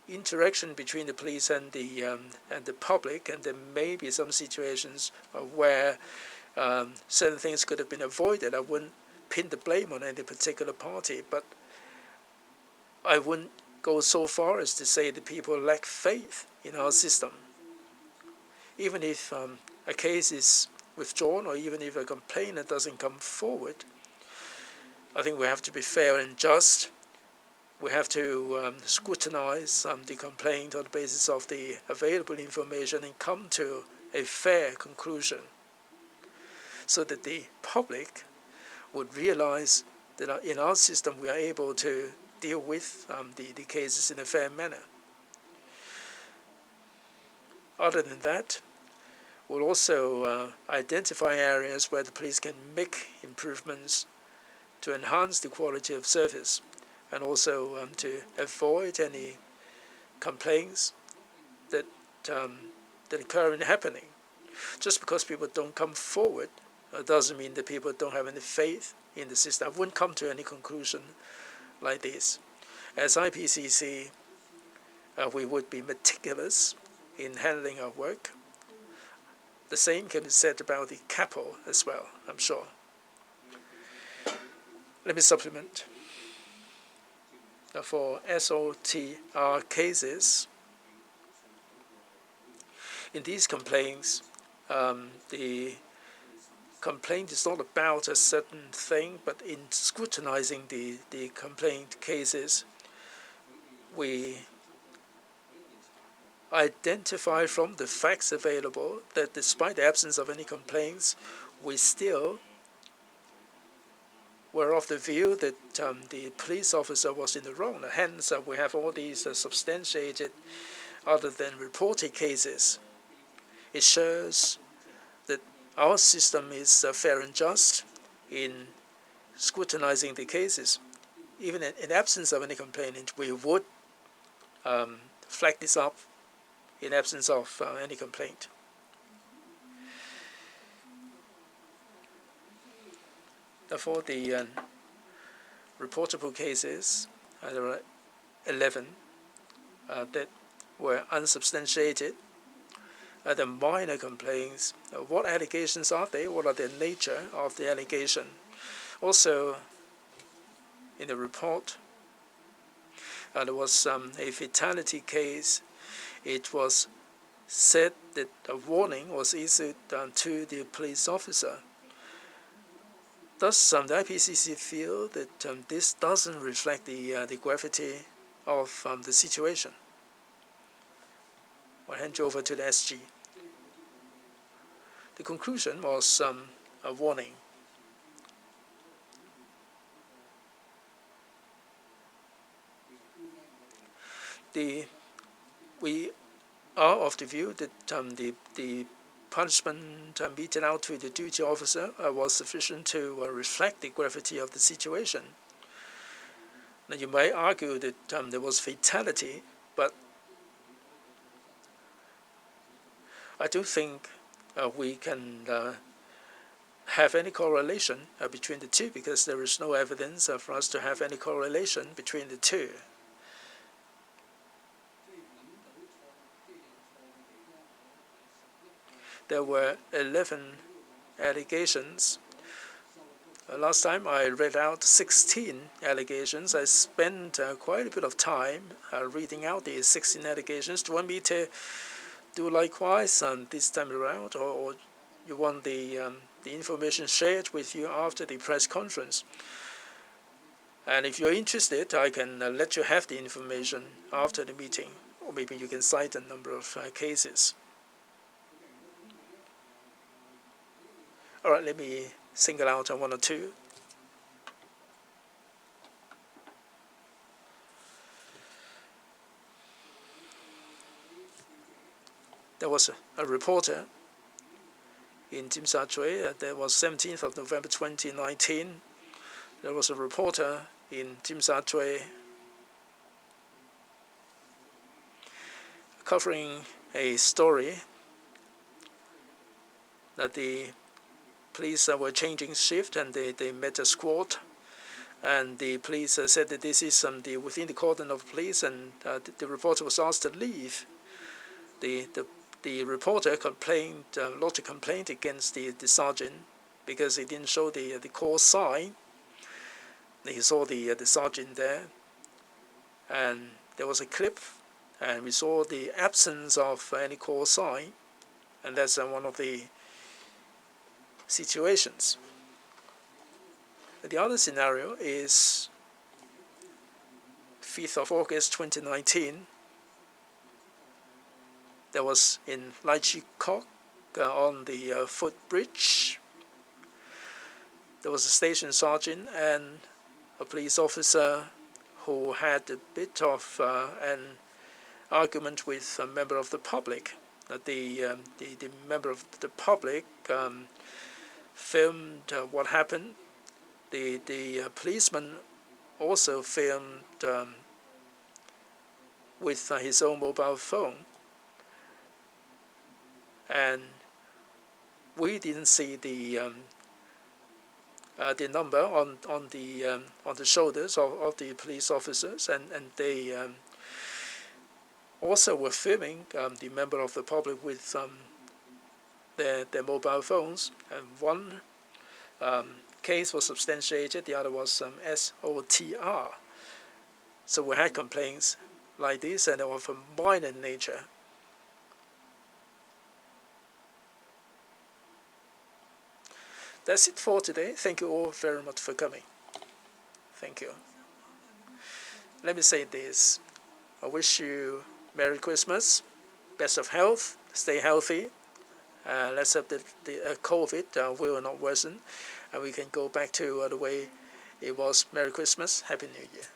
interaction between the police and the public, and there may be some situations where certain things could have been avoided. I wouldn't pin the blame on any particular party, but I wouldn't go so far as to say that people lack faith in our system. Even if a case is withdrawn, or even if a complainant doesn't come forward, I think we have to be fair and just. We have to scrutinize the complaint on the basis of the available information and come to a fair conclusion, so that the public would realize that in our system we are able to deal with the cases in a fair manner. Other than that, we'll also identify areas where the police can make improvements to enhance the quality of service, and also to avoid any complaints that occur in happening. Just because people don't come forward doesn't mean that people don't have any faith in the system. I wouldn't come to any conclusion like this. As IPCC, we would be meticulous in handling our work. The same can be said about the CAPO as well, I'm sure. Let me supplement. For SOTR cases, in these complaints, the complaint is not about a certain thing, but in scrutinizing the complaint cases, we identify from the facts available that despite the absence of any complaints, we still were of the view that the police officer was in the wrong. Hence, we have all these substantiated, other than reported cases. It shows that our system is fair and just in scrutinizing the cases. Even in absence of any complainant, we would flag this up in absence of any complaint. For the reportable cases, there are 11 that were unsubstantiated. The minor complaints, what allegations are they? What are the nature of the allegation? Also, in the report, there was a fatality case. It was said that a warning was issued to the police officer. Thus, the IPCC feel that this doesn't reflect the gravity of the situation. I'll hand you over to the SG. The conclusion was a warning. We are of the view that the punishment meted out to the duty officer was sufficient to reflect the gravity of the situation. Now, you may argue that there was fatality, but I don't think we can have any correlation between the two, because there is no evidence for us to have any correlation between the two. There were 11 allegations. Last time I read out 16 allegations. I spent quite a bit of time reading out the 16 allegations. Do you want me to do likewise this time around, or you want the information shared with you after the press conference? And if you're interested, I can let you have the information after the meeting, or maybe you can cite a number of cases. All right, let me single out one or two. there was a reporter in Tsim Sha Tsui. That was 17th of November 2019. There was a reporter in Tsim Sha Tsui covering a story that the police were changing shift and they met a squad. And the police said that this is within the cordon of police, and the reporter was asked to leave. The reporter complained, lodged a complaint against the sergeant because he didn't show the call sign. He saw the sergeant there, and there was a clip, and we saw the absence of any call sign, and that's one of the situations. The other scenario is 5th of August 2019. There was in Lai Chi Kok on the footbridge. There was a station sergeant and a police officer who had a bit of an argument with a member of the public. The member of the public filmed what happened. The policeman also filmed with his own mobile phone, and we didn't see the number on the shoulders of the police officers, and they also were filming the member of the public with their mobile phones, and one case was substantiated, the other was SOTR. So we had complaints like this, and they were of a minor nature. That's it for today. Thank you all very much for coming. Thank you. Let me say this. I wish you Merry Christmas, best of health, stay healthy. Let's hope that the COVID will not worsen, and we can go back to the way it was. Merry Christmas, Happy New Year.